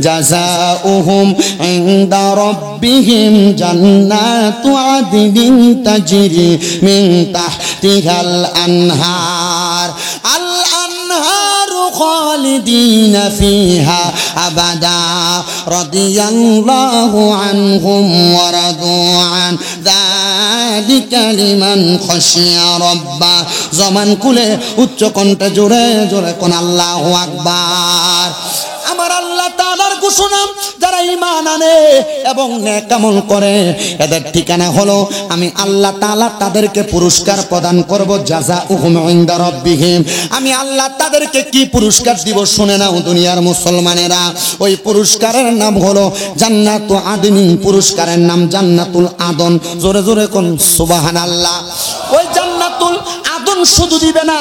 জাযাউহুম ইনদা রাব্বিহিম জান্নাতু আদনিন তাজরি মিন তাহতিহাল আনহার আল আনহারু খালিদিনা ফিহা আবাদা রাদিয়াল্লাহু আনহুম ওয়া রাদু আন যালিকা লিমান খাশিয়া রাব্বা। জমান খুলে উচ্চ কণ্ঠে জোরে জোরে কোন আল্লাহু আকবার। আমার আল্লাহ তাআলার ঘোষণা, যারা ঈমান আনে এবং নেক আমল করে এদের ঠিকানা হলো আমি আল্লাহ তাআলা তাদেরকে পুরস্কার প্রদান করব। জাযাউহুম ইনদা রাব্বিহিম, আমি আল্লাহ তাদেরকে কি পুরস্কার দিব শুনে নাও দুনিয়ার মুসলমানেরা। ওই পুরস্কারের নাম হলো জান্নাতু আদনিন, পুরস্কারের নাম জান্নাতুল আদন। জোরে জোরে কোন সুবহানাল্লাহ। ওই জান্নাতুল আদন শুধু দিবে না,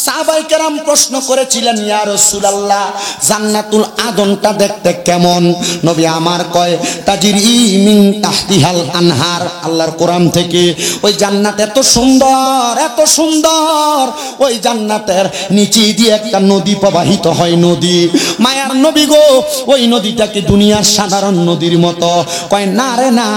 সাহাবায়ে কেরাম প্রশ্ন করেছিলেন ইয়া রাসূলুল্লাহ জান্নাতুল আদনটা দেখতে কেমন? নবী আমার কয় তাজরি মিন তাহতিহাল আনহার। আল্লাহর কোরআন থেকে ওই জান্নাত এত সুন্দর এত সুন্দর, ওই জান্নাতের নিচে দিয়ে একটা নদী প্রবাহিত হয়। নদী মায়ার নবী গো, ওই নদীটা কি দুনিয়ার সাধারণ নদীর মতো? কয় না রে না,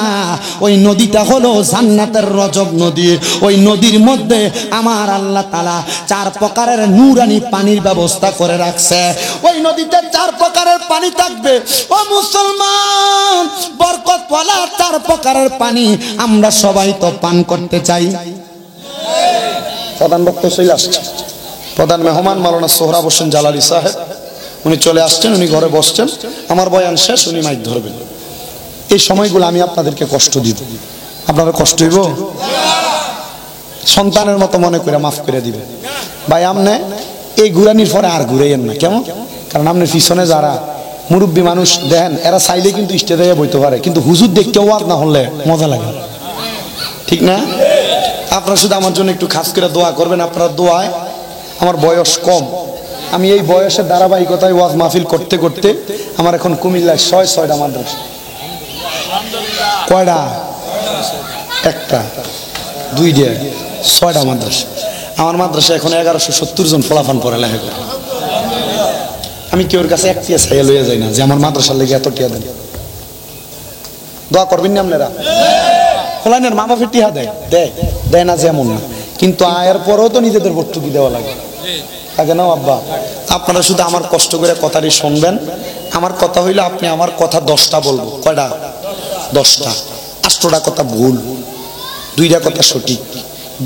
ওই নদীটা হলো জান্নাতের রজব নদী। ওই নদীর মধ্যে আমার আল্লাহ তাআলা 4 প্রকারের নূরানি পানির ব্যবস্থা করে রাখছে। ওই নদীতে 4 প্রকারের পানি থাকবে। ও মুসলমান, বরকতওয়ালা 4 প্রকারের পানি আমরা সবাই তো পান করতে চাই। প্রধান বক্তা চলে আসছে, প্রধান মেহমান মাওলানা সোহরাব হোসেন জালালি সাহেব, উনি চলে আসছেন, উনি ঘরে বসছেন। আমার বয়ান শেষ, উনি মাইক ধরবেন। এই সময়গুলো আমি আপনাদেরকে কষ্ট দিব, আপনারা কষ্ট হইব? সন্তানের মতো মনে করে মাফ করে দিবে। ভাই আমনে এই ঘুরানির পরে আর ঘুরাইয়েন না, কেমন? কারণ আপনার পিছনে যারা মুরব্বী মানুষ দেখেন, এরা চাইলে কিন্তু স্টেজে বইতে পারে, কিন্তু হুজুর দেখতে ওয়াজ না হলে মজা লাগে, ঠিক না? আপনারা শুধু আমার জন্য একটু খাস করে দোয়া করবেন। আপনার দোয়ায় আমার বয়স কম, আমি এই বয়সের ধারাবাহিকতায় ওয়াজ মাহফিল করতে করতে আমার এখন কুমিল্লায় 6-6টা মাদ্রাসা। কয়টা? একটা, 2টা, 6টা মাদ্রাসা। আমার মাদ্রাসা এখন 1170 জন ফলাফান পড়ে লেখা করে। আমি কেউর কাছে এক টিয়া ছাইয়া লইয়া যাই না যে আমার মাদ্রাসার লেগে এত টিয়া দেন। দোয়া করবেন না আপনারা? ফলানের মা বাপের টিয়া দেয় না যেমন না, কিন্তু আয়ের পরেও তো নিজেদের ভর্তুকি দেওয়া লাগে, থাকে না আব্বা? আপনারা শুধু আমার কষ্ট করে কথাটি শুনবেন। আমার কথা হইলো আপনি আমার কথা 10টা বলবো। কয়টা? 10টা। 8টা কথা ভুল, 2টা কথা সঠিক।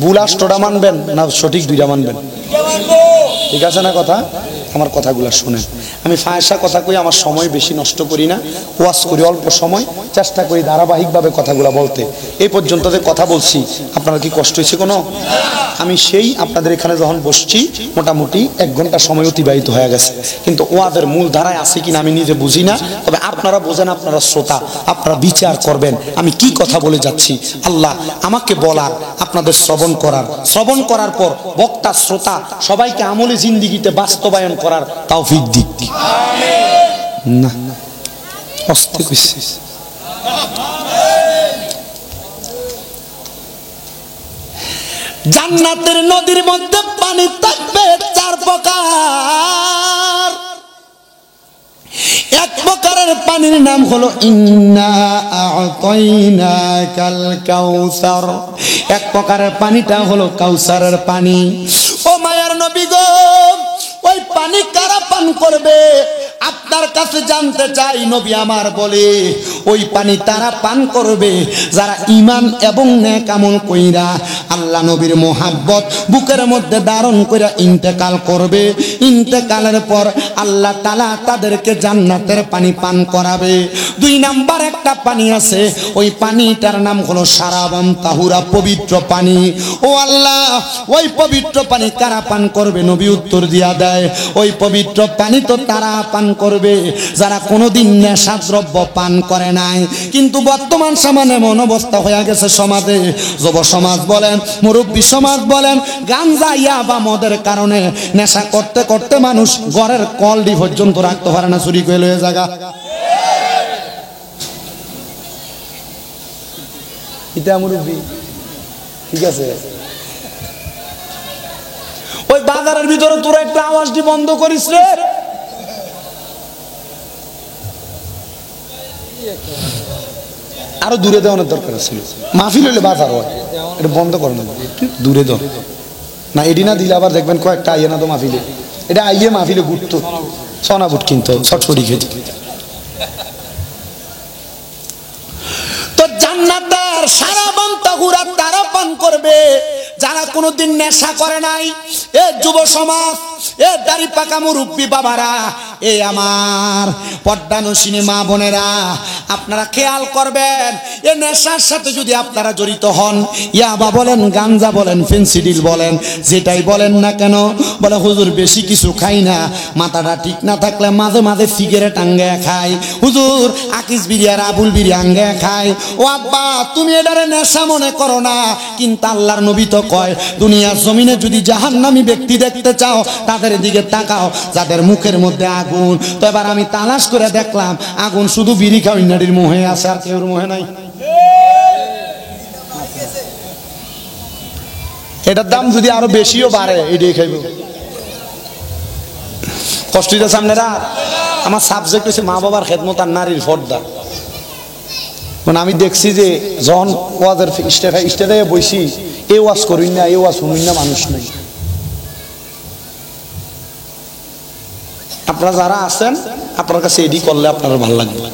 ভুল 8টা মানবেন না সঠিক 2টা মানবেন? ঠিক আছে না কথা? আমার কথাগুলো শুনেন। আমি ফায়সা কথা কই, আমার সময় বেশি নষ্ট করি না, ওয়াজ করি অল্প সময়, চেষ্টা করি ধারাবাহিকভাবে কথাগুলো বলতে। এই পর্যন্ত যে কথা বলছি আপনারা কি কষ্ট হয়েছে কোনো? আমি সেই আপনাদের এখানে যখন বসছি মোটামুটি 1 ঘন্টা সময় অতিবাহিত হয়ে গেছে, কিন্তু ওয়াজের মূল ধারায় আছে কিনা আমি নিজে বুঝি না। তবে আপনারা বোঝেন, আপনারা শ্রোতা, আপনারা বিচার করবেন আমি কি কথা বলে যাচ্ছি। আল্লাহ আমাকে বলার, আপনাদের শ্রবণ করার পর বক্তা শ্রোতা সবাইকে আমলে জিন্দিগিতে বাস্তবায়ন করার তৌফিক দিক। না অস্তে কইছি জান্নাতের নদীর মধ্যে পানি থাকবে 4 প্রকার। এক প্রকারের পানির নাম হলো ইন্না আ'তাইনাকাল কাউসার। এক প্রকারের পানিটা হলো কাউসারের পানি। ও মায়ার নবী গো, ওই পানি কারা পান করবে? আপনার কাছে জানতে চাই। নবী আমার বলে ওই পানি তারা পান করবে যারা ঈমান এবং নেক আমল কইরা আল্লাহ নবীর মোহাব্বত বুকের মধ্যে ধারণ কইরা ইন্তেকাল করবে। ইন্তেকালের পর আল্লাহ তাআলা তাদেরকে জান্নাতের পানি পান করাবে। 2 নাম্বার একটা পানি আছে, ওই পানিটার নাম হলো সারাবান তাহুরা, পবিত্র পানি। ও আল্লাহ, ওই পবিত্র পানি কারা পান করবে? নবী উত্তর দিয়া দেয়, ওই পবিত্র পানি তো তারা পান করবে যারা কোনোদিন নেশাদ্রব্য পান করে নাই। কিন্তু বর্তমান সমাজে এমন অবস্থা হয়ে গেছে, সমাজে যুব সমাজ বলেন, মুরব্বী সমাজ বলেন, গাঞ্জা ইয়াবা মদের কারণে নেশা করতে করতে মানুষ ঘরের কলডি পর্যন্ত রাখতে পারে না, চুরি করে লয়ে জায়গা। এটা মুরব্বী ঠিক আছে? ওই বাজারের ভিতরে তোরা একটা আওয়াজটি বন্ধ করিস রে। আরো দূরে দেওয়ানোর দরকার ছিল। মাহফিল হইলে বাজার হয়, এটা বন্ধ করে না, একটু দূরে দাও না। এডি না দিলে আবার দেখবেন কয়েকটা আইয়ে না তো মাহফিলে, এটা আইয়ে মাহফিলে ঘুরতো, সোনা বুট কিনতো, ছটফটি খেত। তো জান্নাতের সারা বান্তাহুরা তারা পান করবে যারা কোনোদিন নেশা করে নাই। এ যুব সমাজ, এ দাড়ি পাকা মুরব্বী বাবারা, এ আমার পর্দানুশীনী মা বোনেরা, আপনারা খেয়াল করবেন, এ নেশার সাথে যদি আপনারা জড়িত হন, ইয়াবা বলেন, গাঞ্জা বলেন, ফেন্সিডিল বলেন, যেটাই বলেন না কেন, বলে হুজুর বেশি কিছু খাই না, মাথাটা ঠিক না থাকলে মাঝে মাঝে সিগারেট আঙ্গে খাই, হুজুর আকিস বিড়ি আর আবুল বিড়ি আঙ্গে খাই। ও আব্বা, তুমি এটারে নেশা মনে করো না, কিন্তু আল্লাহর নবী তো কয়, দুনিয়ার জমিনে যদি জাহান্নামী ব্যক্তি দেখতে চাও তাদের দিকে তাকাও যাদের মুখের মধ্যে আগুন। তো এবার আমি তালাশ করে দেখলাম আগুন শুধু বিড়ি খাওয়ার মুহে আছে, আর কেউর মুহে নাই। এটার দাম যদি আরো বেশিও বাড়ে এটাই খাইব। কষ্টিটা সামনে রাখ। আমার সাবজেক্ট হচ্ছে মা বাবার খেদমত আর নারীর পর্দা। মানে আমি দেখছি যে যখন ওয়াজের স্টেজে বসি, এ ওয়াজ করি না, এ ওয়াজ শুনুন না, মানুষ নেই। আপনারা যারা আছেন আপনার কাছে এডি করলে আপনার ভালো লাগবে।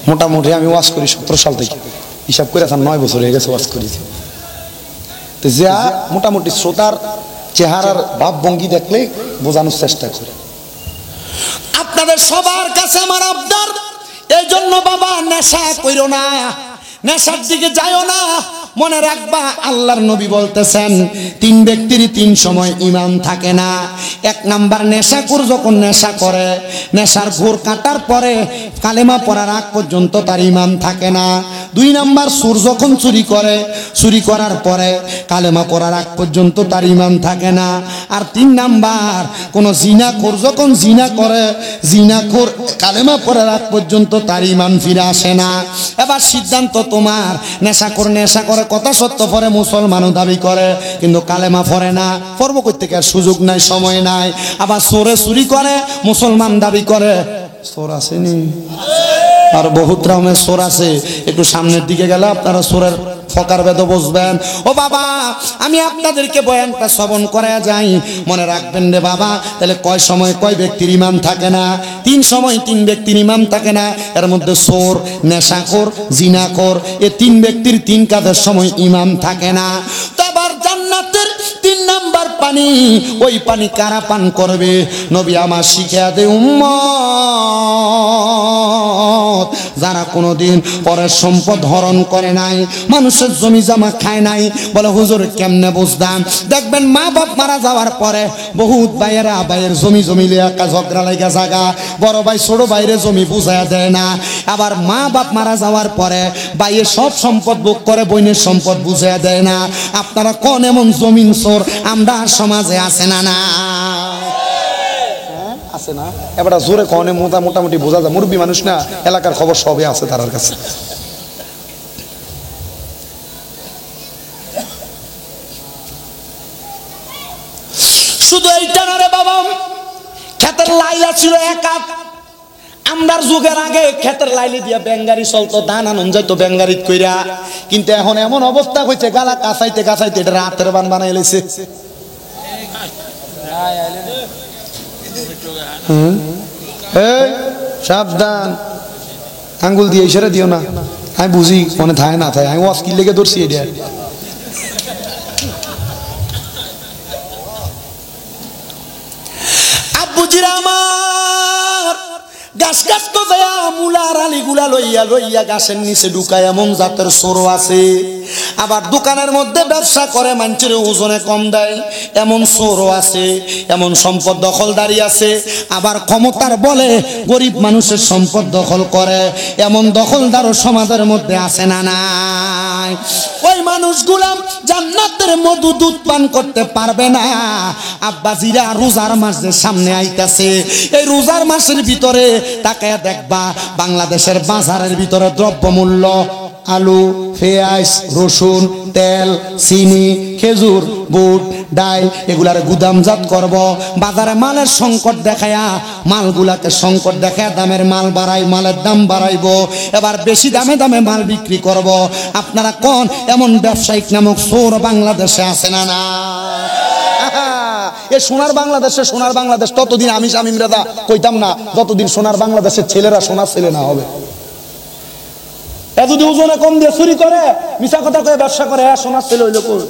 মোটামুটি আমি ওয়াজ করি 17 সাল থেকে, হিসাব করে 9 বছর হয়ে গেছে ওয়াজ করেছি। তো যা মোটামুটি শ্রোতার চেহারার ভাব ভঙ্গি দেখলে বোঝানোর চেষ্টা করে। আপনাদের সবার কাছে আমার আবদার, এই জন্য বাবা নেশা কইরো না, নেশার দিকে যাইও না। মনে রাখবা আল্লাহর নবী বলতেছেন 3 ব্যক্তির 3 সময় ঈমান থাকে না। 1 নাম্বার নেশাখোর যখন নেশা করে, নেশার ঘোর কাটার পরে কালেমা পড়ার আগ পর্যন্ত তার ঈমান থাকে না। 2 নাম্বার চোর যখন চুরি করে, চুরি করার পরে কালেমা পড়ার আগ পর্যন্ত তার ঈমান থাকে না। আর 3 নাম্বার কোন জিনাখোর যখন জিনা করে, জিনাখোর কালেমা পড়ার আগ পর্যন্ত তার ঈমান ফিরে আসে না। এবার সিদ্ধান্ত তোমার। নেশাখোর নেশা করে, কথা সত্য পরে, মুসলমানও দাবি করে, কিন্তু কালেমা পড়ে না। পড়ব কই থেকে, সুযোগ নাই, সময় নাই। আবার চোরে চুরি করে, মুসলমান দাবি করে। চোর আসেনি, আর বহুত রকমের চোর আছে। একটু সামনের দিকে গেলে আপনারা চোরের ফকার বেদ বুঝবেন। ও বাবা, আমি আপনাদেরকে বয়ানটা শ্রবণ করে যাই, মনে রাখবেন রে বাবা। তাহলে কয় সময় কয় ব্যক্তির ঈমান থাকে না? 3 সময় 3 ব্যক্তির ঈমান থাকে না। এর মধ্যে চোর, নেশাখোর, জিনাখোর, এই 3 ব্যক্তির 3 কাজের সময় ঈমান থাকে না। তো আবার জান্নাতের 3 নাম্বার পানি, ওই পানি কারা পান করবে? নবী আমার শিখিয়ে দে উম্মত, যারা কোনোদিন পরের সম্পদ হরণ করে নাই, মানুষের জমি জমা খায় নাই। বলে হুজুর কেমনে বুঝতাম? দেখবেন মা বাপ মারা যাওয়ার পরে বহুত ভাইয়েরা ভাইয়ের জমি জমি লিয়া ঝগড়া লাগা জায়গা, বড় ভাই ছোট ভাইরে জমি বুঝাইয়া দেয় না। আবার মা বাপ মারা যাওয়ার পরে ভাইয়ের সব সম্পদ ভোগ করে, বোনের সম্পদ বুঝাইয়া দেয় না। আপনারা কোন এমন জমিন চোর আমরা সমাজে আছে না? না আছে না? এবার জোরে কনে মোটামুটি বোঝা যায়, মুরব্বী মানুষ না, এলাকার খবর সবই আছে তার কাছে। শুধু এইটা না রে বাবা, ক্ষেতের লাইলা ছিল 1 হাত। আমরার যুগের আগে ক্ষেতের লাইলে দিয়া ব্যাঙ্গারি চলতো, ধান আনন যাইতো ব্যাঙ্গারিত কইরা। কিন্তু এখন এমন অবস্থা হয়েছে, গালা কাছাইতে কাছাইতে এটা রাতের বান বানাই লেছে। সাবধান, আঙ্গুল দিয়ে ইশারা দিও না। আমি বুঝি মনে থায় না থায়, আমি অস্কিল লেগে ধরছি এটা। আব্বুজিরা আমার গাছ গাছ তো দেয়া মুলার আলিগুলা লইয়া লইয়া গাছের নিচে ঢুকায় এমন জাতের চোরও আছে। আবার দোকানের মধ্যে ব্যবসা করে, মানুষের ওজনে কম দেয়, এমন চোরও আছে। এমন সম্পদ দখলদারি আছে। আবার ক্ষমতার বলে গরিব মানুষের সম্পদ দখল করে, এমন দখলদারও সমাজের মধ্যে আছে না নাই? ওই মানুষগুলা জান্নাতের মধু দুধ পান করতে পারবে না। আব্বাজিরা রোজার মাসের সামনে আইতাছে, এই রোজার মাসের ভিতরে তাকায়া দেখবা বাংলাদেশের বাজারের ভিতরে দ্রব্যমূল্য আলু, পেঁয়াজ, রসুন, তেল, চিনি, খেজুর, বুট, ডাল এগুলার গুদামজাত করব। বাজারে মালের সংকট দেখায়া মালগুলাকে সংকট দেখায়া দামের মাল বাড়াই, মালের দাম বাড়াইব, এবার বেশি দামে দামে মাল বিক্রি করব। আপনারা কোন এমন ব্যবসায়িক নামক চোর বাংলাদেশে আছে না? না, এ সোনার বাংলাদেশে, সোনার বাংলাদেশ ততদিন আমি শামীম রাজা কইতাম না যতদিন সোনার বাংলাদেশের ছেলেরা সোনার ছেলে না হবে। এ যদি ওজনে কম দিয়ে চুরি করে, মিছা কথা কয়ে ব্যবসা করে, সোনার ছেলে হইল কই?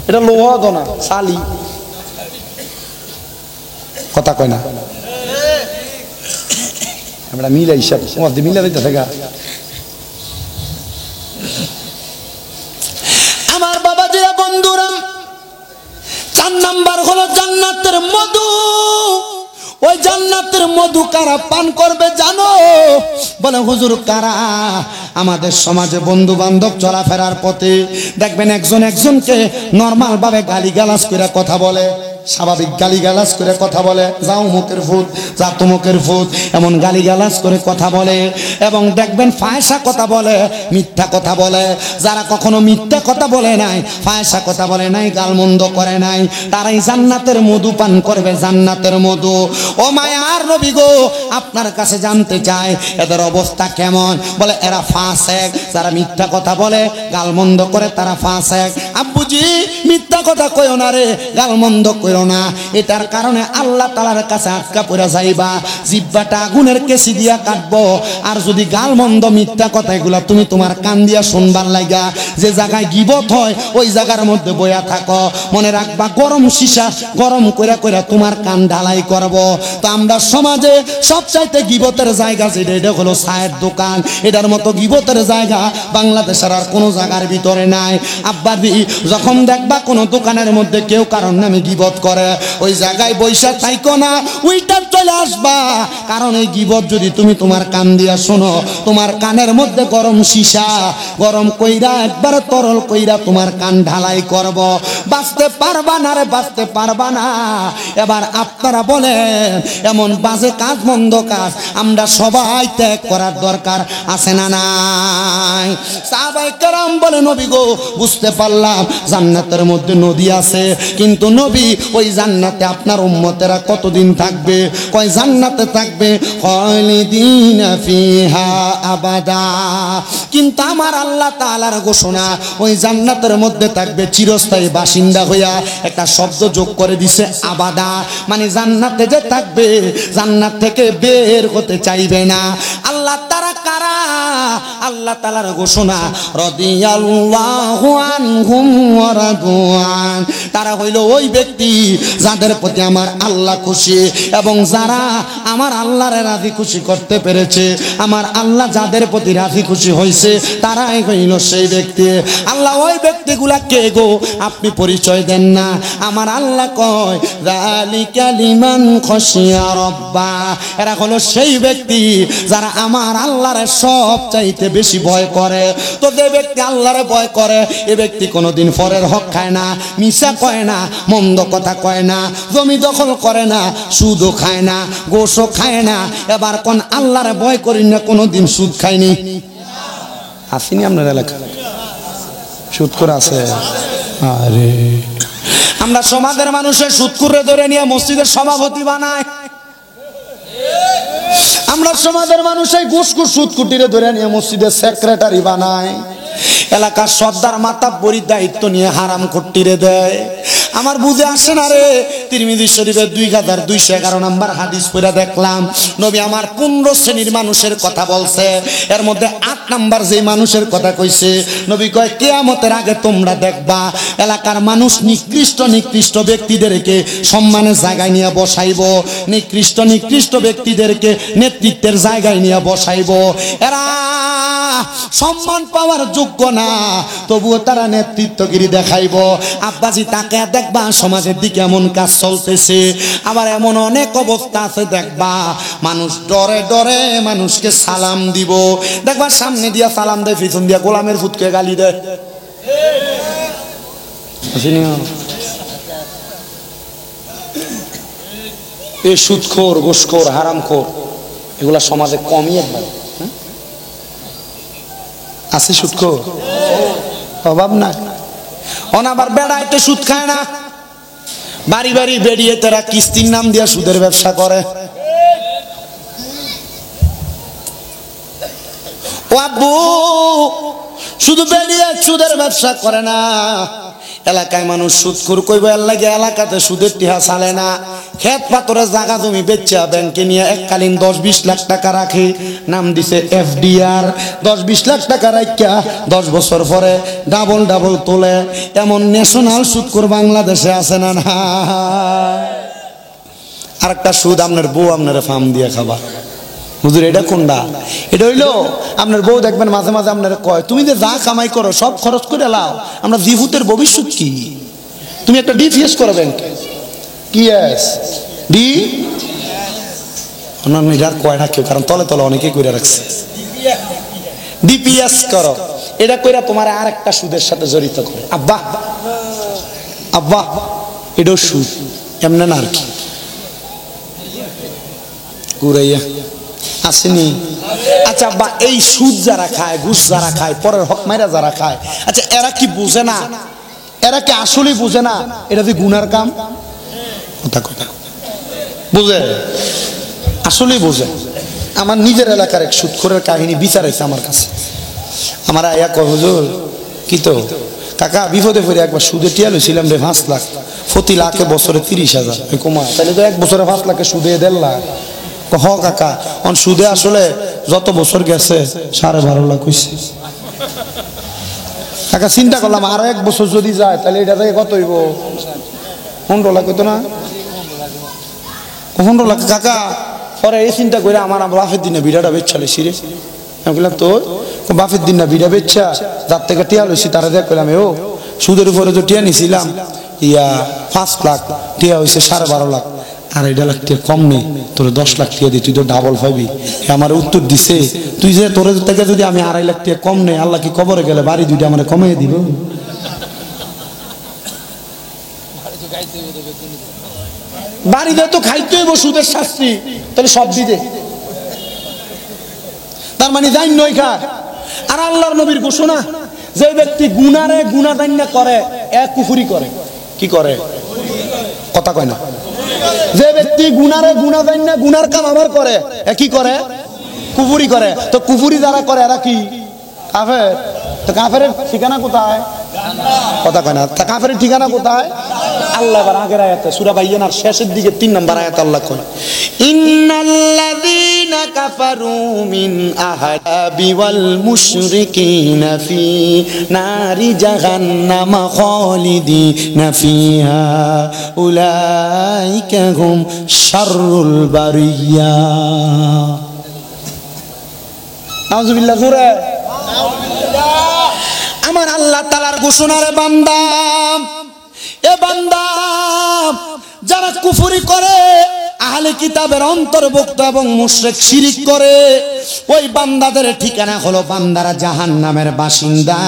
এটা লোহা দনা চালি, কথা কয় না। আমরা মিলা হিসাব মিলা দিতে থাকা। আমার বাবা জিরা বন্ধুরা, 4 নাম্বার হলো জান্নাতের মধু। ওই জান্নাতের মধু কারা পান করবে জানো? বলে হুজুর কারা? আমাদের সমাজে বন্ধু বান্ধব চলাফেরার পথে দেখবেন একজন একজনকে নরমাল ভাবে গালিগালাজ করে কথা বলে, স্বাভাবিক গালিগালাজ করে কথা বলে, যাও মুখের ফুট, যা তুমুকের ফুট, এমন গালিগালাজ করে কথা বলে। এবং দেখবেন ফায়সা কথা বলে, মিথ্যা কথা বলে। যারা কখনো মিথ্যা কথা বলে নাই, ফায়সা কথা বলে নাই, গালমন্দ করে নাই, তারাই জান্নাতের মধু পান করবে, জান্নাতের মধু। ও মায়ার নবী গো, আপনার কাছে জানতে চাই এদের অবস্থা কেমন? বলে এরা ফাসেক, যারা মিথ্যা কথা বলে, গালমন্দ করে, তারা ফাসেক। আব্বুজি মিথ্যা কথা কইও না রে, গালমন্দ কইও না, এটার কারণে আল্লাহ তাআলার কাছে আটকা পড়ে যাইবা, জিহ্বাটা আগুনের কেসি দিয়া কাটবো। আর যদি গালমন্দ মিথ্যা কথা এগুলা তুমি তোমার কান দিয়া শুনবার লাগা যে জায়গায় গীবত হয় ওই জায়গার মধ্যে বইয়া থাকো, মনে রাখবা গরম সীসা গরম কইরা কইরা তোমার কান ঢালাই করব। তো আমরা সমাজে সবচাইতে গীবতের জায়গা যেটা, এটা হলো চায়ের দোকান। এটার মতো গীবতের জায়গা বাংলাদেশের আর কোনো জায়গার ভিতরে নাই। আব্বাদি যখন দেখবা কোনো দোকানের মধ্যে কেউ কারণ নামে গীবত করে, ওই জায়গায় বৈশা থাইকো না, ওইটা চলে আসবা। কারণ এই গীবত যদি তুমি তোমার কান দিয়া শোনো, তোমার কানের মধ্যে গরম সীসা গরম কইরা একবারে তরল কইরা তোমার কান ঢালাই করব, বাঁচতে পারবা না রে, বাঁচতে পারবা না। এবার আপনারা বলেন এমন বাজে কাজ, মন্দ কাজ আমরা সবাই ত্যাগ করার দরকার আছে না নাই? সাহাবায়ে কেরাম বলে নবী গো বুঝতে পারলাম জান্নাতের মধ্যে নদী আছে, কিন্তু নবী ওই জান্নাতে আপনার উম্মতেরা কতদিন থাকবে? কয় জান্নাতে থাকবে খালিদিনা ফিহা আবাদা। কিন্তু আমার আল্লাহ তাআলার ঘোষণা ওই জান্নাতের মধ্যে থাকবে চিরস্থায়ী বাসিন্দা হইয়া, একটা শব্দ যোগ করে দিছে আবাদা, মানে জান্নাতে যে থাকবে, জান্নাত থেকে বের হতে চাইবে না। আল্লাহ তারা কারা? আল্লাহ তাআলার ঘোষণা রাদিয়াল্লাহু আনহুম ওয়া রাদওয়ান, তারা হইল ওই ব্যক্তি যাদের প্রতি আমার আল্লাহ খুশি, এবং যারা আমার আল্লাহরে রাজি খুশি করতে পেরেছে, আমার আল্লাহ যাদের প্রতি রাজি খুশি হয়েছে তারাই হইল সেই ব্যক্তি। আল্লাহ ওই ব্যক্তিগুলা কে গো? আপনি পরিচয় দেন না। আমার আল্লাহ কয় যালিকা লিমান খাশিয়া রাব্বা, এরা হলো সেই ব্যক্তি যারা আমার আল্লাহরে সব চাইতে বেশি ভয় করে। তো যে ব্যক্তি আল্লাহরে ভয় করে, এ ব্যক্তি কোনোদিন পরের হক খায় না, মিশা কয় না, মন্দ কথা কয় না, জমি দখল করে না, সুদও খায় না, গোশও খায় না। এবার কোন আল্লাহরে ভয় করি না, কোনোদিন সুদ খায়নি? আসেনি আপনার এলাকা সুদ করে আছে? আরে আমরা সমাজের মানুষের সুদ করে ধরে নিয়ে মসজিদের সভাপতি বানায়, আমরা সমাজের মানুষের ঘুষ সুদ কুটিরে ধরে নিয়ে মসজিদের সেক্রেটারি বানায়, এলাকার সর্দার মাতাব্বরির দায়িত্ব নিয়ে হারাম খট্টিরে দেয়। আমার বুঝে আসে না রে। তিরমিজি শরীফের 2211 নম্বর হাদিস পড়ে দেখলাম নবী আমার 15 শ্রেণীর মানুষের কথা বলছে, এর মধ্যে 8 নাম্বার যে মানুষের কথা কইছে, নবী কয় কিয়ামতের আগে তোমরা দেখবা এলাকার মানুষ নিকৃষ্ট নিকৃষ্ট ব্যক্তিদেরকে সম্মানের জায়গায় নিয়ে বসাইব, নিকৃষ্ট ব্যক্তিদেরকে নেতৃত্বের জায়গায় নিয়ে বসাইব। এরা সম্মান পাওয়ার যোগ্য না, তবুও তারা নেতৃত্বগিরি দেখাইব। আব্বাজি তাকে দেখবা সমাজের দিকে এমন কাজ চলতেছে, আবার এমন অনেক অবস্থা আছে দেখবা মানুষ ডরে ডরে মানুষকে সালাম দিব, দেখবা সামনে দিয়া সালাম দেয়, পিছন দিয়া গোলামের ফুটকে গালি দেয়। এই সুদখোর, ঘুষখোর, হারামখোর এগুলা সমাজে কমই একবার আছে সুদখোর? অভাব না। অনাবার বেড়াইতে সুদ খায় না, বাড়ি বাড়ি বেরিয়ে তারা কিস্তির নাম দিয়া সুদের ব্যবসা করে। ও আব্বু, শুধু বেরিয়ে সুদের ব্যবসা করে না, এলাকায় মানুষ সুদখোর কইব এর লাগে এলাকাতে সুদের টিহা চালে না। ক্ষেত পাথরে জায়গা জমি বেচা ব্যাংকে নিয়ে এককালীন 10-20 লাখ টাকা রাখে, নাম দিছে FDR। 10-20 লাখ টাকা রাখিয়া 10 বছর পরে ডাবল ডাবল তোলে। এমন ন্যাশনাল সুদখোর বাংলাদেশে আছে না? না। আরেকটা সুদ, আপনার বউ আপনার ফার্ম দিয়ে খাবা। হুজুর এটা কোনটা? এটা হইলো আপনার বউ দেখবেন মাঝে মাঝে আপনার কয়, তুমি যে যা কামাই করো সব খরচ করে লাও, আমরা জীবুতের ভবিষ্যৎ কি? তুমি একটা ডিপিএস করো ব্যাংকে। কি এস ডি আর কয় না কেউ, কারণ তলে তলে অনেকেই করে রাখছে। ডিপিএস করো, এটা কইরা তোমার আর একটা সুদের সাথে জড়িত করে। আব্বা আব্বা এটাও সুদ, এমন না আর কি ঘুরাইয়া আসেনি। আচ্ছা আব্বা, এই সুদ যারা খায়, ঘুষ যারা খায়, পরের হক মাইরা যারা খায়, আচ্ছা এরা কি বুঝে না? এরা কি আসলেই বুঝে না এটা যে গুনার কাম? কথা কথা বুঝে, আসলেই বুঝে। আমার নিজের এলাকার এক সুদখোরের কাহিনী বিচারাইছে আমার কাছে। আমার আয়া কয়, হুজুর কি তো কাকা বিপদে পড়ে একবার সুদে টিয়া লইছিলাম রে 5 লাখ, প্রতি লাখে বছরে 30,000। কমা তাহলে তো 1 বছরে 5 লাখে সুদে 1.5 লাখ। হ কাকা, অন সুদে আসলে যত বছর গেছে 12.5 লাখ হইছে। কাকা চিন্তা করলাম আরো 1 বছর যদি যায় তাহলে এটা থেকে কত হইব? 15 লাখ হইতো না? 15 লাখ। কাকা পরে এই চিন্তা করে আমার বাপের দিনে বিড়াটা বেচা লইছি রে। আমি বললাম তোর বাপের দিন না বিড়া বেচা যার থেকে টিয়া লইছি তারা দেখ করলাম, ও সুদের উপরে তো টিয়া নিছিলাম 5 লাখ, টিয়া হয়েছে 12.5 লাখ। 2.5 লাখ টাকা কম নেই, তোর 10 লাখ টাকা দিই, তুই তো ডাবল পাবি। আমার উত্তর দিছে, তুই যে তোর থেকে যদি আমি 2.5 লাখ টাকা কম নেই, আল্লাহ কি কবরে গেলে বাড়ি দুইটা আমার কমিয়ে দিব? বাড়িতে তো খাইতে হইব সুদের শাস্তি, তাহলে সব দিতে। তার মানে জান নয় খা। আর আল্লাহর নবীর ঘোষণা, যে ব্যক্তি গুনারে গুনাহ দান্য করে এক কুফরি করে। কি করে? কথা কয় না। যে ব্যক্তি গুনারে গুনাহ দান্য গুনার কাম আবার করে, কি করে? কুফরি করে। তো কুফরি যারা করে এরা কি? কাফের। তো কাফেরের ঠিকানা কোথায়? কথা কয় না। তা কাফেরের ঠিকানা কোথায়? আল্লাহ এবার আগের আয়াতে সূরা বাইয়ানার শেষের দিকে 3 নম্বর আয়াত আল্লাহ কয়, ইন্নাল্লাযীনা কাফারু মিন আহলাবি ওয়াল মুশরিকিনা ফি নারি জাহান্নাম খালিদিনা ফিহা উলাইকা হুম শাররুল বারিয়া। নাউযুবিল্লাহ। জোরে আমার আল্লাহ তাআলার ঘোষণার বান্দা, এ বান্দা যারা কুফরি করে, আহলে কিতাবের অন্তর্ভুক্ত এবং মুশরিক শিরিক করে, ওই বান্দাদের ঠিকানা হলো বান্দারা জাহান্নামের বাসিন্দা।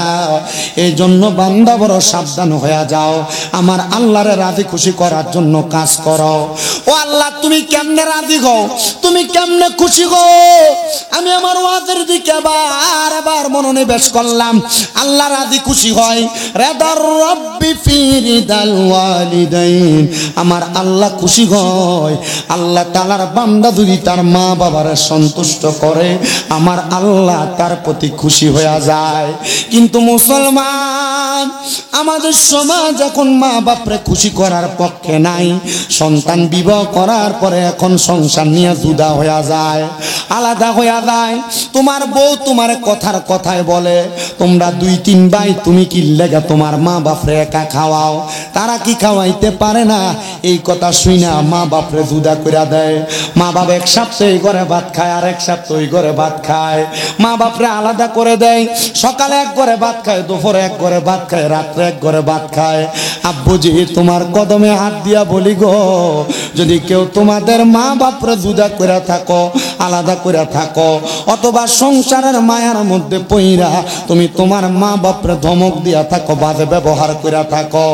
এই জন্য বান্দা বড় সাবধান হয়ে যাও, আমার আল্লাহরে রাজি খুশি করার জন্য কাজ করো। ও আল্লাহ, তুমি কেমনে রাজি হও, তুমি কেমনে খুশি হও? আমি আমার ওয়াজের দিকে বারবার মনোনিবেশ করলাম। আল্লাহ রাজি খুশি হয় রেদার রব্বি ফি রিদাল ওয়ালিদাইন। আমার আল্লাহ খুশি হয় আল্লাহ তাআলার বান্দা যদি তার মা বাবারে সন্তুষ্ট করে, আমার আল্লাহ তার প্রতি খুশি হয়ে যায়। কিন্তু মুসলমান, আমাদের সমাজ এখন মা বাপরে খুশি করার পক্ষে নাই। সন্তান বিবাহ করার পরে এখন সংসার নিয়ে জুদা হয়ে যায়, আলাদা হয়ে যায়। তোমার বউ তোমার কথার কথায় বলে, তোমরা 2-3 ভাই, তুমি কি লেগে তোমার মা বাপরে একা খাওয়াও? তারা কি খাওয়াইতে পারে না? এই কথা শুইনা মা বাপরে জুদা করে দেয়। মা বাপ এক সপ্তাহ এই ঘরে ভাত খায়, আর এক সপ্তাহ ওই ঘরে ভাত খায়। মা বাপরে আলাদা করে দেয়। সকালে এক ঘরে ভাত খায়, দুপুরে এক ঘরে ভাত খায়, রাত্রে এক ঘরে ভাত খায়। আব্বুজি, তোমার কদমে হাত দিয়া বলি গো, যদি কেউ তোমাদের মা বাপরে জুদা করে থাকো, আলাদা করে থাকো, অথবা সংসারের মায়ার মধ্যে পইরা তুমি তোমার মা বাপরে ধমক দিয়া থাকো, বাজে ব্যবহার কইরা থাকো।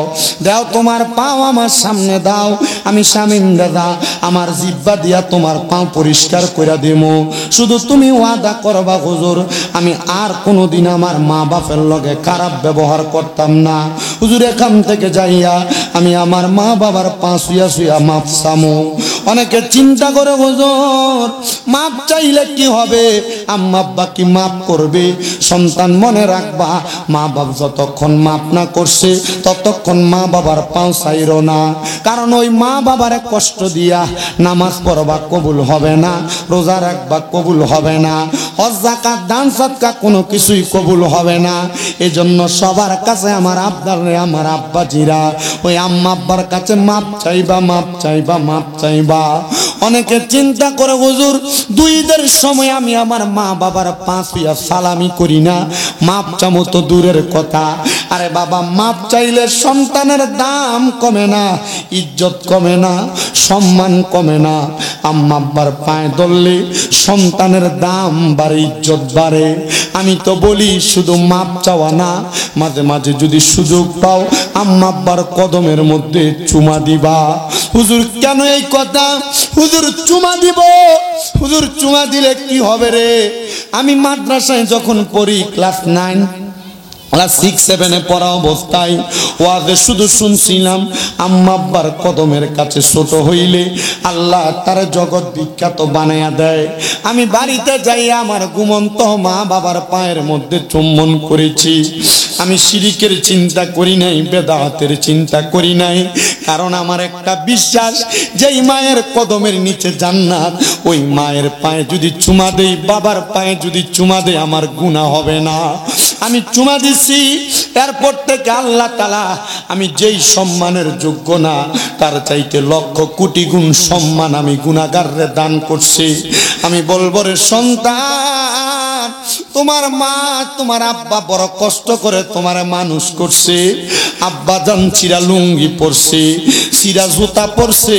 দাও তোমার পাও আমার সামনে দাও, আমি শামিম দাদা আমার জিব্বা দিয়া তোমার পাও পরিষ্কার কইরা দেবো। শুধু তুমি ওয়াদা করবা হুজুর আমি আর কোনোদিন আমার মা বাপের লগে খারাপ ব্যবহার করতাম না। হুজুর এখান থেকে যাইয়া আমি আমার মা বাবার পা শুয়া শুয়া মাপ চামো। অনেকে চিন্তা করে হুজুর মাপ চাইলে কি হবে, আম্মা আব্বা কি মাপ করবে? সন্তান মনে রাখবা মা বাপ যতক্ষণ মাপ না করছে ততক্ষণ মা বাবার পাও চাইরো না। কারণ ওই মা বাবারে কষ্ট দিয়া নামাজ পড়বা কবুল হবে না, রোজা রাখবা কবুল হবে না, হজ যাকাত দান সদকা কোনো কিছুই কবুল হবে না। এজন্য সবার কাছে আমার আব্বার রে আমার আব্বাজিরা ওই আম্মা আব্বার কাছে মাপ চাইবা, মাপ চাইবা, মাপ চাইবা। অনেকে চিন্তা করে হুজুর দুই ঈদের সময় আমি আমার মা বাবার পা ছুঁয়া সালামি করি না, মাপ চামো তো দূরের কথা। আরে বাবা মাপ চাইলে সন্তানের দাম কমে না, ইজ্জত কমে না, সম্মান কমে না। আম্মা আব্বার পায়ে ধরলে সন্তানের দাম বাড়ে, ইজ্জত বাড়ে। আমি তো বলি শুধু মাপ চাওয়া না, মাঝে মাঝে যদি সুযোগ পাও আম্মা আব্বার কদমের মধ্যে চুমা দিবা। হুজুর কেন এই কথা? হুজুর চুমা দিব। হুজুর চুমা দিলে কি হবে রে? আমি মাদ্রাসায় যখন পড়ি ক্লাস 9 ক্লাস 6 7 পড়া অবস্থায় ওয়াজে শুধু শুনছিলাম আম্মা আব্বার কদমের কাছে ছোট হইলে আল্লাহ তার জগৎ বিখ্যাত বানায়া দেয়। আমি বাড়িতে যাই আমার ঘুমন্ত মা বাবার পায়ের মধ্যে চুম্বন করেছি। আমি শিরিকের চিন্তা করি নাই, বেদাতের চিন্তা করি নাই। কারণ আমার একটা বিশ্বাস যেই মায়ের কদমের নিচে জান্নাত, ওই মায়ের পায়ে যদি চুমা দেই, বাবার পায়ে যদি চুমা দেই আমার গুনাহ হবে না। আমি চুমা দিছি, এরপর থেকে আল্লাহ তাআলা আমি যেই সম্মানের যোগ্য না তার চাইতে লক্ষ কোটি গুণ সম্মান আমি গুনাহগাররে দান করছি। আমি বলবো রে সন্তান, তোমার মা তোমার আব্বা বড় কষ্ট করে তোমার মানুষ করছে। আব্বা জান চিরা লুঙ্গি পরছে, চিরা জুতা পরছে,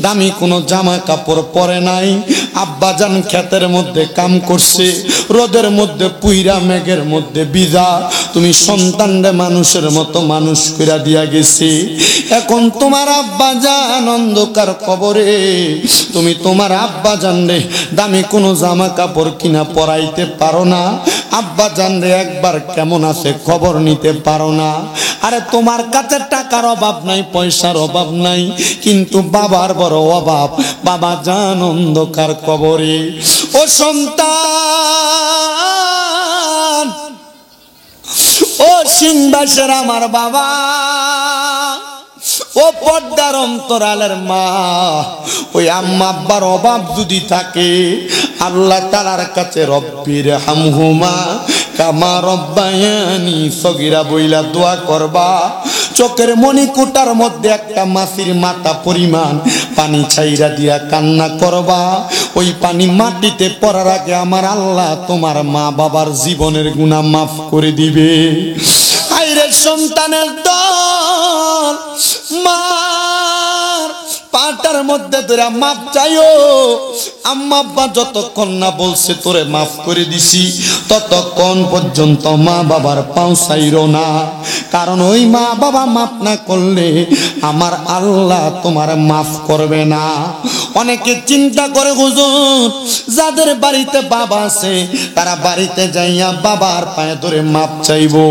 দামি কোনো জামা কাপড় পরে নাই। আব্বা জান ক্ষেতের মধ্যে কাম করছে, রোদের মধ্যে পুইরা মেঘের মধ্যে ভিজা তুমি সন্তানরে মানুষের মতো মানুষ কইরা দিয়া গেছে। এখন তোমার আব্বা জান অন্ধকার কবরে, তুমি তোমার আব্বা জানরে দামি কোনো জামা কাপড় কিনা পরাইতে পারো না, আব্বা জানরে একবার কেমন আছে খবর নিতে পারো না। আরে তোমার কাছে টাকার অভাব নাই, পয়সার অভাব নাই, কিন্তু বাবার বড় অভাব। বাবা জান অন্ধকার কবরে। ও সন্তান, ও সিংবাসের আমার বাবা, ও পর্দার অন্তরালের মা, ওই আম্মা আব্বার অভাব যদি থাকে আল্লাহ তাআলার কাছে রব্বির হামহুমা কামা রব্বায়ানি সগীরা বইলা দোয়া করবা। চোখের মণিকুটার মধ্যে একটা মাছির মাথা পরিমাণ পানি ছাইরা দিয়া কান্না করবা। ওই পানি মাটিতে পড়ার আগে আমার আল্লাহ তোমার মা বাবার জীবনের গুনাহ মাফ করে দিবে। আইরে সন্তানের দল, মার পাটার মধ্যে ধরে মাপ চাইও। আম্মা আব্বা যতক্ষণ না বলছে তোরে মাফ করে দিছি ততক্ষণ পর্যন্ত মা বাবার পাও চাইরো না। কারণ ওই মা বাবা মাফ না করলে আমার আল্লাহ তোমার মাফ করবে না। অনেকে চিন্তা করে হুজুর যাদের বাড়িতে বাবা আছে তারা বাড়িতে যাইয়া বাবার পায়ে ধরে মাপ চাইবো।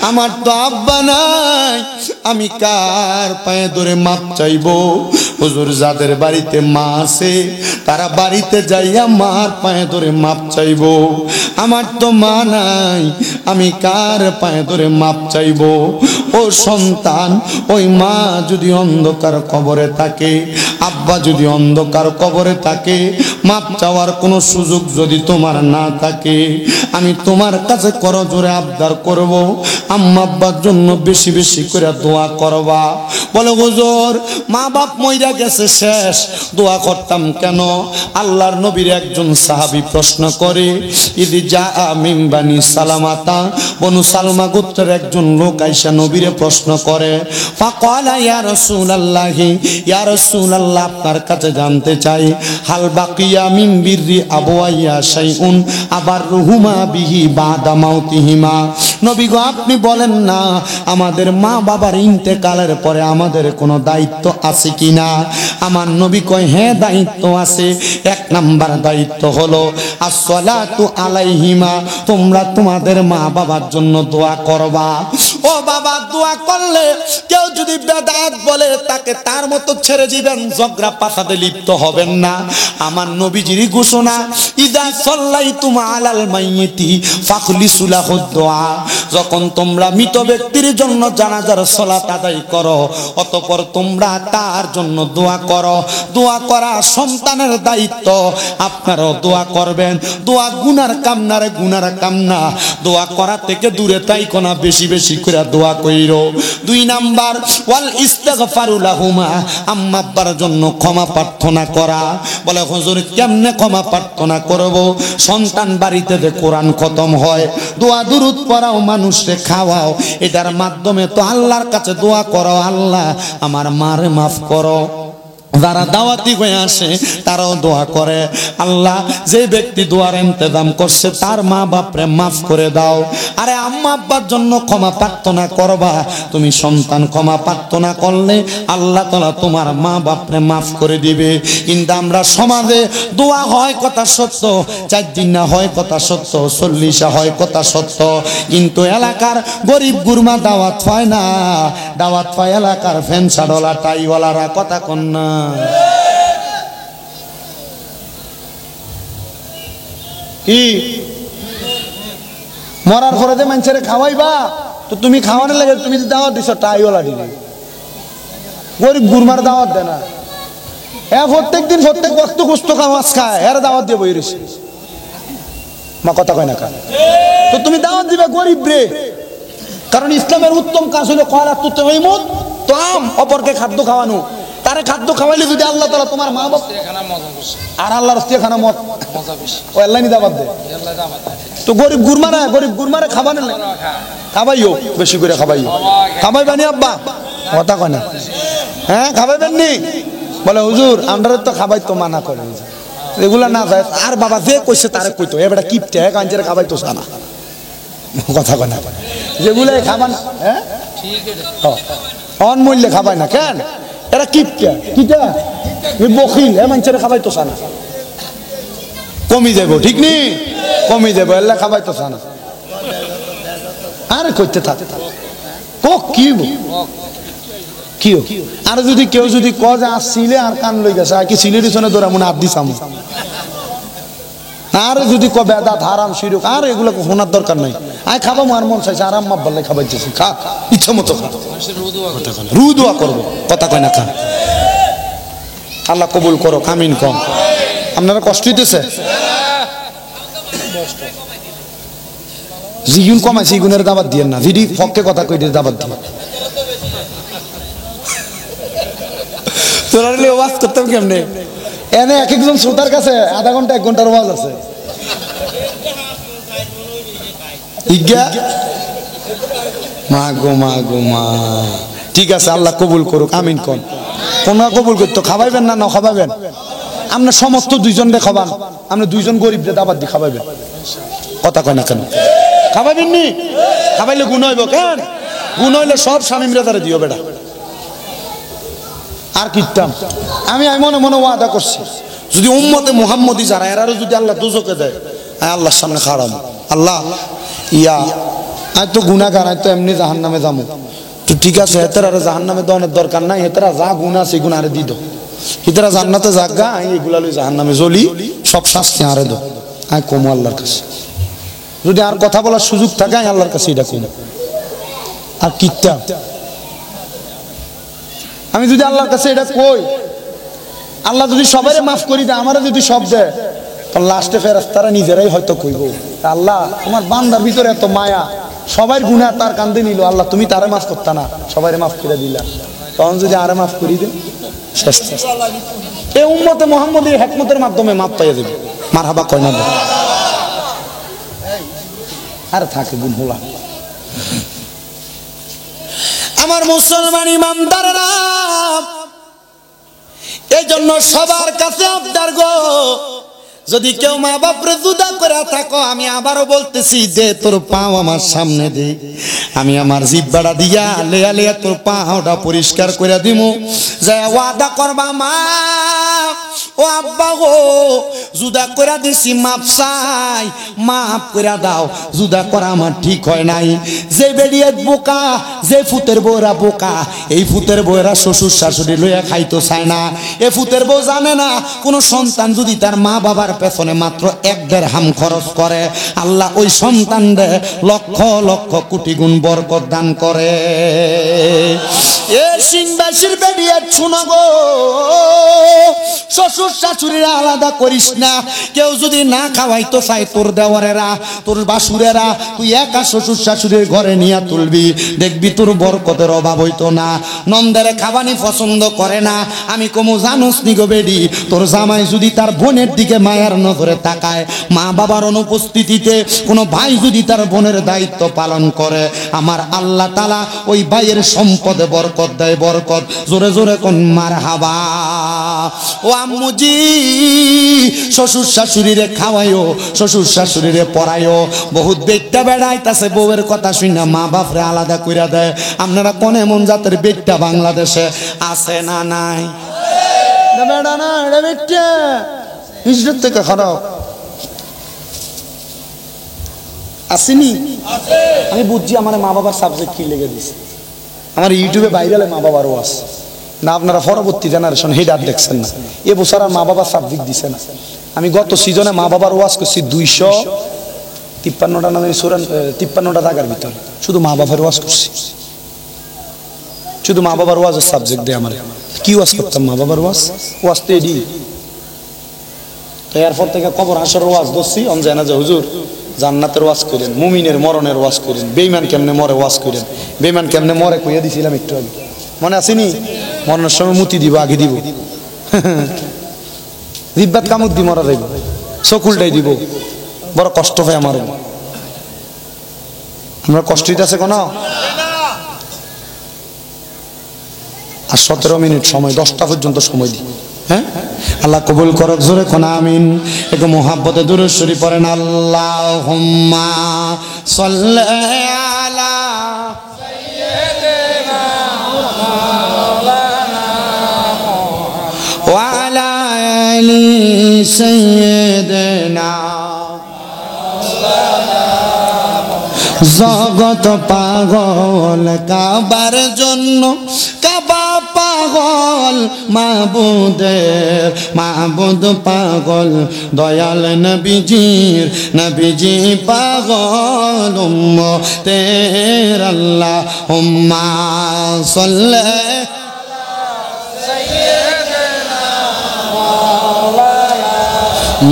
আমার তো আব্বা নাই, আমি কার পায়ে ধরে মাপ চাইবো? হুজুর যাদের বাড়িতে মা আছে তারা বাড়িতে যাইয়া মার পায়ে ধরে মাপ চাইবো। আমার তো মা নাই, আমি কার পায়ে ধরে মাপ চাইবো? ও সন্তান, ওই মা যদি অন্ধকার কবরে থাকে, আব্বা যদি অন্ধকার কবরে থাকে, মাপ চাওয়ার কোনো সুযোগ যদি তোমার না থাকে, আমি তোমার কাছে করজোরে আবদার করব, আম্মা আব্বার জন্য বেশি বেশি করে দোয়া করবা। বলে হুজুর মা বাপ মইরা গেছে শেষ, দোয়া করতাম কেন? আল্লাহর নবীর একজন সাহাবী প্রশ্ন করে, ইদি জা মিন বানি সালামাতা, বনু সালমা গোত্রের একজন লোক আইসা নবীর নবীরে প্রশ্ন করে, ফাকালা ইয়া রাসূলুল্লাহি, ইয়া রাসূলুল্লাহ আপনার কাছে জানতে চাই, হাল বাকিয়া মিন বিররি আবওয়াইয়া শাইউন আবাররুহুমা বিহি বাদা মাউতিহিমা। নবী গো আপনি বলেন না আমাদের মা বাবার ইন্তেকালের পরে আমাদের কোনো দায়িত্ব আছে কিনা? আমার নবী কয় হ্যাঁ দায়িত্ব আছে। এক নাম্বার দায়িত্ব হলো আসসালাতু আলাইহিমা, তোমরা তোমাদের মা বাবার জন্য দোয়া করবা। ও বাবা, দোয়া করলে কেউ যদি বেদাত বলে তাকে তার মতো ছেড়ে দিবেন, ঝগড়া পাসাতে লিপ্ত হবেন না। আমার নবীজির ঘোষণা, ইদা সাল্লাইতুম আলাল মাইয়িতি ফাখলিসু লাহু দুআ, যখন তোমরা মৃত ব্যক্তির জন্য জানাজার সালাত আদায় করো অতঃপর তোমরা তার জন্য দোয়া করো। দোয়া করা সন্তানের দায়িত্ব, আপনারাও দোয়া করবেন। দোয়া গুনার কাম না রে, গুনার কাম না। দোয়া করা থেকে দূরে থাইকো না, বেশি বেশি করে দোয়া কইরো। দুই নাম্বার ওয়াল ইস্তিগফারু লাহুমা, আম্মা আব্বার জন্য ক্ষমা প্রার্থনা করা। বলে হুজুর কেমনে ক্ষমা প্রার্থনা করব? সন্তান বাড়িতে যে কোরআন খতম হয়, দোয়া দুরূদ পড়াও, মানুষকে খাওয়াও, এটার মাধ্যমে তো আল্লাহর কাছে দোয়া করো, আল্লাহ আমার মারে মাফ করো। যারা দাওয়াতি হয়ে আসে তারাও দোয়া করে, আল্লাহ যে ব্যক্তি দোয়ার ইন্তজাম করছে তার মা বাপরে মাফ করে দাও। আরে আম্মা আব্বার জন্য ক্ষমা প্রার্থনা করবা, তুমি সন্তান ক্ষমা প্রার্থনা করলে আল্লাহ তাআলা তোমার মা বাপরে মাফ করে দিবে। কিন্তু আমরা সমাজে দোয়া হয় কথা সত্য, 4 দিন না হয় কথা সত্য, 40 হয় কথা সত্য, কিন্তু এলাকার গরিব গুরমা দাওয়াত পায় না। দাওয়াত পায় এলাকার ফ্যানসাডলা টাইওয়ালারা, কথা কন না। কি মরার পরে যে মানুষের খাওয়াইবা, তো তুমি খাওয়ানোর লাগে তুমি দাওয়াত দিছ টাইওয়ালা দিলে, গরিব গুরমার দাওয়াত দেয় না। প্রত্যেক দিন প্রত্যেক বস্তু কুস্ত খাওয়াস খায়, এর দাওয়াত দিয়ে বই রয়েছে। মা কথা কয় না, তো তুমি দাওয়াত দিবে গরিব রে। কারণ ইসলামের উত্তম কাজ হলো কয়লাতুত তাইমুত, তাম, অপরকে খাদ্য খাওয়ানো। তারে খাদ্য খাওয়াইলে যদি আল্লাহ তাআলা তোমার মা বাপ আর আল্লাহর রাস্তায় খানা মত ও আল্লাহ নি দাওয়াত দেয়, তো গরিব গুরমারে খাবানো লাগে, খাবাইও বেশি করে খাবাইও। খাবাইবানি আব্বা, কথা কয় না, হ্যাঁ খাবাইবেন নি? বলে হুজুর আমরা তো খাবাই তো মানা করে, এগুলা না যায়। আর বাবা যে কইছে তারে কইতো, এ বেটা কিপটে কাঞ্চের খাবাই তো সানা, কথা কয় না। যেগুলো খাবান হ্যাঁ অনমূল্যে খাবাই না কেন? এরা কিপটে, কিটা বখিল, এ মানুষের খাবাই তো সানা, কমি যাব, ঠিক নি? কমি যাব, এল্লা খাবাই তো সানা। আরে কইতে থাক কি আর যদি কেউ যদি কয় যে আসছিলে আর কান লই গেছে, আর কি সিলের পিছনে ধরে মনে হাত দিছাম, আর যদি ক বেদাত হারাম শিরক, আর এগুলো শোনার দরকার নাই। আয় খাবো, মার মন চাইছে আরাম মা বললে খাবাইতেছি, খা ইচ্ছা মতো খা, রু দোয়া করবো, কথা কয় না খা। আল্লাহ কবুল করো, আমিন কম। আপনারা কষ্ট হইতেছে? জিগুন কমাইছে, ইগুনের দাবাত দিয়ে না, যদি ফককে কথা কই দিয়ে দাবাত দিয়ে তোরা ওয়াজ করতাম কেমনে? এনে এক একজন শ্রোতার কাছে আধা ঘন্টা 1 ঘন্টার ওয়াজ আছে। মা গো মা গো মা, ঠিক আছে আল্লাহ কবুল করুক, আমিন কোন। কোন কবুল করতো, খাবাইবেন না না খাবাইবেন? আমরা সমস্ত 2 জনরে খাবান, আমরা 2 জন গরিবরে দাবাত দিয়ে খাবাইবেন, কথা কয় না কেন? খাবাইবেন নি? খাবাইলে গুণ হইব কেন? গুণ হইলে সব স্বামীরা তারা দিও বেটা। আর কিতাম আমি মনে মনে ওয়াদা করছি, যদি উম্মতে মুহাম্মদী যারা এরারও যদি আল্লাহ দোজকে দেয়, আল্লাহর সামনে খাড়াম, আল্লাহ ইয়া আজ তো গুনাহগার, আজ তো এমনি জাহান্নামে যাবো, তো ঠিক আছে এতের আর জাহান্নামে দেওয়ার দরকার নাই, এতেরা যা গুনাহ আছে গুনাহ আরে দি দো, এতেরা জান্নাতে জাগা, এগুলা লই জাহান্নামে জ্বলি, সব শাস্তি আরে দো। আয় কমো আল্লাহর কাছে, যদি আর কথা বলার সুযোগ থাকে আল্লাহর কাছে এটা কমো। আর কিতাম আমি যদি আল্লাহর কাছে এটা কই, আল্লাহ যদি সবাই মাফ করি দেয়, আমারও যদি সব দেয়, তখন লাস্টে ফেরেশতারা নিজেরাই হয়তো কইব, আল্লাহ তোমার বান্দার ভিতরে এত মায়া, সবাই গুনাহ তার কান্দে নিল, আল্লাহ তুমি তারে মাফ করতা না, সবাই মাফ করে দিলা, তখন যদি আরে মাফ করি দেন শেষ। এই উম্মতে মুহাম্মদীর হিকমতের মাধ্যমে মাফ পাইয়া দেবে। মারহাবা কয় না? আরে থাকে গুণ হোলা। আমার মুসলমান ইমানদাররা, এই জন্য সবার কাছে আবদার গো, যদি কেউ মা বাপরে জুদা করে থাকো, আমি আবারও বলতেছি, দে তোর পাও আমার সামনে দে, আমি আমার জিব্বাটা দিয়া লেয়া লেয়া তোর পাওটা পরিষ্কার করে দিমু। যে ওয়াদা করবা মা ও আব্বা গো, জুদা করে দিছি, মাপ চাই, মাপ করে দাও, জুদা করা আমার ঠিক হয় নাই। যে বেরিয়ে বোকা, যে ফুতের বউরা বোকা, এই ফুতের বউরা শ্বশুর শাশুড়ি লইয়া খাইতো চায় না। এ ফুতের বউ জানে না কোন সন্তান যদি তার মা বাবার পেছনে মাত্র 1-1.5 হাম খরচ করে, আল্লাহ ওই সন্তান দে লক্ষ লক্ষ কোটি গুণ বরকত দান করে। এ সিংবাসীর বেরিয়ে শুনো গো, শ্বশুর শাশুড়িরা আলাদা করিস না। কেউ যদি না খাওয়াইতো চাই, তোর দেওয়ারেরা, তোর বাসুরেরা, তুই একা শ্বশুর শাশুড়ির ঘরে নিয়ে তুলবি, দেখবি তোর বরকতের অভাব হইতো না। নন্দের খাবানি পছন্দ করে না, আমি কমু জানোস নি গো বেডি, তোর জামাই যদি তার বোনের দিকে মায়ার নজরে তাকায়, মা বাবার অনুপস্থিতিতে কোনো ভাই যদি তার বোনের দায়িত্ব পালন করে, আমার আল্লাহ তাআলা ওই ভাইয়ের সম্পদে বরকত দেয়, বরকত। জোরে জোরে কোন মারহাবা। ও আম্মুজি, শ্বশুর শাশুড়িরে খাওয়াইও, শ্বশুর শাশুড়িরে পড়াইও। বহুত বেটটা বেড়াইতাছে, বউয়ের কথা শুনে মা বাপরে আলাদা কইরা দেয়। আপনারা কোন এমন জাতের বেটটা বাংলাদেশে আছে না নাই? বেড়া না, এটা বেটটা হিজরত থেকে খারাপ আসেনি। আমি বুঝছি আমার মা বাবার সাবজেক্ট কি লেগে দিছে। আমার ইউটিউবে ভাইরালে মা বাবার ওয়াজ না, আপনারা পরবর্তী জেনারেশন হেডার দেখছেন না, এ বছর আর মা বাবার সাবজেক্ট দিছে না। আমি গত সিজনে মা বাবার ওয়াজ করছি 253টা না 53টা টাকার ভিতরে, শুধু মা বাবার ওয়াজ করছি, শুধু মা বাবার ওয়াজের সাবজেক্ট দেয় আমার। কি ওয়াজ করতাম? মা বাবার ওয়াজ, ওয়াজ তো এডি। তো এরপর থেকে কবর হাসরের ওয়াজ ধরছি, অন যায় না যে হুজুর জান্নাতের ওয়াজ করেন, মুমিনের মরণের ওয়াজ করেন, বেঈমান কেমনে মরে ওয়াজ করেন, বেঈমান কেমনে মরে কইয়া দিছিলাম একটু আগে, মনে আসেনি? মরণের সময় মুতি দিব, আগে দিব, জিব্বাত কামুক দি মরা যাইব, চকুলটাই দিব, বড় কষ্ট হয় আমার। আমরা কষ্টিত আছে কোন? আর 17 মিনিট সময়, 10টা পর্যন্ত সময় দিই। হ্যাঁ, আল্লাহ কবুল করক, জোরে কোন আমিন। একটু মুহাব্বতে দুরূদ শরীফ পড়েন। আল্লাহুম্মা সাল্লি আলা সাইয়্যিদিনা মাওলানা ওয়া আলা আলি সাইয়্যিদিনা মাওলানা। জগত পাগল কাবার জন্য, কাবা পাগল মাবুদের, মাবুদ পাগল দয়াল নবীজির, নবীজি পাগল উম্মতের। আল্লাহুম্মা সাল্লি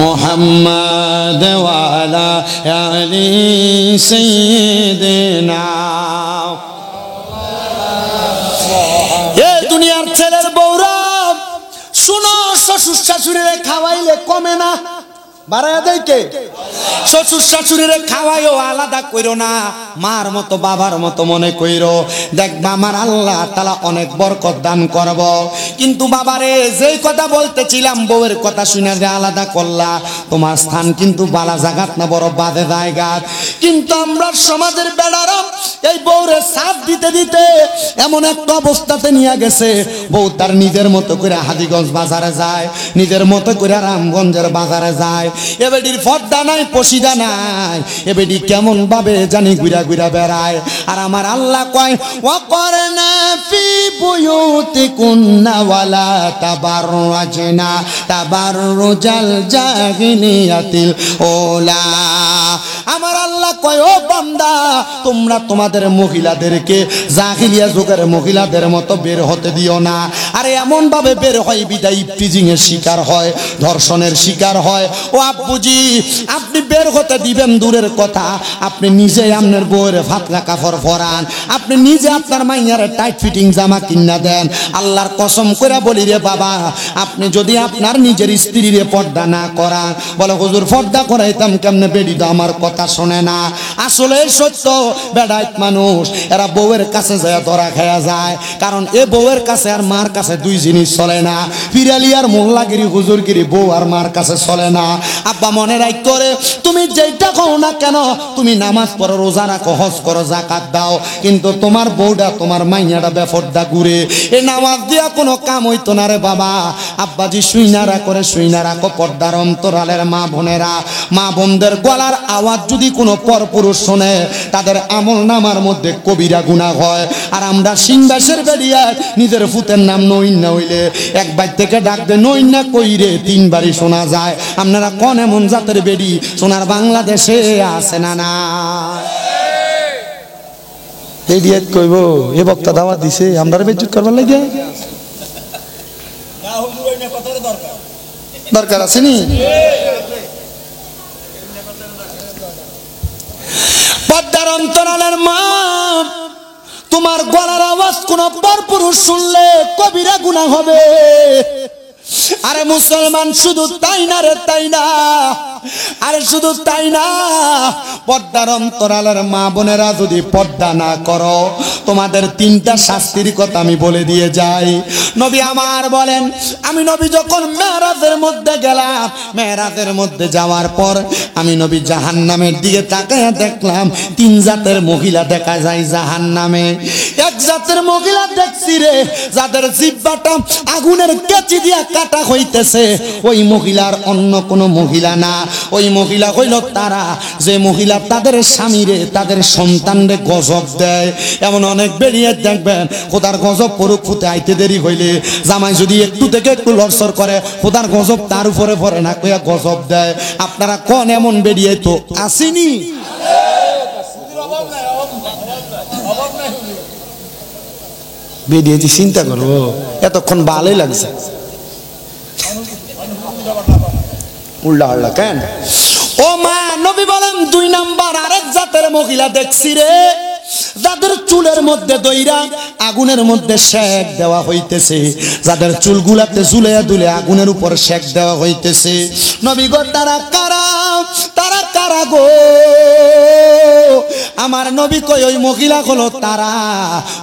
মুহাম্মদ ওয়া আলা আলি সাইয়্যিদিনা। এই দুনিয়ার ছেলের বউরা শুনো, শ্বশুর শাশুড়িরে খাওয়াইলে কমে না, বাড়ায় দেয় কে? শ্বশুর শাশুড়িরে খাওয়াইও, আলাদা কইরো না, মার মতো বাবার মতো মনে কইরো, দেখবা আমার আল্লাহ তাআলা অনেক বরকত দান করব। কিন্তু বাবারে, যেই কথা বলতেছিলাম, বউয়ের কথা শুনে যে আলাদা করলা, তোমার স্থান কিন্তু বালা জাগাত না, বড় বাদে জায়গাত। কিন্তু আমরা সমাজের বেড়ারা এই বউরে সাথ দিতে দিতে এমন একটা অবস্থাতে নিয়ে গেছে, বউ তার নিজের মতো করে হাজীগঞ্জ বাজারে যায়, নিজের মতো করে রামগঞ্জের বাজারে যায়। এবেডির ফর্দা নাই, পশিদা নাই, এবেডি কেমন ভাবে জানি ঘুরা ঘুরা বেড়ায়। আর আমার আল্লাহ কয়, ওয়াকরনা ফি বুয়ুতিকুন্না ওয়ালা তাবাররাজনা তাবাররুজাল জাহিলিয়াতিল ওলা। আমার আল্লাহ কয়, ও বান্দা, তোমরা তোমাদের মহিলাদেরকে জাহিলিয়া যুগের মহিলাদের মতো বের হতে দিও না। আরে এমন ভাবে বের হয় বিদায় ইফটিজিং এর শিকার হয়, ধর্ষণের শিকার হয়। ও আব্বুজি, আপনি বের হতে দিবেন দূরের কথা, আপনি নিজে আপনার বউয়ের ফাতলা কাপড় পরান, আপনি নিজে আপনার মাইয়ারে টাইট ফিটিং জামা কিনা দেন। আল্লাহর কসম করে বলি রে বাবা, আপনি যদি আপনার নিজের স্ত্রীরে পর্দা না করান, বলে হুজুর পর্দা করাইতাম কেমনে, বেডি তো আমার কথা শোনে না। আসলে সত্য বেড়াইত মানুষ এরা বউয়ের কাছে যায় ধরা খায়া যায়, কারণ এ বউয়ের কাছে আর মার কাছে দুই জিনিস চলে না। পিরালি আর মোল্লাগিরি হুজুরগিরি বউ আর মার কাছে চলে না। আব্বা মনে রাখ করে তুমি যেটা কও না কেন, তুমি নামাজ পড়ো, রোজা রাখো, হজ করো, জাকাত দাও, কিন্তু তোমার বউটা তোমার মাইয়াটা বেফরদা ঘুরে, এ নামাজ দিয়া কোনো কাম হইতো না রে বাবা। আব্বাজি শুইনারা করে শুইনা রাখো পর্দার অন্তরালের মা বোনেরা। মা বোনদের গলার আওয়াজ যদি কোনো পরপুরুষ শোনে তাদের আমল নামার মধ্যে কবিরা গুনাহ হয়। আর আমরা সিংবাসের বেরিয়ে নিজের ফুতের নাম নইন না হইলে একবার থেকে ডাক দে নইন না কইরে তিনবারই শোনা যায়। আপনারা কোন এমন জাতের বেরি সোনার বাংলাদেশে আছে না? না এই দিয়ে কইব এ বক্তা দাওয়াত দিছে আমরা বেজ্জত করবার লাগে দরকার আছে নি? পর্দার অন্তরালের মা, তোমার গলার আওয়াজ কোন পরপুরুষ শুনলে কবিরা গুনাহ হবে। আরে মুসলমান শুধু তাই না রে, তাই না, আরে শুধু তাই না, পর্দার অন্তরালের মা বোনেরা যদি পর্দা না করো তোমাদের তিনটা শাস্তির কথা আমি বলে দিয়ে যাই। নবী আমার বলেন, আমি নবী যখন মেরাজের মধ্যে গেলাম, মেরাজের মধ্যে যাওয়ার পর আমি নবী জাহান্নামের দিকে তাকায়া দেখলাম তিন জাতের মহিলা দেখা যায় জাহান্নামে। এক জাতের মহিলা দেখছি রে যাদের জিহ্বাটা আগুনের কেচি দিয়া কাটা হইতেছে, ওই মহিলার অন্য কোনো মহিলা না, ওই মহিলা হইল তারা যে মহিলা তাদের স্বামীরে তাদের সন্তানরে গজব দেয়। এমন অনেক বেরিয়ে দেখবেন খোদার গজব পড়ুক, ফুটে আইতে দেরি হইলে জামাই যদি একটু থেকে একটু লড়সড় করে খোদার গজব তার উপরে পড়ে না, কইয়া গজব দেয়। আপনারা কোন এমন বেরিয়ে তো আসেনি? বেরিয়েছি চিন্তা করবো এতক্ষণ ভালোই লাগছে, উল্টা হল্লা কেন? ও মা, নবী বলেন দুই নাম্বার আরেক জাতের মহিলা দেখছি রে যাদের চুলের মধ্যে দইরা আগুনের মধ্যে শেক দেওয়া হইতেছে, যাদের চুলগুলাতে ঝুলাইয়া দুলে আগুনের উপর শেক দেওয়া হইতেছে। নবী গো তারা কারা? তারা কারা গো? আমার নবী কই ওই মহিলা হলো তারা,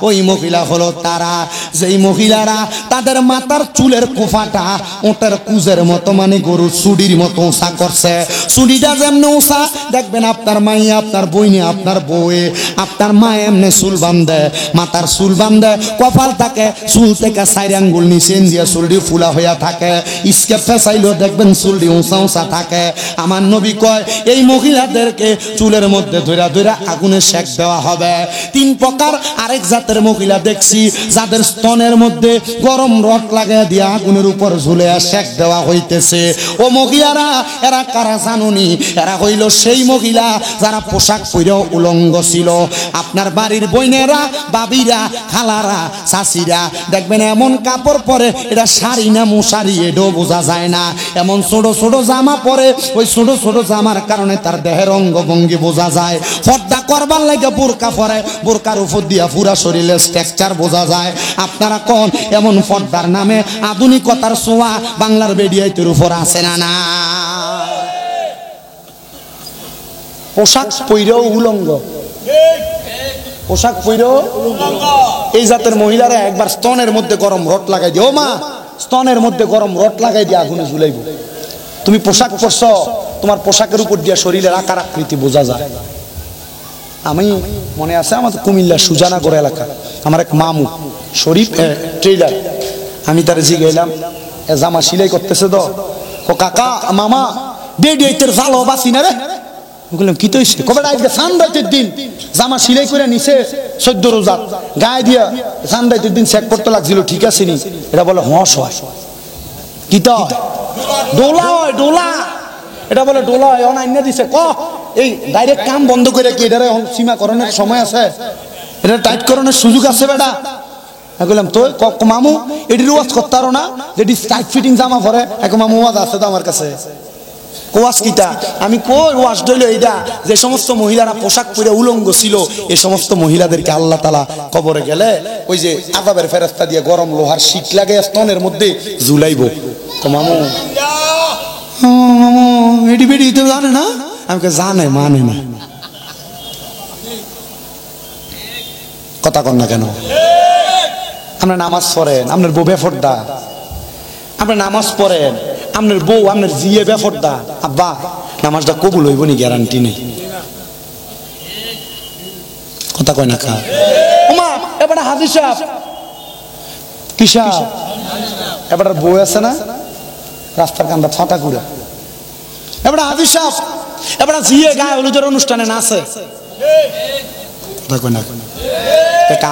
ওই মহিলা হলো তারা যেই মহিলারা তাদের মাথার চুলের কোফাটা ওটার কুজের মতো মানে গরুর চুড়ির মতো উঁচা করছে। চুড়িটা যেমন উঁচা দেখবেন আপনার মাইয়া, আপনার বইনে, আপনার বউয়ে, আপনার মা এমনি চুল বান্ধে, মাথার চুল বান্ধে, কপাল থাকে চুল থেকে 4 আঙ্গুল নিচে দিয়ে চুলটি ফুলা হইয়া থাকে, স্কেপ ফেসাইলেও দেখবেন চুলটি উঁচা উঁচা থাকে। আমার নবী কয় এই মহিলাদেরকে চুলের মধ্যে ধইরা ধইরা আগুনে শেক দেওয়া হবে। 3 প্রকার আরেক জাতের মহিলা দেখছি যাদের স্তনের মধ্যে গরম রড লাগাইয়া দিয়ে আগুনের উপর ঝুলে শেক দেওয়া হইতেছে। ও মহিলারা এরা কারা জানুনি? এরা হইল সেই মহিলা যারা পোশাক পরেও উলঙ্গ ছিল। আপনার বাড়ির বইনেরা, বাবিরা, খালারা, চাচিরা দেখবেন এমন কাপড় পরে, এটা শাড়ি না মশারি এটাও বোঝা যায় না। এমন ছোট ছোট জামা পরে, ওই ছোট ছোট জামার কারণে তার দেহের অঙ্গভঙ্গি বোঝা যায়। পর্দা করবার লাগে বোরকা পরে, বোরকার উপর দিয়া পুরা শরীরে স্ট্রাকচার বোঝা যায়। আপনারা কোন এমন পর্দার নামে আধুনিকতার ছোঁয়া বাংলার বেডিয়াইতের উপর আছে না? না, পোশাক পইরেও উলঙ্গ, পোশাক পইরেও এই জাতের মহিলারা একবার স্তনের মধ্যে গরম রড লাগাই দিয়ে, ও মা স্তনের মধ্যে গরম রড লাগাই দিয়ে আগুনে ঝুলাইব। তুমি পোশাক পরছ, তোমার পোশাকের উপর দিয়া শরীরের আকার আকৃতি বোঝা যায়। আমি মনে আছে আমাদের কুমিল্লা সুজানাগড় এলাকা আমার এক মামু শরীফ ট্রেলার, আমি তার জিগাইলাম জামা সিলাই করতেছে তো, ও কাকা মামা বেডিয়াইতের ভালো বাসি না রে? বললাম কি তো কবে আজকে সানরাইতের দিন জামা সিলাই করে নিছে 14 রোজার গায়ে দিয়া সানরাইতের দিন চেক করতে লাগছিল, ঠিক আছে নি? এটা বলে হস হয়, কি তো ডোলা হয়, ডোলা, এটা বলে ডোলা হয়। অনান্য দিছে ক এই ডাইরেক্ট কাম বন্ধ করে কি এটা সীমাকরণের সময় আছে, এটা টাইট করণের সুযোগ আছে বেটা। আমি বললাম তো মামু এটির ওয়াজ করতে পারো না, যেটি টাইট ফিটিং জামা পরে? এক মামু ওয়াজ আছে তো আমার কাছে। ওয়াজ কিটা? আমি কই ওয়াজ ধইল এইটা যে সমস্ত মহিলারা পোশাক পরে উলঙ্গ ছিল, এই সমস্ত মহিলাদেরকে আল্লাহ তাআলা কবরে গেলে ওই যে আযাবের ফেরেশতা দিয়ে গরম লোহার শিক লাগে স্তনের মধ্যে ঝুলাইব। তো মামু এটি বেটি তো জানে না? আমাকে জানে, মানে না। কথা কন না কেন? আপনার নামাজ পড়েন, আপনার বউ বেফরদা, আপনার নামাজ পড়েন, আপনার বউ আপনার জিয়ে বেফরদা, আব্বা নামাজটা কবুল হইব নি গ্যারান্টি নেই। কথা কয় না কা? ওমা এবারে হাজির সাহেব কি সাহেব, এবারে বউ আছে না রাস্তার কান্দা ফাটা করে, এবারে হাজির সাহেব এবারে জিয়ে গায়ে হলুদের অনুষ্ঠানে নাচে। কথা কয় না?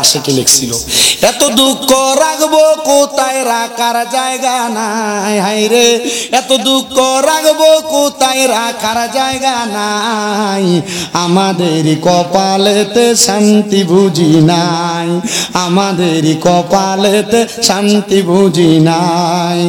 আশিকে লিখছিল, এত দুঃখ রাখবো কোথায় রাখার জায়গা নাই, হাইরে এত দুঃখ রাখবো কোথায় রাখার জায়গা নাই, আমাদের কপালেতে শান্তি বুঝি নাই, আমাদের কপালেতে শান্তি বুঝি নাই।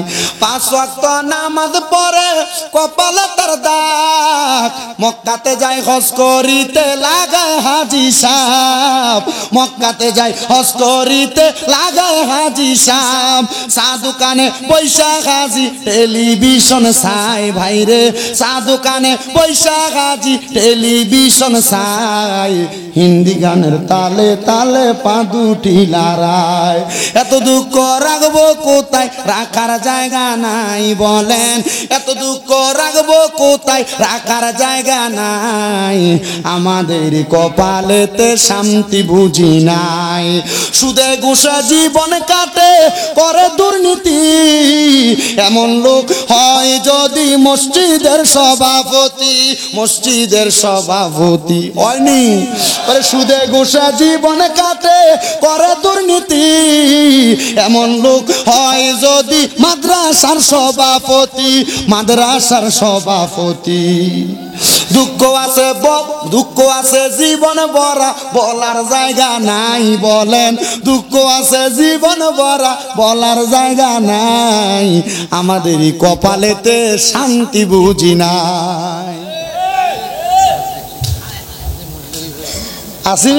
5 ওয়াক্ত নামাজ পড়ে কপালে তার দাগ, মক্কাতে যায় হজ করিতে লাগায় হাজি সাহেব, মক্কাতে যায় হজ করিতে লাগায় হাজি সাহেব, চা দোকানে পয়সা হাজি টেলিভিশন চাই, ভাইরে চা দোকানে পয়সা হাজি টেলিভিশন চাই, হিন্দি গানের তালে তালে পা দুটি লড়াই, এত দুঃখ রাখবো কোথায় রাখার জায়গা নাই, বলেন এত দুঃখ রাখবো কোথায় রাখার জায়গা নাই, আমাদের কপালেতে শান্তি বুঝি নাই, সুদে ঘুষে জীবন কাটে করে দুর্নীতি, এমন লোক হয় যদি মসজিদের সভাপতি, মসজিদের সভাপতি হয়নি, সুদে ঘুষে জীবন কাটে করে দুর্নীতি, এমন লোক হয় যদি মাদ্রাসার সভাপতি, মাদ্রাসার সভাপতি। দুঃখ আছে দুঃখ আছে জীবন ভরা বলার জায়গা নাই, বলেন দুঃখ আছে জীবন ভরা বলার জায়গা নাই, আমাদেরই কপালেতে শান্তি বুঝি নাই। আসি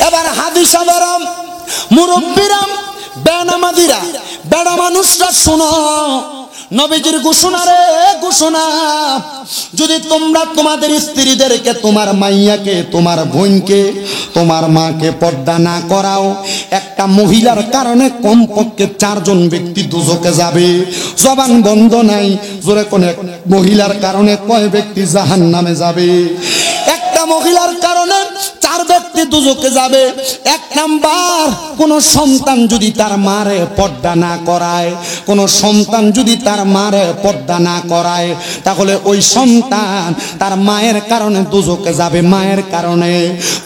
এবার হাদিসা বরম মুরব্বিরাম বেনামাজিরা বেড়া মানুষরা শুনো, নবীজির ঘোষণা রে ঘোষণা, যদি তোমরা তোমাদের স্ত্রীদেরকে, তোমার মাইয়াকে, তোমার বোনকে, তোমার মাকে পর্দা না করাও, একটা মহিলার কারণে কমপক্ষে 4 জন ব্যক্তি দোজখে যাবে। জবান বন্ধ নাই, জোরে কোন মহিলার কারণে কয় ব্যক্তি জাহান্নামে যাবে? একটা মহিলার কারণে 4 ব্যক্তি দোজখে যাবে। 1 নাম্বার, কোন সন্তান যদি তার মারে পর্দা না করায়, কোন সন্তান যদি তার মারে পর্দা না করায়, তাহলে ওই সন্তান তার মায়ের কারণে দোজখে যাবে, মায়ের কারণে।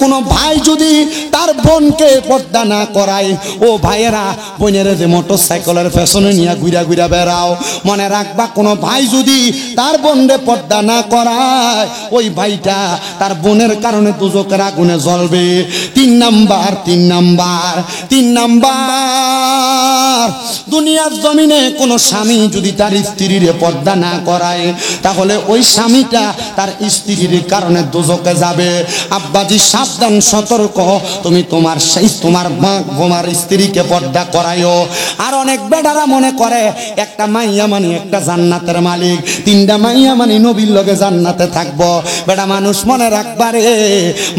কোন ভাই যদি তার বোনকে পর্দা না করায়, ও ভাইয়েরা বোনেরা যে মোটরসাইকেলের পেছনে নিয়ে ঘুরা ঘুরা বেড়াও, মনে রাখবা কোন ভাই যদি তার বোনরে পর্দা না করায়, ওই ভাইটা তার বোনের কারণে দোজখের আগুনে জ্বলবে। 3 নাম্বার, 3 নাম্বার, 3 নাম্বার, দুনিয়ার জমিনে কোন স্বামী যদি তার স্ত্রীর পর্দা না করায়, তাহলে ওই স্বামীটা তার স্ত্রীর কারণে দোজখে যাবে। আব্বাজি সাবধান, সতর্ক, তুমি তোমার তোমার স্ত্রীকে পর্দা করাইও। আর অনেক বেটারা মনে করে একটা মাইয়া মানে একটা জান্নাতের মালিক, 3টা মাইয়া মানে নবীর লগে জান্নাতে থাকবো। বেটা মানুষ মনে রাখবারে,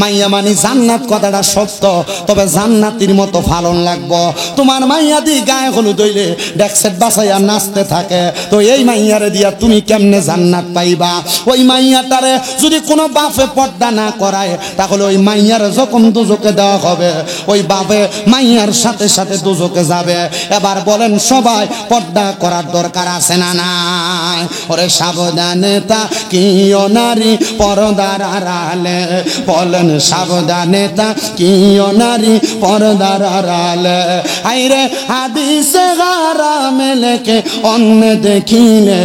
মাইয়া মানে জান্নাত কথাটা সত্য, তবে জান্নাতির মতো ফালন লাগবো। তোমার মাইয়া দি গায়ে হলুদ হইলে ডেক্সেট বাসাইয়া নাচতে থাকে, তো এই মাইয়ারে দিয়া তুমি কেমনে জান্নাত পাইবা? ওই মাইয়াটারে যদি কোনো বাপে পর্দা না করায়, তাহলে ওই মাইয়ারে যখন দোজখে দেওয়া হবে, ওই বাপে মাইয়ার সাথে সাথে দোজখে যাবে। এবার বলেন সবাই পর্দা করার দরকার আছে না নাই? ওরে সাবধানে তাকিও নারী পর্দার আড়ালে, বলেন সাবধানে তাকিও নারী পর্দার আড়ালে। আইরে হাদিসে হারামে লেখে অন্য দেখিলে,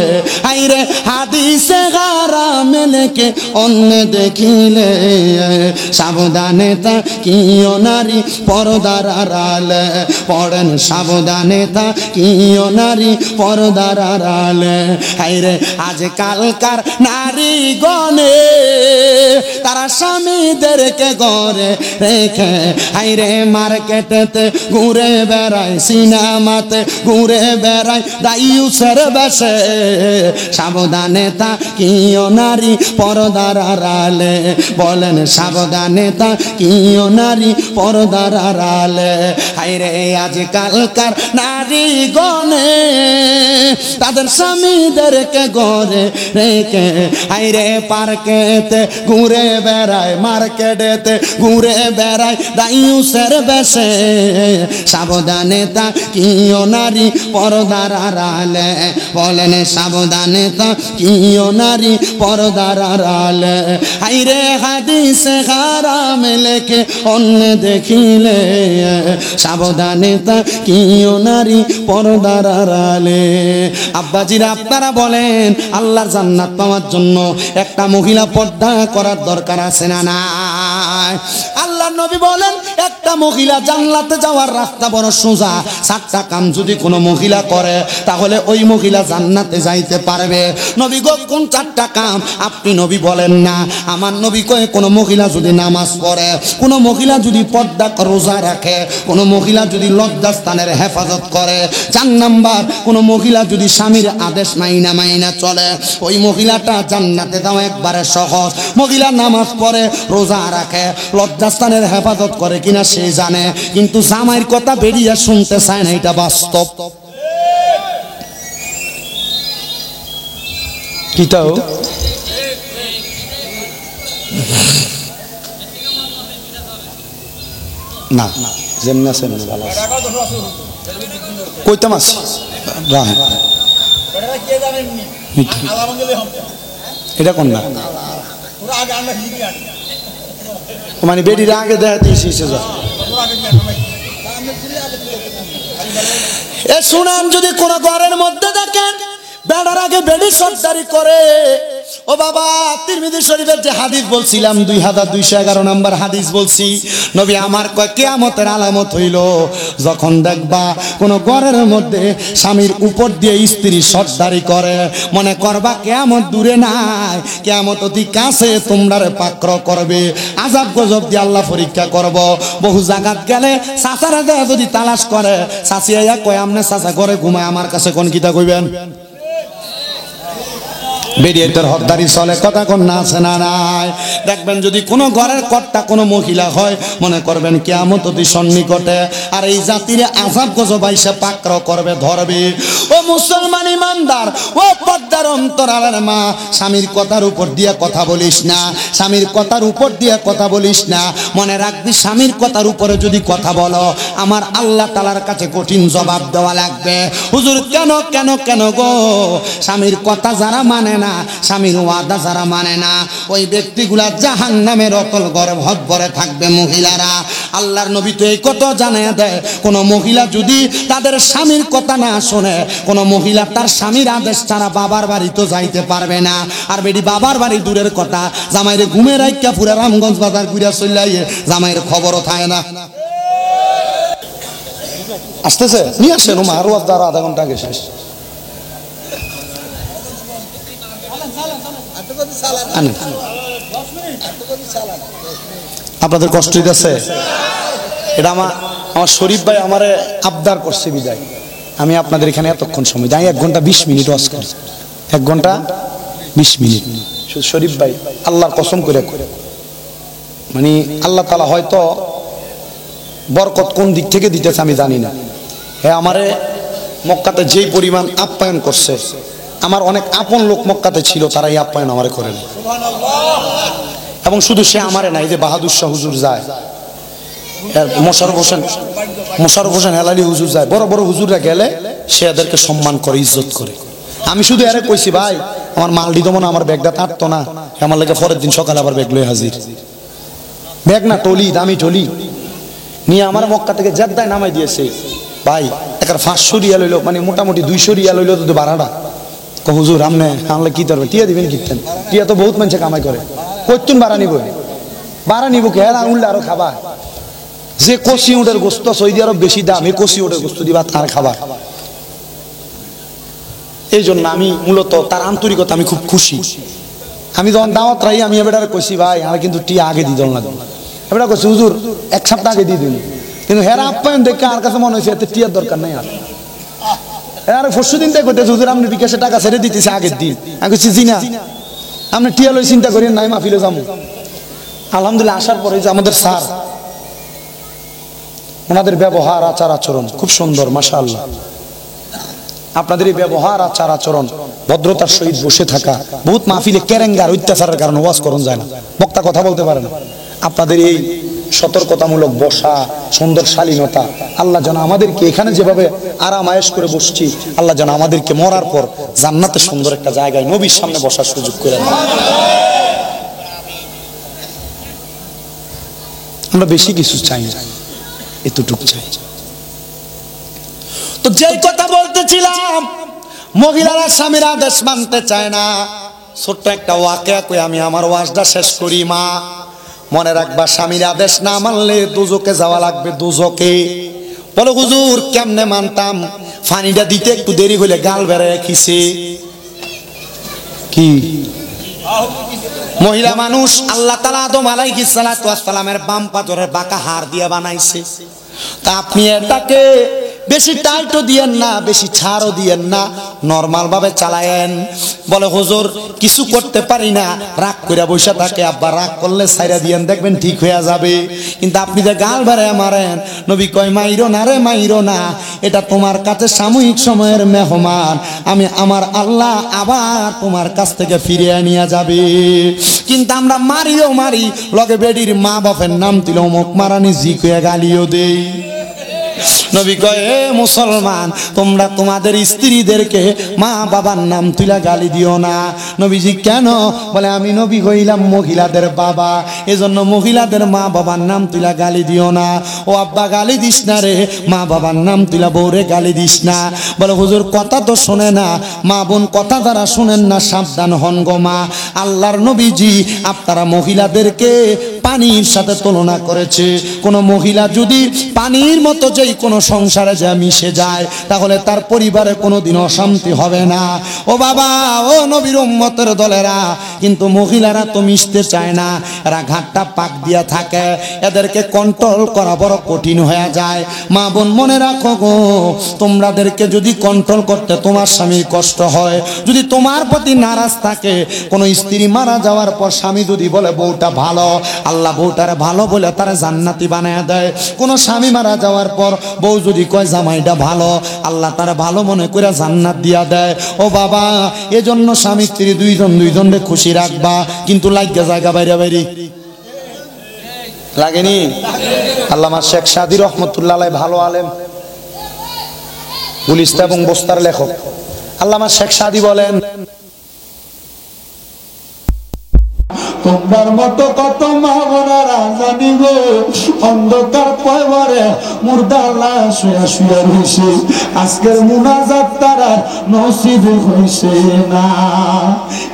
আইরে হাদিসে হারামে লেখে অন্য দেখিলে, সাবধানে তাকিও নারী পর্দার আড়ালে, পড়েন সাবধানে তাকিও নারী পর্দার আড়ালে। আইরে আজকালকার নারী গণে, তারা স্বামীদেরকে ঘরে রেখে হাইরে মার্কেটেতে ঘুরে বেড়ায়, সিনেমাতে ঘুরে বেড়ায় দাইয়ুসের বেশে। সাবধানে তাকিও নারী পর্দার আড়ালে, বলেন সাবধানে তাকিও নারী পর্দার আড়ালে। হাইরে আজকালকার নারী গণে তাদের স্বামীদেরকে ঘরে রেখে হাইরে পার্কেতে ঘুরে বেড়ায়, মার্কেটেতে ঘুরে বেড়ায় দাইয়ুসের বেশে। সাবধানে তাকিও নারী পর্দার আড়ালে, বলেন সাবধানে তাকিও নারী পর্দার আড়ালে। হাইরে হাদিসে হারাম লেখে অন্য দেখিলে, সাবধানে তাকিও নারী পর্দার আড়ালে। আব্বাজিরা আপনারা বলেন আল্লাহর জান্নাত পাওয়ার জন্য একটা মহিলা পর্দা করার দরকার আছে না নাই? আল্লাহর নবী বলেন একটা মহিলা জান্নাতে যাওয়ার রাস্তা বড় সোজা। 7টা কাম যদি কোনো মহিলা করে তাহলে ওই মহিলা জান্নাতে যাইতে পারবে। নবী গো কোন 4টা কাম? আপনি নবী বলেন না, আমার নবী কয় কোনো মহিলা যদি নামাজ পড়ে, কোনো মহিলা যদি পর্দা রোজা রাখে, কোনো মহিলা যদি লজ্জাস্থানের হেফাজত করে, 4 নাম্বার কোনো মহিলা যদি স্বামীর আদেশ মাইনা চলে, ওই মহিলাটা জান্নাতে যাওয়া একবারে সহজ। মহিলা নামাজ পড়ে, রোজা রাখে, লজ্জাস্থানের হেফাজত করে কিনা সে জানে, কিন্তু জামাইয়ের কথা বেরিয়ে শুনতে চায় না, এটা বাস্তব। কিটাও না যেমন আছে ভালো আছে কইতাম আছে এটা কোন না মানে বেডির আগে দেখাতে এ শুনান, যদি কোন ঘরের মধ্যে দেখেন বেড়ার আগে বেডি সর্দারি করে, ও বাবা তিরমিজি শরীফের যে হাদিস বলছিলাম 2211 নম্বর হাদিস বলছি, নবী আমার কয় কিয়ামতের আলামত হইল যখন দেখবা কোন ঘরের মধ্যে স্বামীর উপর দিয়ে স্ত্রী সর্দারি করে, মনে করবা কিয়ামত দূরে নাই, কিয়ামত অতি কাছে তোমরারে পাকড় করবে, আযাব গজব দিয়ে আল্লাহ পরীক্ষা করব। বহু জায়গাত গেলে চাচারা যদি তালাশ করে, চাচিয়া কয় আমনে চাচা ঘরে ঘুমায়, আমার কাছে কোন কিতা কইবেন? বেরিয়েতের হদ্দারি চলে, কথা কোন না আছে না নাই? দেখবেন যদি কোনো ঘরের কর্তা কোনো মহিলা হয়, মনে করবেন কিয়ামত অতি সন্নিকটে, আর এই জাতির আযাব গজব আইসা পাকড় করবে, ধরবে। ও মুসলমান ইমানদার, ও পর্দার অন্তরালের মা, স্বামীর কথার উপর দিয়ে কথা বলিস না, স্বামীর কথার উপর দিয়ে কথা বলিস না। মনে রাখবি স্বামীর কথার উপরে যদি কথা বলো, আমার আল্লাহ তাআলার কাছে কঠিন জবাব দেওয়া লাগবে। হুজুর কেন কেন কেন গো? স্বামীর কথা যারা মানে না, স্বামীর ওয়াদা যারা মানে না, ওই ব্যক্তিগুলা জাহান্নামের অতল গর্ভরে থাকবে মহিলারা। আল্লাহর নবী তো এই কথা জানায় দেয়, কোন মহিলা যদি তাদের স্বামীর কথা না শোনে, কোন মহিলা তার স্বামীর আদেশ ছাড়া বাবার বাড়ি তো যাইতে পারবে না। আর বেটি বাবার বাড়ি দূরের কথা, জামাইরে ঘুমে রাইকা পুরা রামগঞ্জ বাজার ঘুরে চলে জামাইয়ের খবরও থাকে না। আসতেছে নিয়ে আসেন ওমা, আরো আধা ঘন্টা আগে শেষ। আপনাদের কষ্ট হইতেছে? এটা আমার শরীফ ভাই আমারে আবদার করছে বিদায়, আমি আপনাদের এখানে এতক্ষণ সময় যাই, 1 ঘন্টা 20 মিনিট ওয়াজ করি, 1 ঘন্টা 20 মিনিট। শরীফ ভাই আল্লাহর কসম করে মানে আল্লাহ তাআলা হয়তো বরকত কোন দিক থেকে দিতেছে আমি জানি না। হ্যাঁ, আমারে মক্কাতে যেই পরিমাণ আপ্যায়ন করছে, আমার অনেক আপন লোক মক্কাতে ছিল, তারা এই আপ্যায়ন আমারে করেন। এবং শুধু সে আমারে নাই, যে বাহাদুর শাহ হুজুর যায়, মোশাররফ হোসেন হেলালি হুজুর যায়, বড় বড় হুজুররা গেলে সে এদেরকে সম্মান করে, ইজ্জত করে। আমি শুধু এরে কইছি ভাই আমার মাল দিত মনে, আমার ব্যাগটা থাকতো না, আমার লাগে পরের দিন সকালে আবার ব্যাগ লয়ে হাজির। ব্যাগ না টলি, দামি টলি নিয়ে আমার মক্কা থেকে জেদ্দায় নামাই দিয়েছে। ভাই একটা 500 রিয়াল হইলো, মানে মোটামুটি 200 রিয়াল হইলো তো ভাড়াটা। হুজুর আমনে আনলে কি করবে, টিয়া দিবেন কিনতেন, টিয়া তো বহুত মানুষে কামাই করে, কইতুন ভাড়া নিব কে আর উল্লে আরো খাবার। যে কষি উটের গোস্ত সৌদি আরব বেশি দাম, এই কষি উটের গোস্ত দিবা তার খাবার। এই জন্য আমি মূলত তার আন্তরিকতা আমি খুব খুশি। আমি যখন দাওয়াত রাই আমি এবার কইছি ভাই আর কিন্তু টিয়া আগে দিই দল না এবার কইছি হুজুর এক সপ্তাহ আগে দিয়ে দিন, কিন্তু হেরা আপ্যায়ন দেখে আর কাছে মনে হয়েছে এতে টিয়ার দরকার নাই। আর পরশু দিন তাই কইতেছে হুজুর আপনি বিকাশে টাকা ছেড়ে দিতেছে আগের দিন। আমি কইছি জি না, আপনি টিয়া লই চিন্তা করেন নাই, মাহফিলে যাবো। আলহামদুলিল্লাহ আসার পরে যে আমাদের স্যার, ওনাদের ব্যবহার আচার আচরণ খুব সুন্দর, মাশাআল্লাহ। আপনাদের এই ব্যবহার আচার আচরণ, ভদ্রতার সহিত বসে থাকা, বহুত মাহফিলে কেরেঙ্গার অত্যাচারের কারণে ওয়াজ করণ যায় না, বক্তা কথা বলতে পারে না। আপনাদের এই সতর্কতামূলক বসা, সুন্দর শালীনতা, আল্লাহ যেন আমাদেরকে এখানে যেভাবে আরাম আয়েশ করে বসছি, আল্লাহ যেন আমাদেরকে মরার পর জান্নাতে সুন্দর একটা জায়গায় নবীর সামনে বসার সুযোগ করে দেন। আমরা বেশি কিছু চাই না, এতটুকু চাই। তো যেই কথা বলতেছিলাম, মহিলারা স্বামীর আদেশ মানতে চায় না। ছোট্ট একটা ওয়াকিয়া কই আমি আমার ওয়াজটা শেষ করি। মা মনে রাখবা, স্বামীর আদেশ না মানলে দুজকে যাওয়া লাগবে, দুজকে। বলো হুজুর কেমনে মানতাম? পানিটা দিতে একটু দেরি হলে গাল বেড়ায় খিসে কি মহিলা মানুষ। আল্লাহ তাআলা আদম আলাইহিস সালাতু ওয়াস সালামের বাম পাজরের বাঁকা হাড় দিয়ে বানাইছে। তা আপনি এটাকে বেশি টাইটও দিয়েন না, বেশি ছাড়ও দিয়েন না, নরমাল ভাবে চালায়েন। বলে হুজুর কিছু করতে পারি না, রাগ করে বসে থাকে। আব্বা রাগ করলে ছাইরা দিয়েন, দেখবেন ঠিক হয়ে যাবে। কিন্তু আপনি যে গাল বেড়ায় মারেন, নবী কয় মাইরো না রে, মাইরো না, এটা তোমার কাছে সাময়িক সময়ের মেহমান, আমি আমার আল্লাহ আবার তোমার কাছ থেকে ফিরিয়ে নিয়ে যাবে। কিন্তু আমরা মারিও মারি, লগে বেডির মা বাপের নাম দিল মুখ মারানি জি কয়ে গালিও দেই। নবী কয় হে মুসলমান, তোমরা তোমাদের স্ত্রীদেরকে মা বাবার নাম তুইলা গালি দিও না। নবীজি কেন? বলে আমি নবী হইলাম মহিলাদের বাবা, এজন্য মহিলাদের মা বাবার নাম তুইলা গালি দিও না। ও আব্বা গালি দিস না রে, মা বাবার নাম তুইলা বউরে গালি দিস না। বলে হুজুর কথা তো শোনে না, মা বোন কথা দ্বারা শুনেন না, সাবধান হন গো মা। আল্লাহর নবীজি আপনারা মহিলাদেরকে পানির সাথে তুলনা করেছে। কোন মহিলা যদি পানির মতো যেই কোনো সংসারে যা মিশে যায়, তাহলে তার পরিবারে কোনোদিন অশান্তি হবে না। ও বাবা, ও নবীর উম্মতের দলেরা, কিন্তু মহিলারা তো মিশতে চায় না, এরা ঘাটটা পাক দিয়া থাকে, এদেরকে কন্ট্রোল করা বড় কঠিন হয়ে যায়। মা বোন মনে রাখো গো, তোমাদেরকে যদি কন্ট্রোল করতে তোমার স্বামীর কষ্ট হয়, যদি তোমার প্রতি নারাজ থাকে, কোন স্ত্রী মারা যাওয়ার পর স্বামী যদি বলে বউটা ভালো, আল্লাহ বউটারে ভালো বলে তারা জান্নাতি বানায় দেয়। কোন স্বামী মারা যাওয়ার পর বউ যদি কয় জামাইটা ভালো, আল্লাহ তারা ভালো মনে করে জান্নাত দিয়া দেয়। ও বাবা, এজন্য স্বামী স্ত্রী দুইজনকে খুশি রাখবা, কিন্তু লাগিয়া জায়গা বাইরে বাইরে লাগেনি। আল্লামা শেখ সাদী রহমতুল্লাহ আলাইহি ভালো আলেম, গুলিস্তা এবং বস্তার লেখক। আল্লামা শেখ সাদী বলেন, তোমার মতো কত মা বোনেরা জানি গো, অন্ধকার পয়বরে মুর্দা লাশ শুয়া শুয়া রইছে, আজকের মুনাজাত তারা নসিব হইছে না।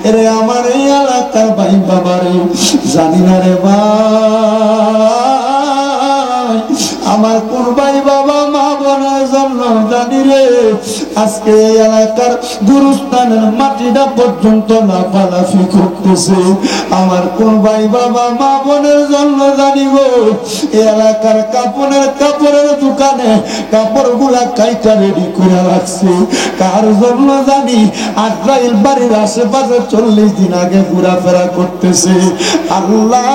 এরে আমার এই এলাকার ভাই বাবারে, জানি না রে ভাই, আমার কোন ভাই বাবা মা বোনের জন্য জানি রে, আজকে এই এলাকার গুরুস্থানের মাটিটা পর্যন্ত না পালাফি করতেছে। আমার কোন ভাই বাবা মা বোনের জন্য জানি গো, এই এলাকার কাপড়ের দোকানে কাপড় গুলা কাইটা রেডি করে রাখছে। কার জন্য জানি? আজরাইল বাড়ির আশেপাশে 40 দিন আগে ঘোরাফেরা করতেছে। আল্লাহ,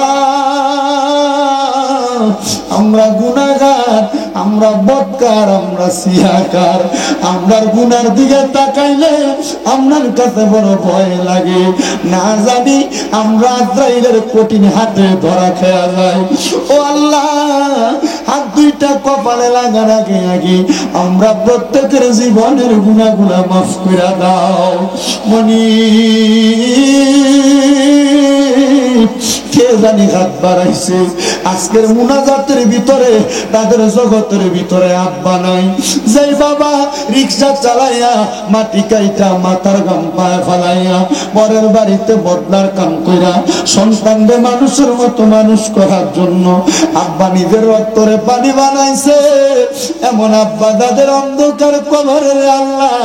আমরা গুনাহগার, আমরা বদকার, আমরা সিয়াকার, আমরার গুনার দিকে তাকাইলে আপনার কাছে বড় ভয় লাগে। না জানি আমরা আজরাইলের কঠিন হাতে ধরা খেয়া যায়। ও আল্লাহ, হাত দুইটা কপালে লাগার আগে আগে আমরা প্রত্যেকের জীবনের গুনাহগুলা মাফ করে দাও। মনি কে জানি হাত বাড়াইছে, আজকের মুনাজাতের ভিতরে তাদের জগতের ভিতরে আব্বা নাই। যেই বাবা রিক্সা চালাইয়া মাটি কাইটা মাথার গাম পায়ে ফেলাইয়া পরের বাড়িতে বদলার কাম কইরা সন্তানদের মানুষের মতো মানুষ করার জন্য আব্বা নিজের রক্তরে পানি বানাইছে, এমন আব্বা দাদের অন্ধকার কবরে আল্লাহ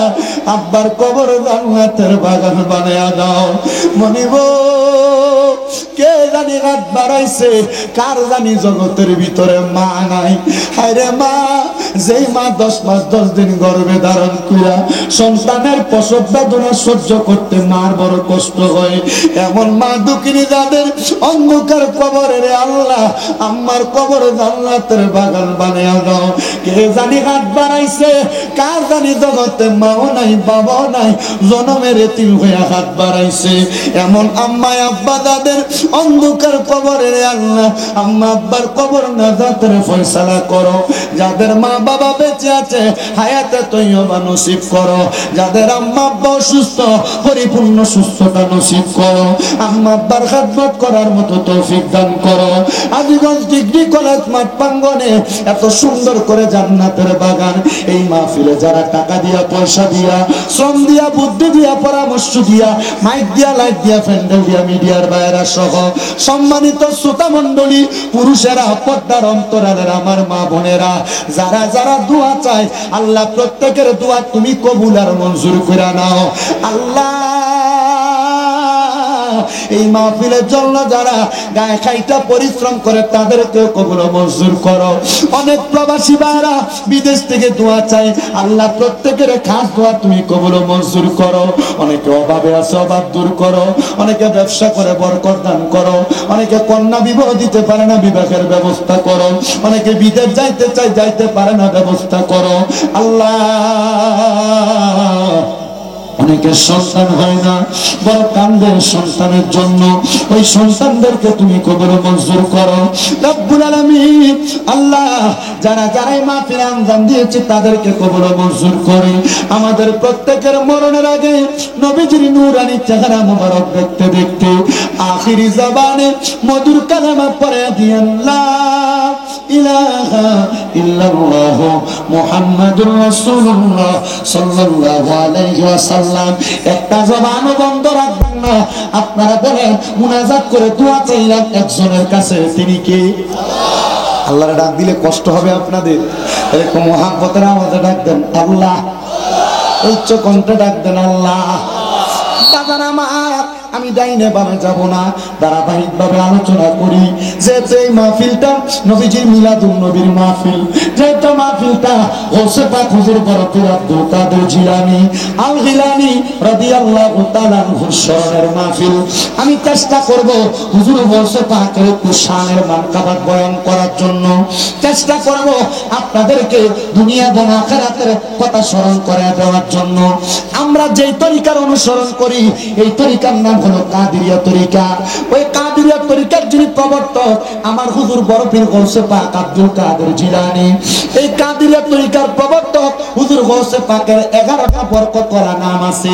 আব্বার কবর জান্নাতের বাগান বানায়া দাও। মনিব কে জানি হাত বাড়াইছে, কার জানি জগতের ভিতরে মা নাই। হায়রে মা, যেই মা 10 মাস 10 দিন গর্ভে ধারণ কইরা সন্তানের প্রসব বেদনা সহ্য করতে মার বড় কষ্ট হয়, এমন মা দুঃখিনী যাদের অন্ধকার কবরে, রে আল্লাহ আমার কবর জান্নাতের বাগান বানিয়ে দাও। কে জানি হাত বাড়াইছে, কার জানি জগতে মাও নাই বাবাও নাই, জনমের এতিম হয়ে হাত বাড়াইছে, এমন আম্মা আব্বা যাদের অন্ধকার কবরে, রে আল্লাহ আম্মা আব্বার কবর নাজাতের ফয়সালা করো। যাদের মা বাবা বেঁচে আছে হায়াতে তৈয়বা নসিব করো। যাদের আম্মা আব্বা অসুস্থ পরিপূর্ণ সুস্থতা নসিব করো। আম্মা আব্বার খেদমত করার মতো তৌফিক দান করো। আজিগঞ্জ ডিগ্রি কলেজ মাঠ প্রাঙ্গণে এত সুন্দর করে জান্নাতের বাগান, এই মাহফিলে যারা টাকা দিয়া, পয়সা দিয়া, শ্রম দিয়া, বুদ্ধি দিয়া, পরামর্শ দিয়া, মাইক দিয়া, লাইট দিয়া, প্যান্ডেল দিয়া, মিডিয়ার বাইরা সহ সম্মানিত শ্রোতা মণ্ডলী, পুরুষেরা, পর্দার অন্তরালের আমার মা বোনেরা, যারা যারা দোয়া চায় আল্লাহ প্রত্যেকের দোয়া তুমি কবুল আর মঞ্জুর করে নাও। আল্লাহ এই মাহফিলের জন্য যারা গায়ে খাইটা পরিশ্রম করে তাদেরকেও কবুল মঞ্জুর করো। অনেক প্রবাসী ভাইরা বিদেশ থেকে দোয়া চাই, আল্লাহ প্রত্যেকের খাস দোয়া তুমি কবুল মঞ্জুর করো। অনেকে অভাবে আছে, অভাব দূর করো। অনেকে ব্যবসা করে বরকত দান করো। অনেকে কন্যা বিবাহ দিতে পারে না, বিবাহের ব্যবস্থা করো। অনেকে বিদেশ যাইতে চাই, যাইতে পারে না, ব্যবস্থা করো। আল্লাহ অনেকের সন্তান হয় না, বড় কান্দের সন্তানের জন্য, ওই সন্তানদেরকে তুমি কবুল মঞ্জুর করো রব্বুল আলামিন। আল্লাহ যারা যারাই মাহফিলে আঞ্জাম দিয়েছে তাদেরকে কবুল মঞ্জুর করে। আমাদের প্রত্যেকের মরণের আগে নবীজির নূরানি চেহারা মোবারক দেখতে দেখতে আখিরি জবানে মধুর কালেমা পড়ে দিয়েন লা ইলাহা ইল্লাল্লাহ মুহাম্মাদুর রাসূলুল্লাহ সাল্লাল্লাহু আলাইহি ওয়াসাল্লাম। একটা জবানও বন্ধ রাখবেন না। আপনারা বলেন মুনাজাত করে দোয়া চাইলাম একজনের কাছে, তিনি কে? আল্লাহরে ডাক দিলে কষ্ট হবে আপনাদের, এরকম মহাব্বতের আওয়াজে ডাক দেন আল্লাহ, উচ্চ কণ্ঠে ডাক দেন আল্লাহ। বাজার আমার, আমি ডাইনে বামে যাব না, ধারাবাহিকভাবে আলোচনা করি। যেহেতু এই মাহফিলটা নবীজির মিলাদুন নবীর মাহফিল, যেহেতু মাহফিলটা গৌসে পাক হুজুর বরকত আব্দুল কাদের জিলানী আল গিলানী রাদিয়াল্লাহু তাআলা আনহুর স্মরণের মাহফিল, আমি চেষ্টা করব হুজুর গৌসে পাকের শানের মানকাবাত বয়ান করার জন্য। চেষ্টা করব আপনাদেরকে দুনিয়া এবং আখিরাতের কথা স্মরণ করে দেওয়ার জন্য। আমরা যেই তরিকার অনুসরণ করি এই তরিকার নাম হলো কাদিরিয়া তরিকা। ওই কাদিরিয়া তরিকার যিনি প্রবর্তক আমার হুজুর বড় পীর গৌসে পাক আব্দুল কাদের জিলানী। এই কাদিরিয়া তরিকার প্রবর্তক হুজুর গৌসে পাকের 11টা বরকত করা নাম আছে,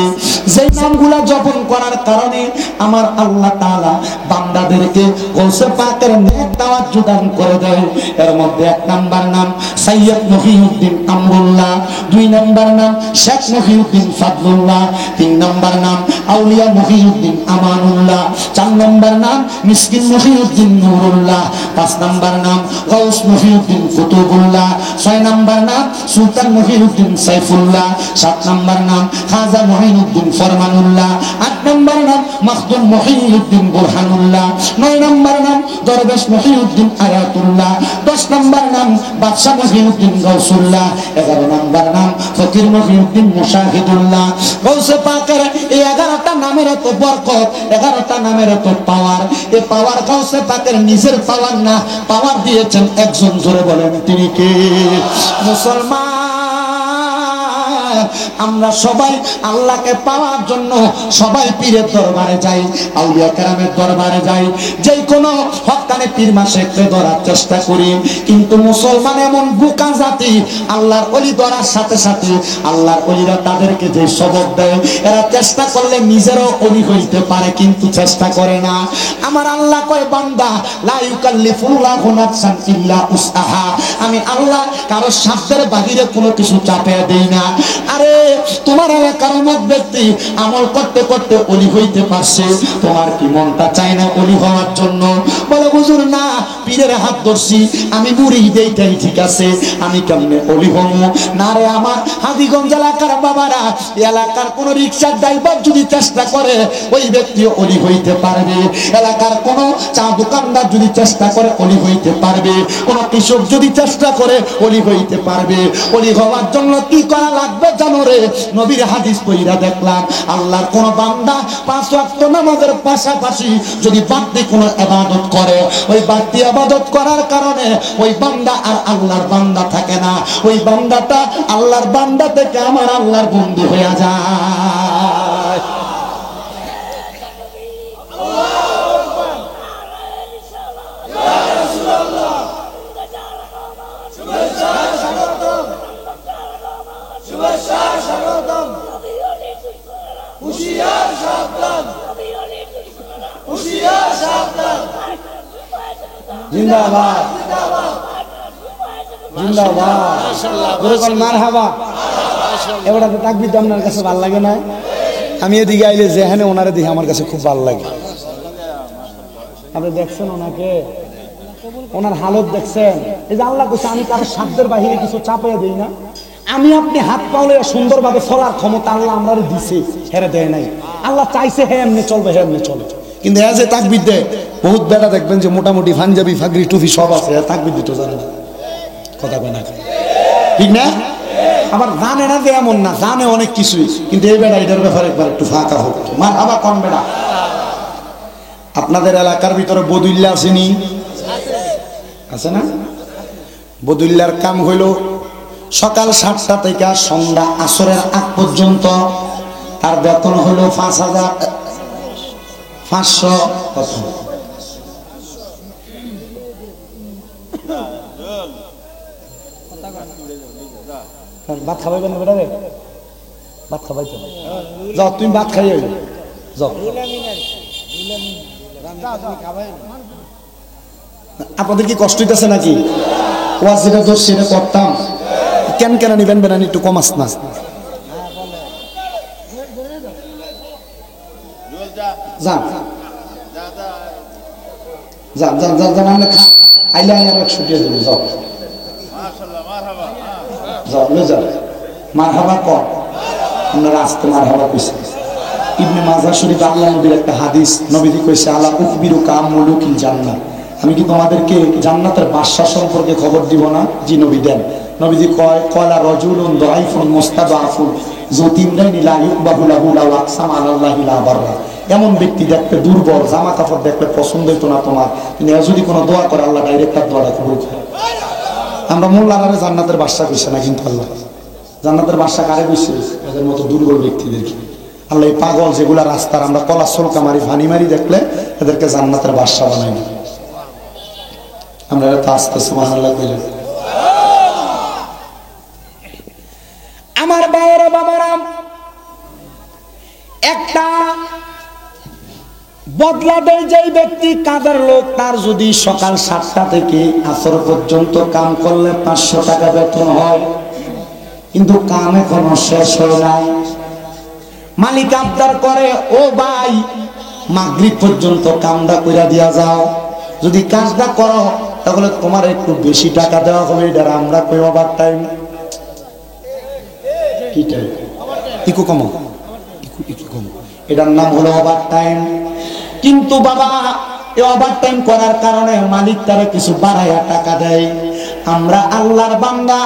যেই নামগুলা জপন করার কারণে আমার আল্লাহ তাআলা বান্দাদেরকে গৌসে পাকের নেক তাওয়াজ্জু দান করে দেয়। এর মধ্যে 1 নাম্বার নাম সৈয়দ মহিউদ্দিন আমরুল্লাহ, 2 নাম্বার নাম শেখ মহিউদ্দিন ফাদলুল্লাহ, 3 নাম্বার নাম আউলিয়া মহিউদ্দিন আমানুল্লাহ, 4 নাম্বার নাম মিসকিন মহিউদ্দিন নুরুল্লাহ, 5 নাম্বার নাম গাউস মহিউদ্দিন কুতুবুল্লাহ, 6 নাম্বার নাম সুলতান মহিউদ্দিন সাইফুল্লাহ, 7 নাম্বার নাম খাজা মহিউদ্দিন ফরমানুল্লাহ, 8 নাম্বার নাম মাখদুম মহিউদ্দিন বুরহানুল্লাহ, 9 নাম্বার নাম দরবেশ মহিউদ্দিন আয়াতুল্লাহ, 10 নাম্বার নাম বাদশা মহিউদ্দিন গাউসুল্লাহ, 11 নাম্বার নাম ফকির মহিউদ্দিন মুশাহিদুল্লাহ। গাউসে পাকের এই 11টা নামের এত বরকত, 11টা নামের এত পাওয়ার। এই পাওয়ার গাউসে পাকের নিজের পাওয়ার না, পাওয়ার দিয়েছেন একজন, জোরে বলেন তিনি কে? মুসলমান আমরা সবাই আল্লাহকে পাওয়ার জন্য সবাই পীরের দরবারে যাই, আউলিয়া কেরামের দরবারে যাই, যে কোনো হক্কানে পীর মাশায়েখকে ধরার চেষ্টা করি। কিন্তু মুসলমান এমন বোকা জাতি, আল্লাহর ওলি ধরার সাথে সাথে আল্লাহর ওলিরা তাদেরকে যে সবক দেয়, এরা চেষ্টা করলে নিজেরও ওলি হইতে পারে কিন্তু চেষ্টা করে না। আমার আল্লাহ কয় বান্দা লা ইউকাল্লিফুল্লাহু নাফসান ইল্লা উসআহা, আমি আল্লাহ কারো সাধ্যের বাহিরে কোনো কিছু চাপে দেই না। আরে তোমার এলাকার অমুক ব্যক্তি আমল করতে করতে ওলি হইতে পারছে, তোমার কি মনটা চায় না ওলি হওয়ার জন্য? বলে হুজুর না, পীরের হাত ধরছি, আমি মুড়ি দেইটাই ঠিক আছে, আমি কেমনে অলি হম না রে? আমার হাদিগঞ্জ এলাকার বাবারা, এলাকার কোন রিক্সার ড্রাইভার যদি চেষ্টা করে ওই ব্যক্তি অলি হইতে পারবে, এলাকার কোন চা দোকানদার যদি চেষ্টা করে অলি হইতে পারবে, কোন কৃষক যদি চেষ্টা করে অলি হইতে পারবে। অলি হওয়ার জন্য কি করা লাগবে জানো রে? নবীর হাদিস পড়িয়া দেখলাম, আল্লাহর কোন বান্দা 5 ওয়াক্ত নামাজের পাশাপাশি যদি বাড়তি কোনো ইবাদত করে, ওই বাড়তি ইবাদত করার কারণে ওই বান্দা আর আল্লাহর বান্দা থাকে না, ওই বান্দাটা আল্লাহর বান্দা থেকে আমার আল্লাহর বন্ধু হয়ে যায়। জিন্দাবাদ জিন্দাবাদ, মারহাবা। এবার তাকবীর তো আপনার কাছে ভালো লাগে না? আমি এদিকে আইলে যেখানে ওনারে দেখি আমার কাছে খুব ভালো লাগে। আপনি দেখছেন ওনাকে, ওনার হালত দেখছেন? এই যে আল্লাহ কইছে আমি কারো সাধ্যের বাহিরে কিছু চাপাইয়া দিই না, আমি আপনি হাত পাওলে সুন্দরভাবে চলার ক্ষমতা আল্লাহ আমরা দিছে, হেরে দেয় নাই। আল্লাহ চাইছে হ্যাঁ এমনি চলবে, হ্যাঁ এমনি চলে। কিন্তু হ্যাঁ যে তাকবীর দেয়, বহুত বেটা দেখবেন যে মোটামুটি পাঞ্জাবি ফাগরি টুপি সব আছে, তাকবীর দিতে জানে না, কথা কয় না, ঠিক না? আবার জানে না যে এমন না, জানে অনেক কিছুই, কিন্তু এই বেটা এটার ব্যাপারে একবার একটু ফাঁকা হোক। মার আবার কম বেটা। আপনাদের এলাকার ভিতরে বদুল্লা আসেনি? আছে না? বদুল্লার কাম হইল সকাল 7টা থেকে সন্ধ্যা আসরের আগ পর্যন্ত, তার বেতন হইল 5,500। ভাত খাবাইবেন না বেটা রে? ভাত খাবাইতে যাও, তুমি ভাত খাইয়ে যাও। আপনাদের কি কষ্ট হইতেছে নাকি? ওয়াজ যেটা দোষ সেটা করতাম, কেন কেন নিবেন বেড়ানি একটু কমাস না। যান যান যান যান যান, আমরা আইলে আইলে আর ছুটিয়ে দেবো। যাও যাও লে যাও, মারহাবা কর, আপনারা আসতে মারহাবা কইছে। ইবনে মাজাহ শরীফ আল্লাহ নবীর একটা হাদিস, নবীজি কইছে আলা উখবিরুকা আম মুলুকিল জান্নাহ, আমি কি তোমাদেরকে জান্নাতের বাদশা সম্পর্কে খবর দিব না? জি নবী দেন। নবীজি কয় কলা রাজুলুন দাঈফুন মুস্তাদআফুন যুতিমরাইন লা ইউকবাহু লাহু লাউ আকসাম আলাল্লাহি লা বাররা, এমন ব্যক্তি দেখতে দুর্বল, জামা কাপড় দেখলে পছন্দ হইতো না তোমার, কিন্তু যদি কোনো দোয়া করে আল্লাহ ডাইরেক্ট তার দোয়াটা কবুল করে। আমরা মোল্লারে জান্নাতের বাদশা কইছে না, কিন্তু আল্লাহ জান্নাতের বাদশা কারে কইছে? এদের মতো দুর্বল ব্যক্তিদেরকে। আল্লাহ এই পাগল যেগুলা রাস্তার আমরা কলা সলকা মারি ভানি মারি দেখলে এদেরকে জান্নাতের বাদশা বানাই না। আমরা এটা আস্তে সুবহানাল্লাহ কইলেন। আমার বাবারা বাবারা, একটা বদলা দেয় যেই ব্যক্তি কাজের লোক, তার যদি সকাল 7টা থেকে আসর পর্যন্ত কাম করলে 500 টাকা বেতন হয়, কিন্তু কাম এখনো শেষ হয় নাই। মালিক আবদার করে, ও ভাই মাগরিব পর্যন্ত কামটা কইরা দিয়া যাও, যদি কাজটা করো তাহলে তোমার একটু বেশি টাকা দেওয়া হবে। এটা আমরা কই ওভার টাইম, কি টাইম? ইকো কম, ইকো কম, এটার নাম হলো ওভার টাইম। কিন্তু বাবা এই ওভার টাইম করার কারণে মালিক তারা কিছু বাড়াইয়া টাকা দেয়। আমরা আল্লাহর বান্দা,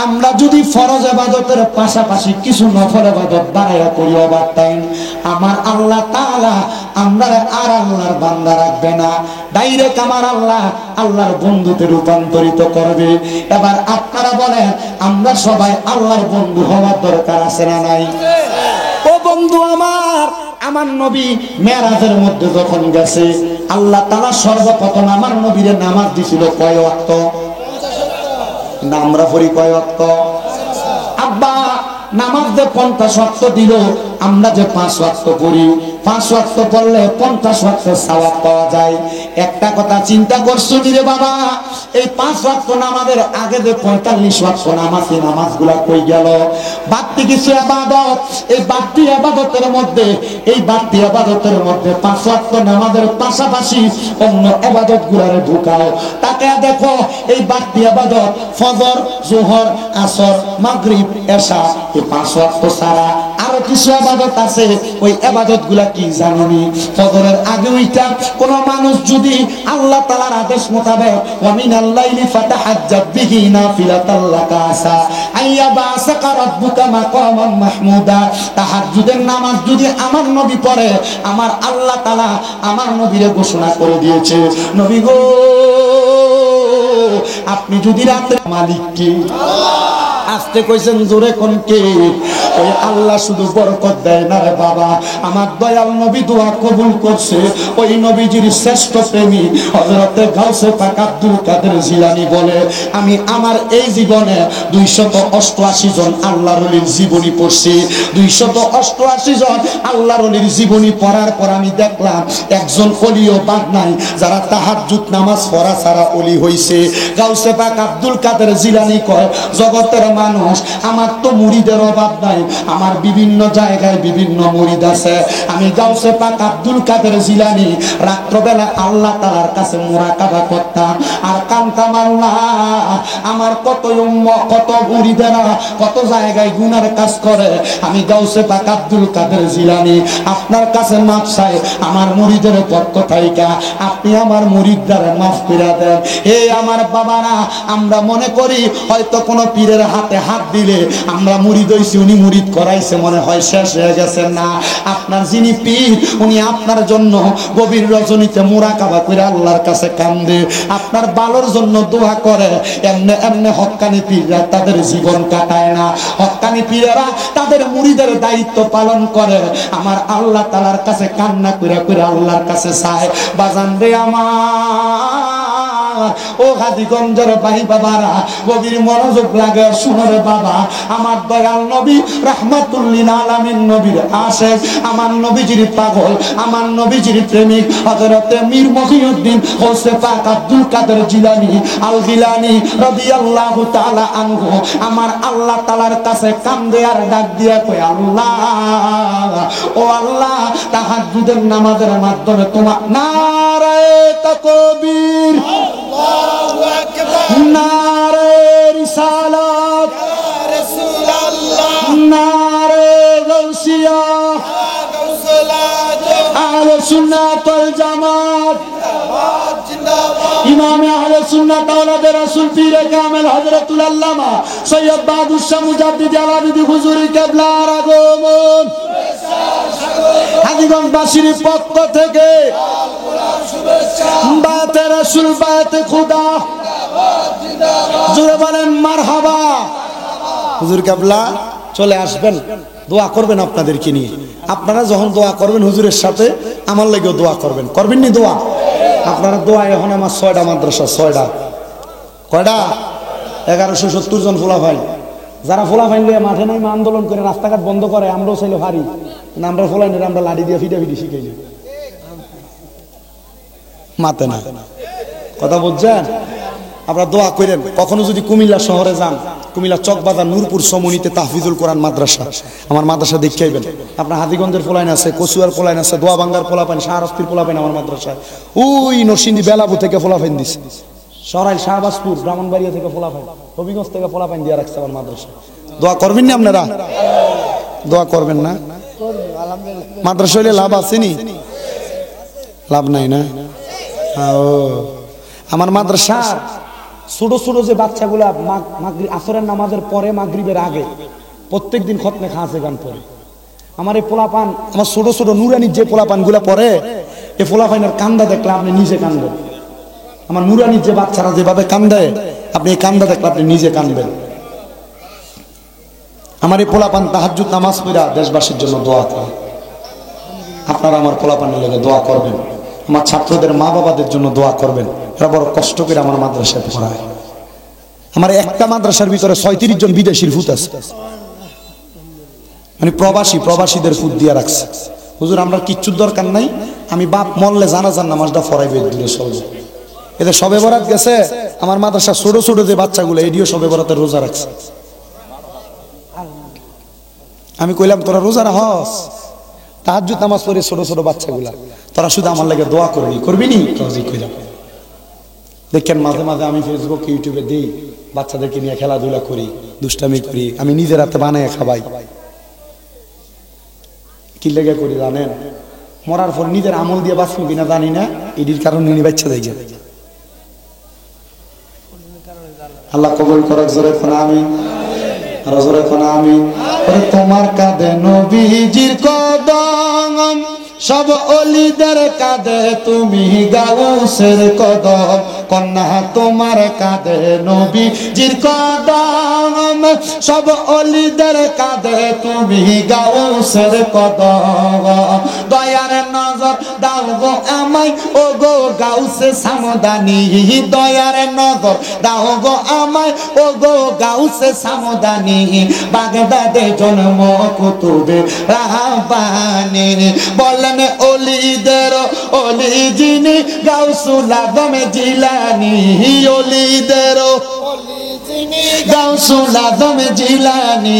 আমরা যদি ফরজ ইবাদতের পাশাপাশি কিছু নফল ইবাদত বাড়াইয়া করি ওভার টাইম, আমার আল্লাহ তাআলা আমরা আর আল্লাহর বান্দা রাখবে না, ডাইরেক্ট আমার আল্লাহ আল্লাহর বন্ধুতে রূপান্তরিত করবে। এবার আপনারা বলেন, আমরা সবাই আল্লাহর বন্ধু হওয়ার দরকার আছে না নাই? ও বন্ধু আমার, আমার নবী মেরাজের মধ্যে যখন গেছে, আল্লাহ তাআলা সর্বপ্রথম আমার নবীরে নামাজ দিছিল কয় ওয়াক্ত? না আমরা পড়ি কয় ওয়াক্ত? আব্বা নামাজ যে 50 ওয়াক্ত দিল, আমরা যে 5 ওয়াক্ত পড়ি, 5 ওয়াক্ত পড়লে 50 ওয়াক্ত সওয়াব পাওয়া যায়। একটা কথা চিন্তা করছো রে বাবা, এই 5 ওয়াক্ত নামাজের আগে যে 45 ওয়াক্ত নামাজ, এই নামাজগুলা কই গেল? বাড়তি কিছু ইবাদত, এই বাড়তি ইবাদতের মধ্যে, এই বাড়তি ইবাদতের মধ্যে 5 ওয়াক্ত নামাজের পাশাপাশি অন্য ইবাদতগুলারে ঢুকাও। তাকে দেখো এই বাড়তি ইবাদত ফজর, যোহর, আসর, মাগরিব, এশা, এই 5 ওয়াক্ত ছাড়া আরো কিছু ইবাদত আছে। ওই ইবাদতগুলা কি জানোনি? ফজরের আগে ওইটা কোন মানুষ যদি আল্লাহ তাআলার আদেশ মোতাবেক ওয়া মিনাল লাইলি ফাতাহাজ্জাত বিহি নাফিলাতাল লাকা আসা আইয়াবাসাকা রাব্বুকা মাকামান মাহমুদা, তাহাজ্জুদের নামাজ যদি আমার নবী পড়ে, আমার আল্লাহ তাআলা আমার নবীরে ঘোষণা করে দিয়েছে, নবী গো আপনি যদি রাতে মালিক কি আসতে কইছেন জোরে কোন কে? ওই আল্লাহ শুধু বরকত দেয় না রে বাবা, আমার দয়াল নবী দোয়া কবুল করছে। ওই নবীজির শ্রেষ্ঠ প্রেমী হযরতে গাউসে পাক আব্দুল কাদের জিলানী বলে, আমি আমার এই জীবনে 288 জন আল্লাহর ওলির জীবনী পড়ছি। 288 জন আল্লাহর ওলির জীবনী পড়ার পর আমি দেখলাম একজন ওলিও বাদ নাই যারা তাহাজ্জুদ নামাজ পড়া ছাড়া ওলি হইছে। গাউসে পাক আব্দুল কাদের জিলানী কয়, জগতের মানুষ, আমার তো মুরিদের অভাব নাই, আমার বিভিন্ন জায়গায় বিভিন্ন মুরিদ আছে। আমি গাউসে পাক আব্দুল কাদের জিলানী রাত্রবেলা আল্লাহ তাআলার কাছে মুরাকাবা করতাম আর কানতাম, আল্লাহ আমার কত উম্মত, কত মুরিদেরা কত জায়গায় গুনার কাজ করে, আমি গাউসে পাক আব্দুল কাদের জিলানী আপনার কাছে মাফ চাই, আমার মুরিদের পক্ষ থেকে আপনি আমার মুরিদদের মাফ করে দেন। হে আমার বাবারা, আমরা মনে করি হয়তো কোনো পীরের হাতে হাত দিলে আমরা মুরিদ হইছি, উনি মুরিদ করাইছে, মনে হয় শেষ হয়ে গেছে। না, আপনার যিনি পীর উনি আপনার জন্য গভীর রজনীতে মুরাকাবা করে আল্লাহর কাছে কান্দে, আপনার ভালোর জন্য দোয়া করে। এমনে এমনে হক্কানি পীররা তাদের জীবন কাটায় না, হক্কানি পীরেরা তাদের মুরিদের দায়িত্ব পালন করে। আমার আল্লাহ তাআলার কাছে কান্না করে করে আল্লাহর কাছে চায়, বাজান রে আমার ও হাজীগঞ্জের ভাই বাবারা, গভীর মনোযোগ লাগে শুনো রে বাবা। আমার দয়াল নবী রাহমাতুল লিল আলামিন নবীর আশিক, আমার নবীজির পাগল, আমার নবীজির প্রেমিক হযরতে মীর মহিউদ্দিন গাউসে পাক আব্দুল কাদের জিলানী আল গিলানী রাদিয়াল্লাহু তাআলা আনহু আমার আল্লাহ তাআলার কাছে কান্দে আর ডাক দিয়া কয়, আল্লাহ ও আল্লাহ, তাহাজ্জুদের নামাজের মাধ্যমে তোমার নারে তাকবীর, আল্লাহু আকবার, নারে রিসালাত, ইয়া রাসূলুল্লাহ, নারে গাউসিয়া, ইয়া গাউসুল আজম, আহলে সুন্নাত ওয়াল জামাত জিন্দাবাদ জিন্দাবাদ, ইমাম আহলে সুন্নাত ওয়াল রাসূল পীর কামেল হযরতুল আল্লামা সৈয়দ বাদুশ শাহ মুজাদ্দিদ আলাবিদি হুজুরি কিবলার আগমন, হাজীগঞ্জবাসীর পক্ষ থেকে বাতে রাসূল বাতে খুদা, জোরে বলেন মারহাবা। হুজুর কিবলা চলে আসবেন, দোয়া করবেন আপনাদেরকে নিয়ে। আপনারা যখন দোয়া করবেন হুজুরের সাথে আমার লাগেও দোয়া করবেন, করবেন নি দোয়া? আপনারা দোয়া, এখন আমার 6টা মাদ্রাসা, 6টা, কয়টা? 1170 জন ফোলাফাইন, যারা ফোলাফাইন লিয়ে মাঠে নাই আন্দোলন করে রাস্তাঘাট বন্ধ করে, আমরাও চাইলে পারি না, আমরা ফোলাইনের আমরা লাঠি দিয়ে ফিটা ফিটি শিখাই না, মাতে না, কথা বুঝছেন? আপনারা দোয়া করেন। কখনো যদি কুমিল্লা শহরে যান, কুমিল্লা চকবাজার নূরপুর সমনিতে তাহফিজুল কোরআন মাদ্রাসা, আমার মাদ্রাসা দেখে আইবেন। আপনার হাজীগঞ্জের পোলাইন আছে, কচুয়ার পোলাইন আছে, দোয়াবাঙ্গার পোলাপাইন, শাহরাস্তির পোলাপাইন আমার মাদ্রাসায়, ওই নরসিংদী বেলাবু থেকে পোলাপাইন দিছে, সরাইল শাহবাজপুর ব্রাহ্মণবাড়িয়া থেকে পোলাপাইন, হবিগঞ্জ থেকে পোলাপাইন দিয়ে রাখছে আমার মাদ্রাসা। দোয়া করবেন না আপনারা? দোয়া করবেন না? মাদ্রাসা হইলে লাভ আছে নি? লাভ নাই না? ও আমার মাদ্রাসা ছোট ছোট যে বাচ্চাগুলা আসরের নামাজের পরে মাগরিবের আগে প্রত্যেকদিন খতমে খাসে গান পড়ে, আমার এই পোলাপান, আমার ছোট ছোট নুরানির যে পোলাপান গুলা পড়ে, এই পোলাপানের কান্দা দেখলে আপনি নিজে কান্দবেন। আমার নুরানির যে বাচ্চারা যেভাবে কান্দে, আপনি এই কান্দা দেখলে আপনি নিজে কান্দবেন। আমার এই পোলাপান তাহাজ্জুদ নামাজ পড়া দেশবাসীর জন্য দোয়া করে। আপনারা আমার পোলাপানের লেগে দোয়া করবেন, আমার ছাত্রদের মা বাবাদের জন্য দোয়া করবেন। এরা বড় কষ্ট করে আমার মাদ্রাসায় পড়ায়। আমার একটা মাদ্রাসার ভিতরে 36 জন বিদেশির ফুত আছে, মানে প্রবাসীদের ফুত দিয়ে রাখছে। হুজুর আমরা কিচ্ছুর দরকার নাই, আমি বাপ মরলে জানাজার নামাজটা পড়াইবে দূরে সবে। এদের সবে বরাত গেছে, আমার মাদ্রাসা ছোট ছোট যে বাচ্চাগুলো এডিও সবে বরাতের রোজা রাখছে। আমি কইলাম তোরা রোজা রাখস, তাহাজ্জুদ নামাজ পড়ে ছোট ছোট বাচ্চাগুলা, তোরা শুধু আমার লাগে দোয়া করবি নি? কইলাম। দেখেন মাঝে মাঝে আমি ফেসবুক ইউটিউবে দিই, বাচ্চাদেরকে নিয়ে খেলাধুলা করি, দুষ্টামি করি, আমি নিজের হাতে বানায় খাবাই। কি লেগে করি জানেন? মরার পর নিজের আমল দিয়ে বাঁচবো কিনা জানি না, এটির কারণে নিয়ে বাচ্চা দেয়। আল্লাহ কবুল করুক, জোরে কোনা আমিন, আর জোরে কোনা আমিন। ওরে তোমার কাঁধে নবীজির কদম, সব অলিদের কাঁধে তুমি গাউসের কদম, কন্যা তোমার কাঁধে নবীজির কদম, সব অলিদের কাঁধে তুমি গাউসের কদম। দয়ার নজর দাও গো আমায়, ও গো গাউসে সামদানি, দয়ার নজর দাও গো আমায়, ও গো গাউসে সামদানি। বাগদাদে জন্ম কুতুবে রাব্বানি, বলেন অলিদের অলি যিনি গাউসুল আজম জিলানি, অলিদের গাউসুল আজম জিলানি,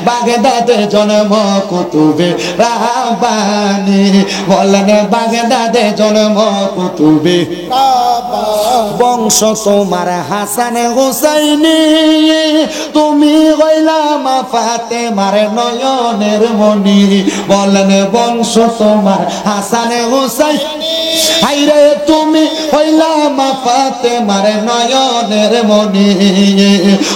বাগদাদে জন্ম কুতুবে রাব্বানি, বলেন বাগদাদে জন্ম কুতুবে রাব্বানি। বংশ তোমার হাসান হুসাইনি, তুমি হইলাম ফাতেমার নয়নের মনি, বলেন বংশ তোমার হাসান হুসাইনি, হাইরে তুমি হইলাম ফাতেমার নয়নের মনি।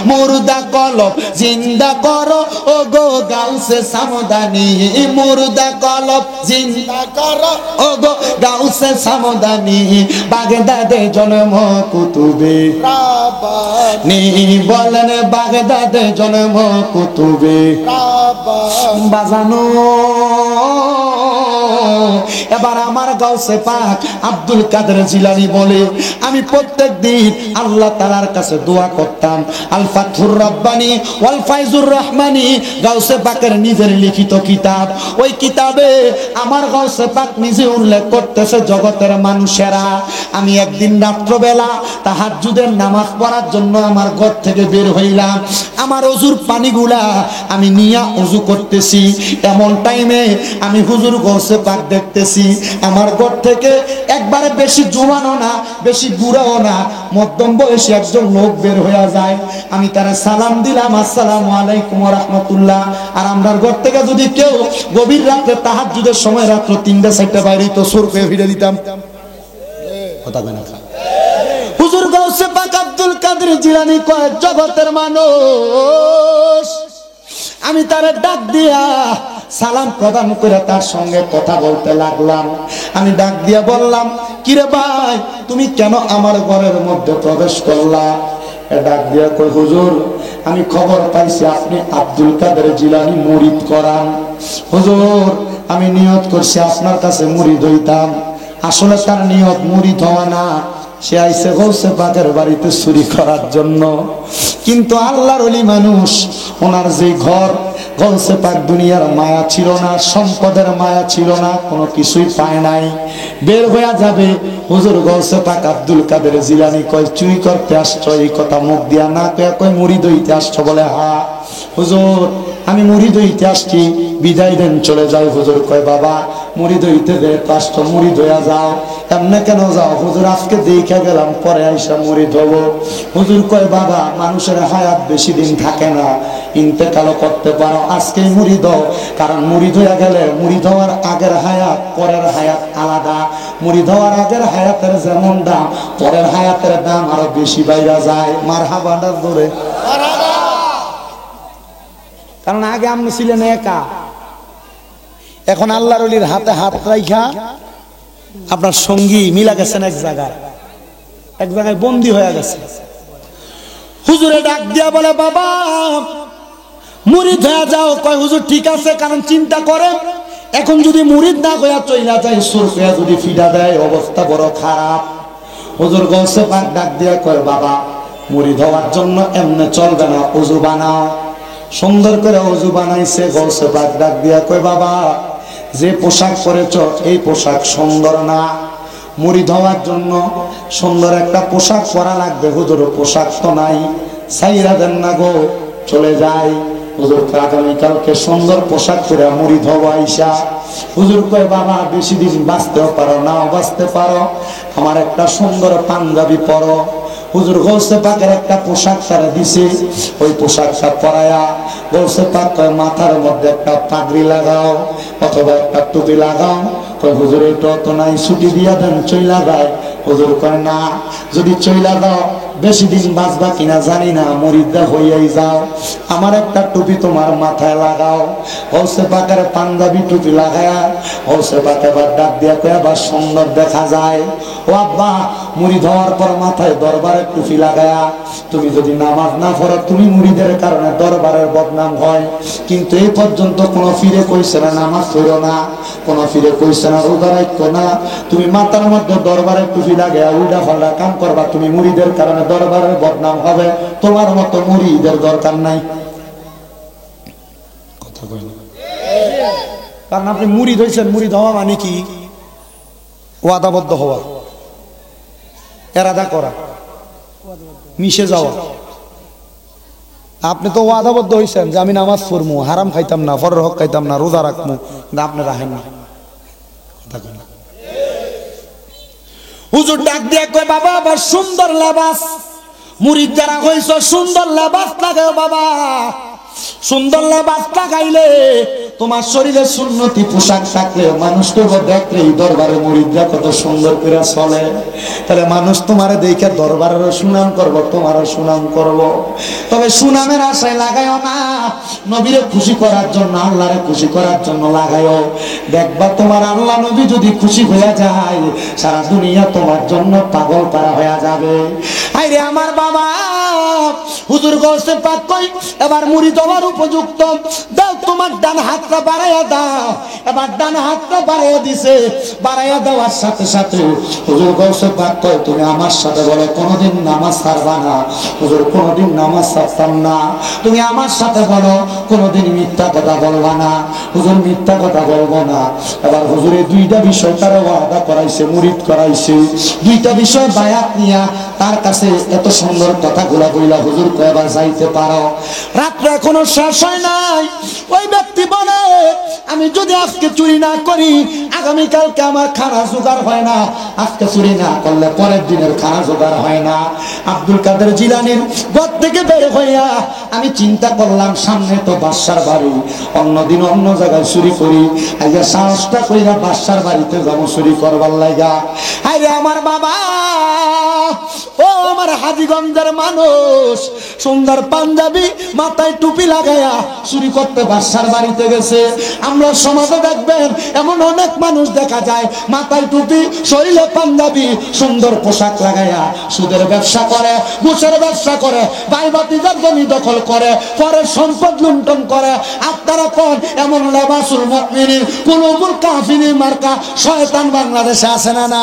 মুর্দা কলব জিন্দা করো, ও গো গাউসে সামদানি, মুর্দা কলব জিন্দা করো, ও গো গাউসে সামদানি। বাগদাদে জন্ম কুতুবে রাব্বানি, বলেন বাগদাদে জন্ম কুতুবে রাব্বানি। বাজানো এবার আমার গাউসে পাক আব্দুল কাদের জিলানী বলে, আমি প্রত্যেক দিন আল্লাহ তাআলার কাছে দোয়া করতাম। আল ফাতহুর রাব্বানি ওয়াল ফাইজুর রহমানি, গাউসে পাকের নিজের লিখিত কিতাব। ওই কিতাবে আমার গাউসে পাক নিজে উল্লেখ করতেছে, জগতের মানুষেরা, আমি একদিন রাত্রবেলা তাহাজ্জুদের নামাজ পড়ার জন্য আমার ঘর থেকে বের হইলাম। আমার ওযুর পানিগুলা আমি নিয়া ওযু করতেছি, এমন টাইমে আমি হুজুর গাউসে পাক দেখতেছি আমার ঘর থেকে একবারে বেশি জোয়ানও না বেশি বুড়াও না, মধ্যম বয়সী একজন লোক বের হয়ে যায়। আমি তারা সালাম দিলাম, আসসালামু আলাইকুম ওয়া রাহমাতুল্লাহ। আর আমরার ঘর থেকে যদি কেউ গভীর রাতে তাহাজ্জুদের সময় রাত্র 3টা-4টা বাইরে তো সুর করে ফিরে দিতাম। কথা কয় না? হুজুর গাউসে পাক আব্দুল কাদের জিলানী কয়, জগতের মানুষ। আমি তারে ডাক দিয়া সালাম প্রদান করে তার সঙ্গে কথা বলতে লাগলাম। আমি ডাক দিয়া বললাম, কিরে ভাই তুমি কেন আমার ঘরের মধ্যে প্রবেশ করলা? ডাক দিয়া কই, হুজুর আমি খবর পাইছি আপনি আব্দুল কাদের জিলানী মুরিদ করান। হুজুর আমি নিয়ত করছি আপনার কাছে মুরিদ হইতাম। আসলে তার নিয়ত মুরিদ হওয়া না, সে আইছে গাউসে পাকের বাড়িতে চুরি করার জন্য। কিন্তু আল্লাহর ওলি মানুষ, ওনার যে ঘর, গাউসে পাক দুনিয়ার মায়া ছিল না, সম্পদের মায়া ছিল না, কোনো কিছুই পায় নাই, বের হয়ে যাবে। হুজুর গাউসে পাক আব্দুল কাদের জিলানী কয়, চুরি করতে আসছো? এই কথা মুখ দিয়া না কয় মুরিদ হইতে আসছো? বলে হ্যাঁ হুজুর আমি মুরিদ হইতে আসছি, বিদায় দেন চলে যাই। হুজুর কয়, বাবা মুরিদ হইতে দে, আসছো মুরিদ হইয়া যাও। এমনে কেন যাও? হুজুর আজকে দেখে গেলাম, পরে আইসা মুরিদ হব। হুজুর কয়, বাবা মানুষের হায়াত বেশি দিন থাকে না, ইন্তেকালও করতে পারো, আজকেই মুরিদ হও। কারণ মুরিদ হইয়া গেলে, মুরিদ হওয়ার আগের হায়াত পরের হায়াত আলাদা। মুরিদ হওয়ার আগের হায়াতের যেমন দাম, পরের হায়াতের দাম আরো বেশি বাইরা যায়। মারহাবাটা ধরে, কারণ আগে আপনি ছিলেন একা, এখন আল্লাহর ওলির হাতে হাত রাইখা আপনার সঙ্গী মিলা গেছেন, এক জায়গায় বন্দী হয়ে গেছে। হুজুরে ডাক দিয়া বলে, বাবা মুরিদ হয়ে যাও। কয় হুজুর ঠিক আছে, কারণ চিন্তা করে এখন যদি মুরিদ না হইয়া চইলা যায়, সুর হইয়া যদি ফিডা দেয়, অবস্থা বড় খারাপ। হুজুর গাউসে পাক ডাক দিয়া কয়, বাবা মুরিদ হওয়ার জন্য এমনে চলবে না, ওযু বানাও। সুন্দর করে ওযু বানাইছে। গাউসে পাক ডাক দিয়া কয়, বাবা যে পোশাক পরেছ এই পোশাক সুন্দর না, মুরিদ হওয়ার জন্য সুন্দর একটা পোশাক পরা লাগবে। হুজুর পোশাক তো নাই, সাইরা দেন না গো, চলে যাই। হুজুর আগামীকালকে সুন্দর পোশাক পরে মুরিদ হবো আইসা। হুজুর কয় বাবা বেশি দিন বাঁচতেও পারো, নাও বাঁচতে পারো, আমার একটা সুন্দর পাঞ্জাবি পরো। হুজুর গৌসে পাকের একটা পোশাক তারা দিছে, ওই পোশাকটা পরায়া গৌসে পাক কয় মাথার মধ্যে একটা পাগড়ি লাগাও অথবা একটা টুপি লাগাও। কয় হুজুর এটা তো নাই, ছুটি দিয়া দেন, চইলা যায়। হুজুর কয় না, যদি চইলা দাও বেশি দিন বাঁচবা কিনা জানি না, মুরিদা হইয়াই যাও, আমার একটা টুপি তোমার মাথায় লাগাও। গৌসে পাকের পাঞ্জাবি টুপি লাগায়া গৌসে পাক এবার ডাক দিয়া কয় আবার সুন্দর দেখা যায়। ও আব্বা, মুরিদ হওয়ার পর মাথায় দরবারের টুপি লাগায়া তুমি যদি নামাজ না পড়ো, তুমি মুরিদের কারণে দরবারের বদনাম হয়। কিন্তু এই পর্যন্ত কোনো ফিরে কইছে না নামাজ পড়ো না, কোনো ফিরে কইছে না রোজা রাখো না। তুমি মাথার মধ্যে দরবারের টুপি লাগায়া উল্টা পাল্টা কাম করবা, তুমি মুরিদের কারণে দরবারের বদনাম হবে। তোমার মতো মুরিদের দরকার নাই। কথা কই না, কারণ আপনি মুরিদ হইছেন। মুরিদ হওয়া মানে কি? ওয়াদাবদ্ধ হওয়া, এরাদা করা, মিশে যাওয়া। আপনি তো ওয়াদাবদ্ধ হইছেন যে আমি নামাজ পড়বো, হারাম খাইতাম না, পরের হক খাইতাম না, রোজা রাখবো, কিন্তু আপনি রাখেন না। হুজুর ডাক দিয়ে কয় বাবা আবার সুন্দর লেবাস, মুরিদ যারা হইছ সুন্দর লেবাস লাগাও বাবা। সুন্দর লেবাস লাগাইলে তোমার শরীরে সুন্নতি পোশাক থাকলে মানুষ তো দেখলেই দরবারে মুরিদরা কত সুন্দর করে চলে, তাহলে মানুষ তোমারে দেখে দরবারেরও সুনাম করবো, তোমারও সুনাম করব। তবে সুনামের আশায় লাগাইও না, নবীরে খুশি করার জন্য, আল্লাহরে খুশি করার জন্য লাগাইও। দেখবা তোমার আল্লাহ নবী যদি খুশি হয়ে যায়, সারা দুনিয়া তোমার জন্য পাগল পারা হয়ে যাবে। আইরে আমার বাবা, হুজুর গৌসে পাক কই এবার মুরিদ হওয়ার উপযুক্ত, দাও তোমার ডান হাতটা বাড়াইয়া দাও। এবার ডান হাতটা বাড়াইয়া দিছে, বাড়াইয়া দেওয়ার সাথে সাথে হুজুর গৌসে পাক কই তুমি আমার সাথে বলো কোনোদিন নামাজ ছাড়বা না। হুজুর কোনোদিন নামাজ ছাড়তাম না। তুমি আমার সাথে বলো কোনোদিন মিথ্যা কথা বলবা না। হুজুর মিথ্যা কথা বলবো না। এবার হুজুরে দুইটা বিষয় তারা ওয়াদা করাইছে, মুরিদ করাইছে। দুইটা বিষয় বায়াত নিয়া তার কাছে এত সুন্দর কথাগুলা বইলা হুজুর কয়বার যাইতে পারো। রাত্রে এখনো শেষ হয় নাই। ওই ব্যক্তি বলে আমি যদি আজকে চুরি না করি, আগামীকালকে আমার খানা জোগাড় হয় না। আজকে চুরি না করলে পরের দিনের খানা জোগাড় হয় না। আব্দুল কাদের জিলানীর ঘর থেকে বের হইয়া আমি চিন্তা করলাম, সামনে তো বাদশার বাড়ি, অন্যদিন অন্য জায়গায় চুরি করি, আজকে সাহসটা কইরা বাদশার বাড়িতে যাবো চুরি করবার লাগা। আরে আমার বাবা, ও আমার হাজীগঞ্জের মানুষ, সুন্দর পাঞ্জাবি মাথায় টুপি লাগায়া চুরি করতে বাদশার বাড়িতে গেছে। আমরা সমাজে দেখবেন এমন অনেক মানুষ দেখা যায় মাথায় টুপি, শরীরে পাঞ্জাবি, সুন্দর পোশাক লাগায়া সুদের ব্যবসা করে, ঘুষের ব্যবসা করে, ভাই ভাতিজার জমি দখল করে, পরে সম্পদ লুণ্ঠন করে। আপনারা কোন এমন লেবাসুল মুমিনিন কুলুবুল কাফিরিন মার্কা শয়তান বাংলাদেশে আছে না না?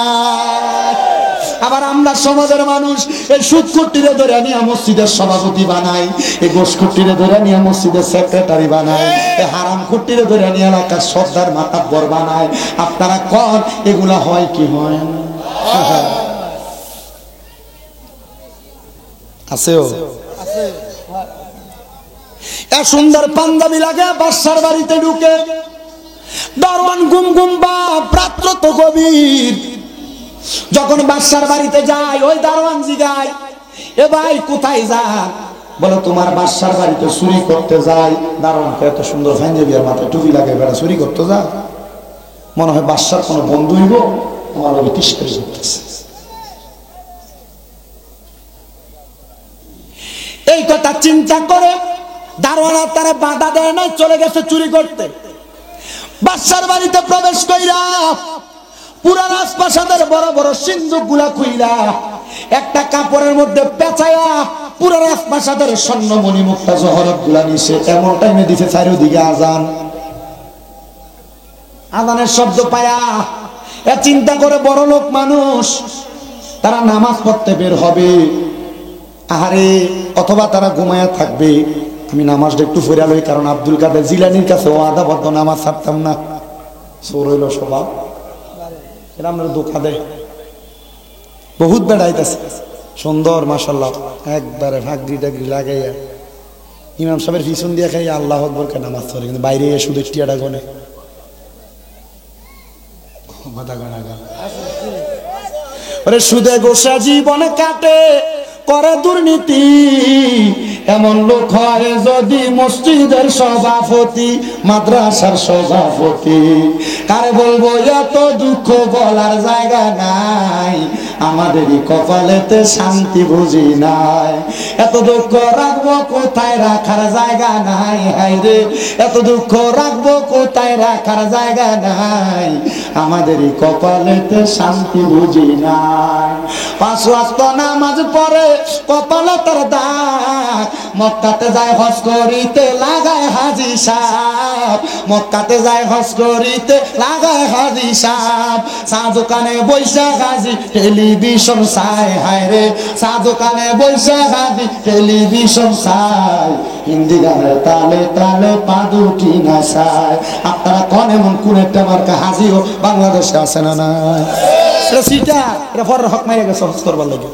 আবার আমরা সমাজের মানুষ এই সুদকুটিরে ধরে নিয়ে মসজিদের সভাপতি বানাই, এই গোশকুটিরে ধরে নিয়ে মসজিদের সেক্রেটারি বানাই, এই হারাম কুটিরে ধরে নিয়ে এলাকার সর্দার মাতাব্বর বানাই। আপনারা কোন এগুলা হয় কি হয় না? আছেও এ সুন্দর পাঞ্জাবি লাগে বাদশার বাড়িতে ঢুকে, দারোয়ান গুম গুম বা রাত্র তো গভীর। যখন বাদশার বাড়িতে যায়, ওই দারোয়ান জিগায়, এ ভাই কোথায় যান? বলে তোমার বাদশার বাড়িতে চুরি করতে যাই। দারোয়ানকে এত সুন্দর পাঞ্জাবি আর মাথায় টুপি লাগে, বেড়া চুরি করতে যা, মনে হয় বাদশার কোনো বন্ধু হইব, আমার ওই তিস্কারি করতেছে। এই কথা চিন্তা করে দারোয়ান তারা বাধা দেয় না, চলে গেছে চুরি করতে। বাদশার বাড়িতে প্রবেশ কইরা পুরা রাজপ্রাসাদের বড় বড় সিন্দুক গুলা খুইলা একটা কাপড়ের মধ্যে পেঁচাইয়া পুরা রাজপ্রাসাদের স্বর্ণমণি মুক্তা জহরত গুলা নিছে। এমন টাইমে দিছে চারিদিকে আজান, আজানের শব্দ পায়া এ চিন্তা করে বড় লোক মানুষ তারা নামাজ পড়তে বের হবে, আহারে অথবা তারা ঘুমায়া থাকবে, আমি নামাজটা একটু ফিরা লই, কারণ আব্দুল কাদের জিলানীর কাছে ওয়াদাবদ্ধ নামাজ ছাড়তাম না। চোর হইল স্বভাব, এটা আপনার ধোকা দেয়। বহুত বেড়াইতেছে সুন্দর মাশাআল্লাহ, একবারে ভাগরি টাগরি লাগাইয়া ইমাম সাহেবের পিছন দিয়ে খাই আল্লাহ আকবর কে নামাজ পড়ে, কিন্তু বাইরে শুধু টিয়াটা গনে সুদে গোসা জীবনে কাটে করে দুর্নীতি, এমন লোক হয় যদি মসজিদের সভাপতি, মাদ্রাসার সভাপতি। কারে বলবো এত দুঃখ বলার জায়গা নাই, আমাদেরই কপালেতে শান্তি বুঝি নাই। এত দুঃখ রাখবো কোথায় রাখার জায়গা নাই, হায় রে এত দুঃখ রাখবো কোথায় রাখার জায়গা নাই, আমাদেরই কপালেতে শান্তি বুঝি নাই। 5 ওয়াক্ত নামাজ পড়ে কপালে তার দাগ, মক্কাতে যায় হজ করিতে লাগায় হাজি সাহেব, মক্কাতে যায় হজ করিতে লাগায় হাজি সাহেব। চা দোকানে বৈশা হাজি টেলিভিশন চায়, হায় রে চা দোকানে বৈশা হাজি টেলিভিশন চায়, হিন্দি গানের তালে তালে পাদুকি নাচায়। আপনারা কোন এমন কোন একটা মার্কা হাজিও বাংলাদেশে আছে না নাই? এটা সিটা, এটা ফর হক মাইয়া গেছে হজ করবার লাগে।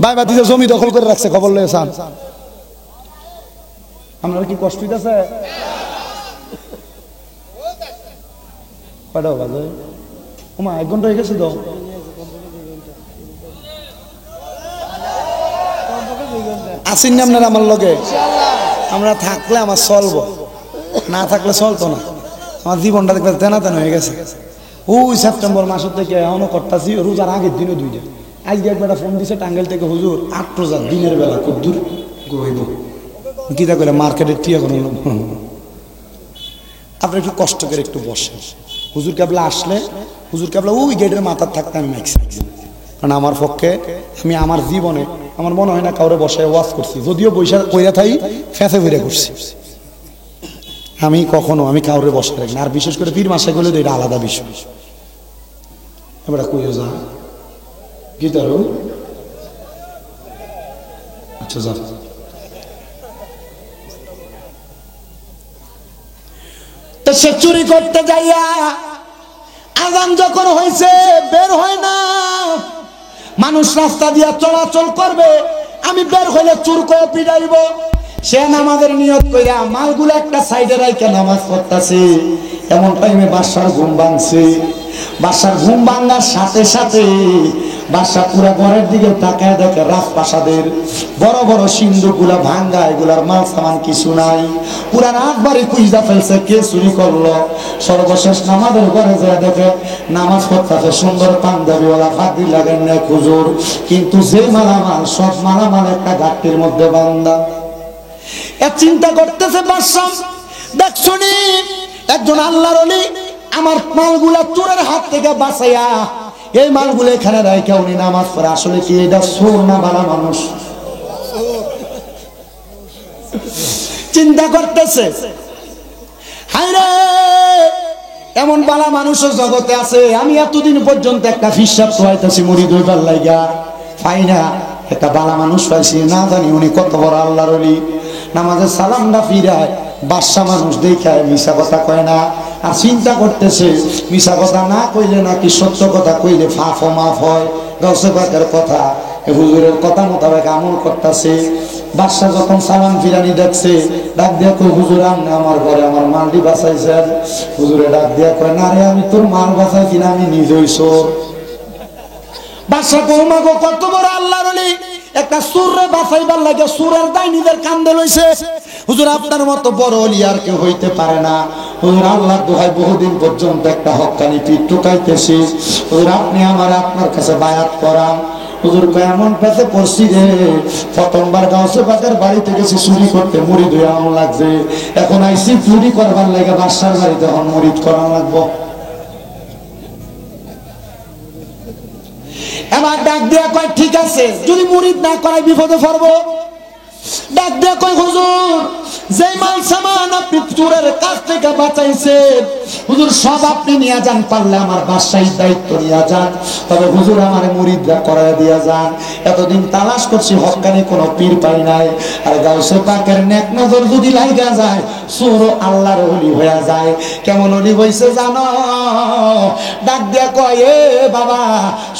ভাই বাতিতে জমি দখল করে রাখছে, খবর লয়ে চান আপনার কি কষ্ট হইতেছে? কয়টা বাজে? ওমা 1 ঘন্টা হয়ে গেছে তো। আসেন না আপনারা আমার লগে? আমরা থাকলে আমার চলবো, না থাকলে চলতো না। আমার জীবনটা দেখতে তেনা তেনা হয়ে গেছে। ওই সেপ্টেম্বর মাসের থেকে এখনো করতেছি, রোজার আগের দিনও 2টা। আজকে একবার ফোন দিছে টাঙ্গাইল থেকে, হুজুর 8 রোজা দিনের বেলা খুব দূর গইব কিতা করে মার্কেটের টিয়া করে। আপনি একটু কষ্ট করে একটু বসেন, হুজুর কেবলা আসলে, হুজুর কেবলা ওই গেটের মাথার থাকতে আমি মাইক, কারণ আমার পক্ষে আমি আমার জীবনে আমার মনে হয় না কাউরে বসায় ওয়াজ করছি, যদিও বৈশা কইরা থাই ফেঁসে ফিরে করছি। আমি কখনো আমি কাউরে বসে রাখি না, আর বিশেষ করে পীর মাসে গেলে তো এটা আলাদা বিষয়। এবার কইও যা কি তারও আচ্ছা যা। তো সে চুরি করতে যাইয়া আজান যখন হয়েছে বের হয় না, মানুষ রাস্তা দিয়া চলাচল করবে, আমি বের হইলে চুর করে পিটাইব। সে নামাজের নিয়ত কইরা মালগুলো একটা সাইডে রাইখা নামাজ পড়তাছে। এমন টাইমে বাদশার ঘুম ভাঙছে। বাদশার ঘুম ভাঙার সাথে সাথে বাদশা পুরা ঘরের দিকে তাকায় দেখে রাজপ্রাসাদের বড় বড় সিন্ধুকগুলা ভাঙ্গা, এগুলার মাল সামান কিছু নাই। পুরা রাত বাড়ি খুঁজা ফেলছে কে চুরি করলো। সর্বশেষ নামাজের ঘরে যায় দেখে নামাজ পড়তেছে সুন্দর পাঞ্জাবিওয়ালা ফাঁকি লাগেন না খুজুর, কিন্তু যে মালামাল সব মালামাল একটা গাঁটটির মধ্যে বান্ধা। চিন্তা করতেছে বাদশা, দেখ শুনি একজন আল্লাহর ওলি আমার মালগুলা চোরের হাত থেকে বাঁচাইয়া এই মালগুলো এখানে রাইখা উনি নামাজ পড়ে, আসলে কি এটা চোর না ভালো মানুষ? চিন্তা করতেছে হায়রে এমন বালা মানুষের জগতে আছে। আমি এতদিন পর্যন্ত একটা হিসাব পাইতেছি মুড়ি দইবার লাইগা, পাই না একটা বালা মানুষ পাইছি, না জানি উনি কত বড় আল্লাহর ওলি। নামাজের সালামটা ফিরায় বাদশা মানুষ দেখায় মিশা কথা কয় না। আর চিন্তা করতেছে মিশা কথা না কইলে নাকি সত্য কথা কইলে ফাফ মাফ হয়। গাউসে পাকের কথা হুজুরের কথা মোতাবেক আমল করতেছে। বাদশা যখন সালাম ফিরানি দেখছে ডাক দিয়া কই, হুজুর আপনি আমার ঘরে আমার মালটি বাঁচাইছেন। হুজুরে ডাক দিয়া কয়, না রে আমি তোর মাল বাঁচাইছি না, আমি নিজেই চোর। বাদশা কৌমা গো কত বড় আল্লাহর ওলি, একটা সুরে বাঁচাইবার লাগে সুরের দায় নিজের কান্দে লইছে। হুজুর আপনার মতো বড় ওলি আর কেউ হইতে পারে না। হুজুর আল্লাহর দোহাই বহুদিন পর্যন্ত একটা হক্কানি পিঠ টুকাইতেছি, হুজুর আপনি আমার আপনার কাছে বায়াত করান। হুজুর এমন পেতে পড়ছি রে, প্রথমবার গাউসে পাকের বাড়িতে গেছি চুরি করতে, মুড়ি ধুয়ে আমন লাগছে, এখন আইসি চুরি করবার লাগে বাদশার বাড়িতে, এখন মুড়িদ করা লাগবো। এবার ডাক দিয়া কয়, ঠিক আছে যদি মুরিদ না করাই বিপদে পড়বো। ডাক দিয়া কয়, হুজুর যে মাল সামান আপনি চোরের কাছ থেকে বাঁচাইছেন হুজুর সব আপনি নিয়ে যান, পারলে আমার বাদশাহীর দায়িত্ব নিয়ে যান, তবে হুজুর আমার মুরিদরা করায় দিয়া যান। এতদিন তালাশ করছি হক্কানি কোনো পীর পাই নাই, আর গাউসে পাকের নেক নজর যদি লাগা যায় চোর আল্লাহর ওলি হয়ে যায়। কেমন ওলি হইছে জানো? ডাক দিয়া কয়, এ বাবা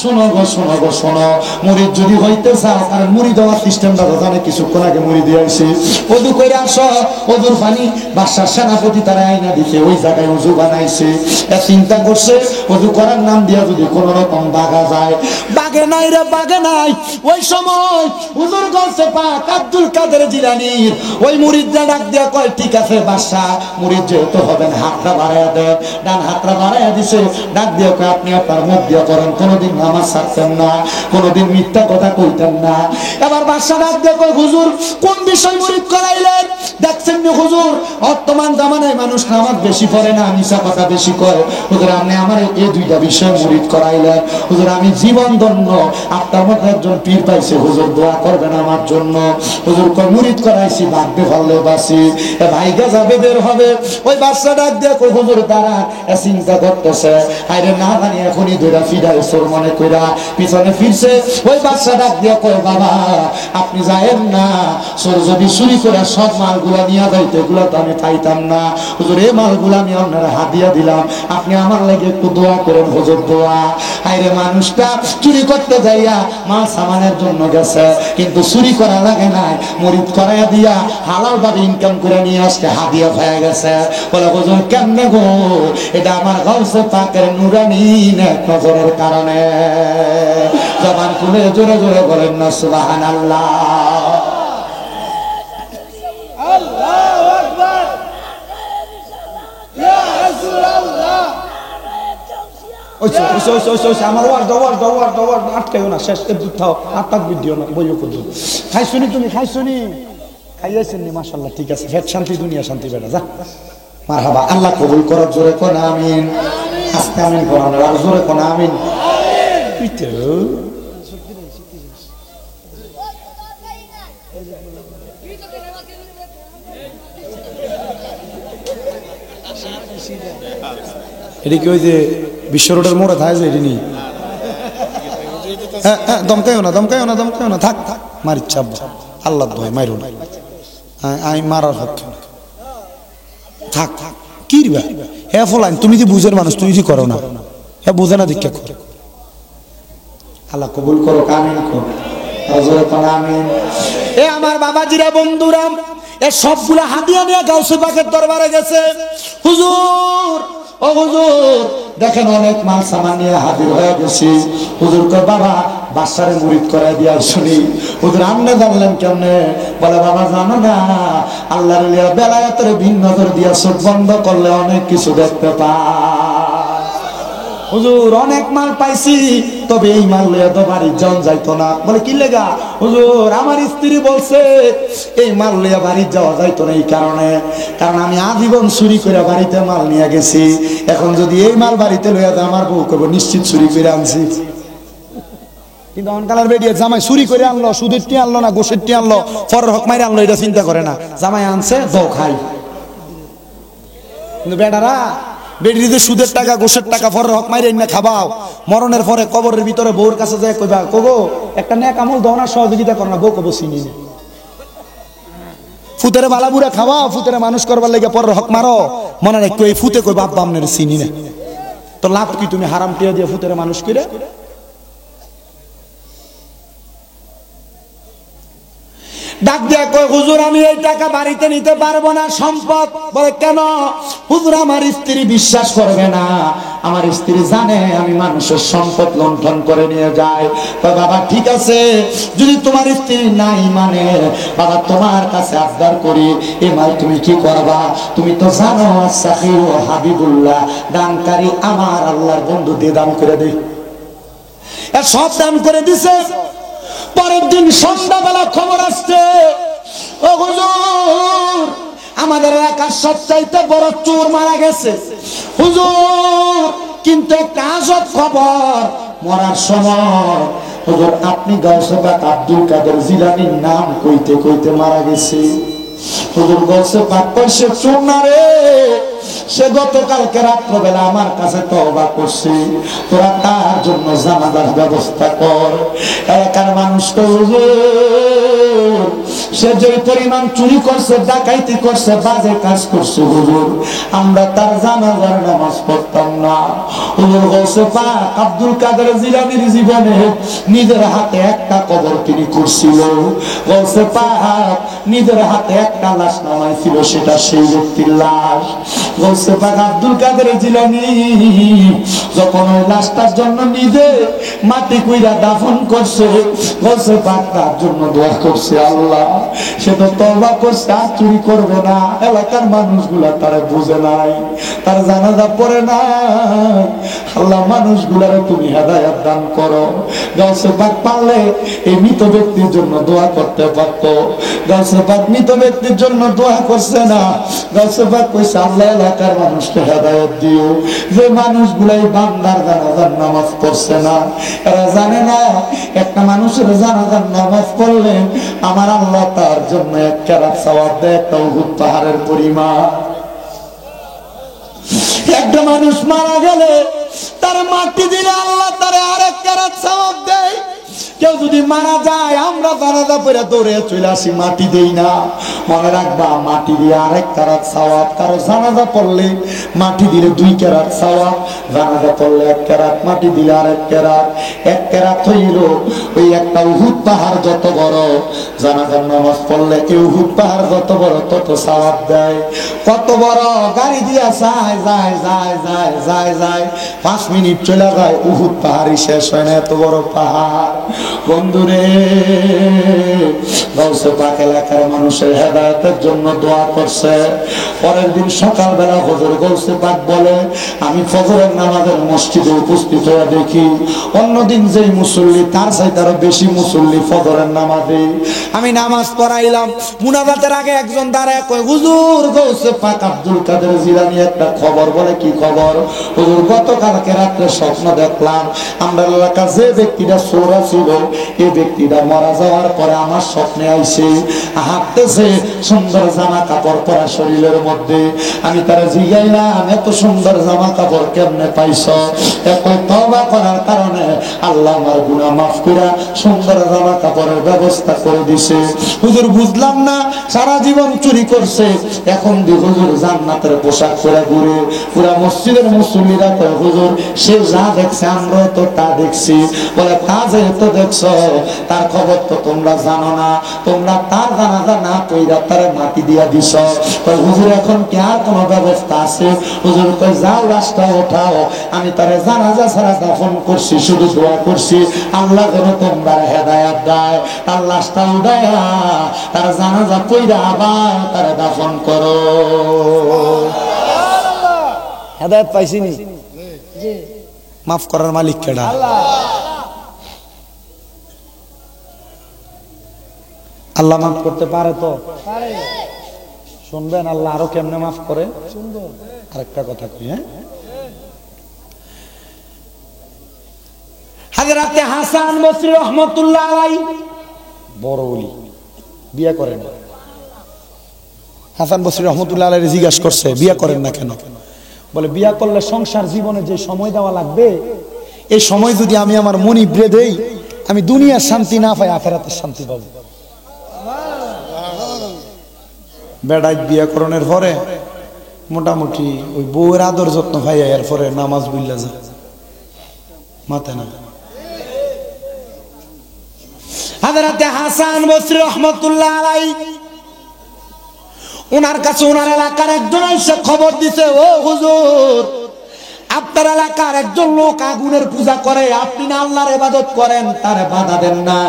শোনো গো শোনো গো শোনো, মুরিদ যদি হইতে চাও, কারণ মুরিদ হওয়ার সিস্টেমটা তো জানে, কিছুক্ষণ আগে মুরিদ দিয়ে আইছি, ওদু কইরা আসো, ওদুর পানি বাদশার সেনাপতি তারা আইনা দিছে, ওই জায়গায় উজু বানাইছে। চিন্তা করছে ওদু করার নাম দিয়া যদি কোন রকম বাগা যায়, বাগে নাই রে বাগে নাই। ওই সময় হুজুর গলসে পাক আব্দুল কাদের জিলানীর ওই মুরিদরা ডাক দিয়া কয়, ঠিক আছে বাদশা, মুরিদ যেহেতু হবেন হাতটা বাড়াইয়া দেন। ডান হাতটা বাড়াইয়া দিছে, ডাক দিয়া কয়, আপনি আপনার মুখ দিয়া করেন, কোনোদিন নামাজ ছাড়তেন না, কোনোদিন মিথ্যা কথা কইতেন না। এবার বাদশা ডাক দিয়া কয়, হুজুর কোন বিষয় মুরিদ করাইলেন? দেখছেন না হুজুর, বর্তমান জামানায় মানুষ নামাজ বেশি পড়ে না, মিশা কথা বেশি করে। হুজুর আপনি আমার এই দুইটা বিষয় মুরিদ করাইলেন। হুজুর আমি জীবন ধন্য, আপনার মধ্যে একজন পীর পাইছে, হুজুর দোয়া করবেন আমার জন্য। হুজুর কয়, মুরিদ করাইছি, ভাগ্যে ভালো বাসি, ভাইগা যাবে বের হবে। ওই বাচ্চা ডাক দিয়ে কই, হুজুর দাঁড়া, চিন্তা করতেছে, আরে না জানি এখনই ধরে ফিরাই চোর মনে কইরা পিছনে ফিরছে। ওই বাচ্চা ডাক দিয়ে কয়, বাবা আপনি যায়েন না, চোর যদি চুরি করে সব মালগুলা নিয়ে যাইতো, এগুলো তো আমি পাইতাম না। হুজুর এই মালগুলা আমি আপনারা হাদিয়া দিলাম, আপনি আমার লাগে একটু দোয়া করেন হুজুর, দোয়া। আরে মানুষটা চুরি করতে যাইয়া মাল সামানের জন্য গেছে, কিন্তু চুরি করা লাগে নাই, মুরিদ করাইয়া দিয়া হালাল ভাবে ইনকাম করে নিয়ে আসতে হাদিয়া হয়ে গেছে। বলে হুজুর কেমনে গো? এটা আমার গাউসে পাকের নুরানি নেক নজরের কারণে। জবান খুলে জোরে জোরে বলেন না সুবহানাল্লাহ। আমার আটকাইও না, শেষ আটটাক দিও না, বইও করবো। খাইছুনি তুমি, খাইছুনি, খাইয়াছেন নি? মাশাআল্লাহ, ঠিক আছে, ফেট শান্তি দুনিয়া শান্তি বেটা, যা মারহাবা। আল্লাহ কবুল করো, জোরে কোন আমিন, আস্তে আমিন কোন, আর জোরে কোন আমিন। এটা কি ওই যে বিশ্ব রোডের মোড়ে থাকে যে, এটি নেই? হ্যাঁ হ্যাঁ, দমকাইও না, দমকাইও না, দমকাইও না, থাক থাক, মার ইচ্ছা আল্লাহ দোয় মাইরো না, আমি মারার পক্ষে থাক থাক। কি রিবা হ্যাঁ ফলাইন, তুমি যে বুঝের মানুষ, তুমি যে করো না, হ্যাঁ বুঝে না দীক্ষা করো। আল্লাহ কবুল করো, আমিন করো, আমিন। এ আমার বাবাজিরা, বন্ধুরা, এ সবগুলা হাদিয়া নিয়ে গাউসে পাকের দরবারে গেছে। হুজুর, ও হুজুর দেখেন অনেক মাল সামান নিয়ে হাজির হয়ে গেছি। হুজুর কয়, বাবা বাদশারে মুরিদ করাই দিয়া শুনি। হুজুর আমনে জানলেন কেমনে? বলে, বাবা জানো না, আল্লাহর লিয়া বেলায়েতের ভিন্ন নজর দিয়া চোখ বন্ধ করলে অনেক কিছু দেখতে পায়। হুজুর অনেক মাল পাইছি, তবে এই মাল লইয়া তো বাড়ির যাওয়া যাইতো না। বলে কি লেগা? হুজুর আমার স্ত্রী বলছে এই মাল লইয়া বাড়ির যাওয়া যাইতো না, এই কারণে, কারণ আমি আজীবন চুরি করে বাড়িতে মাল নিয়ে গেছি। এখন যদি এই মাল বাড়িতে লইয়া যায়, আমার বউ করবো নিশ্চিত চুরি করে আনছি। কিন্তু অনকালের বেরিয়ে জামাই চুরি করে আনলো, সুদের টি আনলো না, গোসের টি আনলো, পরের হক মাইরে আনলো, এটা চিন্তা করে না, জামাই আনছে দৌ খাই। কিন্তু বেটারা বেটিতে সুদের টাকা, গোসের টাকা, পরের হক মাইরে না খাবাও, মরণের পরে কবরের ভিতরে বউর কাছে যায় কইবা, কগো একটা নেক আমল দাও না, সহযোগিতা করো না। বউ কবো চিনি না। ফুতেরে বালাবুরা খাওয়াও, ফুতেরে মানুষ করবার লেগে পরের হক মারো, মনে রাখো এই ফুতে কই বাপ বামনের চিনি না, তো লাভ কি? তুমি হারাম টিয়া দিয়ে ফুতেরে মানুষ করে। ডাক দিয়া কয়, হুজুর আমি এই টাকা বাড়িতে নিতে পারবো না, সম্পদ। বলে কেন? হুজুর আমার স্ত্রী বিশ্বাস করবে না, আমার স্ত্রী জানে আমি মানুষের সম্পদ লুণ্ঠন করে নিয়ে যাই। বাবা ঠিক আছে, যদি তোমার স্ত্রী নাই মানে, বাবা তোমার কাছে আবদার করি, এই মাল তুমি কি করবা? তুমি তো জানো সাকির ও হাবিবুল্লাহ দানকারী, আমার আল্লাহর বন্ধু দিয়ে দান করে দেই, সব দান করে দিছে। পরের দিন সন্ধ্যাবেলা খবর আসছে, ও হুজুর আমাদের এলাকার সবচাইতে বড় চোর মারা গেছে। হুজুর কিন্তু একটা আজব খবর, মরার সময় হুজুর আপনি গাউসে পাক আব্দুল কাদের জিলানীর নাম কইতে কইতে মারা গেছে। হুজুর বলছে পাক সে চোর না রে, সে গতকালকে রাত্রবেলা আমার কাছে তওবা করছে, তোরা তার জন্য জানাজার ব্যবস্থা কর। এলাকার মানুষ তো হুজুর সে যে পরিমাণ চুরি করছে, ডাকাইতি করছে, বাজে কাজ করছে হুজুর, আমরা তার জানাজার নামাজ পড়তাম না। হুজুর বলছে পাক আব্দুল কাদের জিলানীর জীবনে নিজের হাতে একটা কবর তিনি করছিল। বলছে পাক নিজের হাতে একটা লাশ নামাইছিল, সেটা সেই ব্যক্তির লাশ। বলছে পাক আব্দুল কাদের জিলানী যখন ওই লাশটার জন্য নিজে মাটি কুইরা দাফন করছে, বলছে পাক তার জন্য দোয়া করছে, আল্লাহ সে তো তওবা করছে আর চুরি করবে না। এলাকার মানুষগুলা তারে বুঝে নাই, তার জানাজা পড়ে নাই। আল্লাহ মানুষগুলারে তুমি হেদায়েত দান করো। গাউসে পাক পারলে এই মৃত ব্যক্তির জন্য দোয়া করতে পারতো। গাউসে পাক মৃত ব্যক্তির জন্য দোয়া করছে না। গাউসে পাক কইছে আল্লাহ এলাকার মানুষকে হেদায়েত দিও, যে মানুষগুলাই বান্দার জানাজার নামাজ পড়ছে না, এরা জানে না একটা মানুষের জানাজার নামাজ পড়লে আমার আল্লাহ তার জন্য এক কেরাত সওয়াব দেয়, একটা উহুদ পাহাড়ের পরিমাণ। একটা মানুষ মারা গেলে তার মাটি দিলে আল্লাহ তারে আরেক কেরাত সওয়াব দেয়। কেউ যদি মারা যায় আমরা জানাজা পড়ে দৌড়ে চলে আসি, মাটি দেই না। মনে রাখবা মাটি দিয়ে আরেক কেরাত সওয়াব। কারো জানাজা পড়লে মাটি দিলে 2 কেরাত সওয়াব, জানাজা পড়লে 1 কেরাত, মাটি দিলে আরেক কেরাত। 1 কেরাত হইল ওই একটা উহুদ পাহাড় যত বড়। জানাজার নামাজ পড়লে এই উহুদ পাহাড় যত বড় তত সওয়াব দেয়। কত বড় গাড়ি দিয়া যায় যায় যায় যায় যায় যায় 5 মিনিট চলে যায়, উহুদ পাহাড়ই শেষ হয় না, এত বড় পাহাড়। বন্ধুরে গাউসে পাক এলাকার মানুষের হেদায়েতের জন্য দোয়া করছে। পরের দিন সকালবেলা হুজুর গাউসে পাক বলে আমি ফজরের নামাজের মসজিদে উপস্থিত হয়ে দেখি অন্যদিন যেই মুসল্লি তার চাইতে আরো বেশি মুসল্লি ফজরের নামাজে। আমি নামাজ পড়াইলাম, মুনাজাতের আগে একজন দাঁড়ায় কয় হুজুর গাউসে পাক আব্দুল কাদের জিলানী একটা খবর। বলে কি খবর? হুজুর গতকালকে রাত্রে স্বপ্ন দেখলাম আমরা এলাকার যে ব্যক্তিটা চোরা ছিল এই ব্যক্তিটা মারা যাওয়ার পরে আমার স্বপ্নে আইছে হাঁটতেছে, সুন্দর জামা কাপড় পরা শরীরের মধ্যে। আমি তারা জিজ্ঞাইলাম এত সুন্দর জামা কাপড় কেমনে পাইছ? তওবা করার কারণে আল্লাহ আমার গুনাহ মাফ করে সুন্দর জামা কাপড়ের ব্যবস্থা করে দিছে। হুজুর বুঝলাম না, সারা জীবন চুরি করছে, এখন দি হুজুর জান্নাতের পোশাক পরে ঘুরে। পুরা মসজিদের মুসল্লিরা কয় হুজুর সে যা দেখছে আমরা তো তা দেখছি। বলে তা যেহেতু দেখছো তার খবর তো তোমরা জানো না, তোমরা তার জানাজা না কইরা তারে মাটি দিয়া দিছ। কয় হুজুর এখন কি আর কোনো ব্যবস্থা আছে? হুজুর কয় যাও লাশটা ওঠাও, আমি তারে জানাজা ছাড়া দাফন করছি, শুধু দোয়া করছি আল্লাহ যেন তোমরা হেদায়েত দেয়। তার লাশটা উঠাইয়া তার জানাজা কইরা আবার তারে দাফন করো। হেদায়েত পাইছিনি? মাফ করার মালিক কেডা? আল্লাহ মাফ করতে পারে তো? শুনবেন আল্লাহ আরো কেমনে মাফ করে? আরেকটা কথা কই, হ্যাঁ, হযরত হাসান বসরি রহমাতুল্লাহ আলাইহি বড় ওলি, বিয়ে করেন। হাসান বসরি রহমাতুল্লাহ আলাইহি জিজ্ঞাসা করছে বিয়ে করেন না কেন? বলে বিয়ে করলে সংসার জীবনে যে সময় দেওয়া লাগবে এই সময় যদি আমি আমার মন ইবরে দেই আমি দুনিয়ার শান্তি না পাই আখিরাতের শান্তি পাবো। বেড়াই বিয়ে করণের পরে মোটামুটি ওই বউয়ের আদর যত্ন পাই, এরপরে নামাজ বুইল্লা যায় মাথায় না। হযরত হাসান বসরি রহমাতুল্লাহ আলাইহি ওনার কাছে ওনার এলাকার একজন এসে খবর দিছে, ও হুজুর আপনার এলাকার একজন লোক আগুনের পূজা করে, আপনি না আল্লাহর ইবাদত করেন, তারে বাধা দেন না।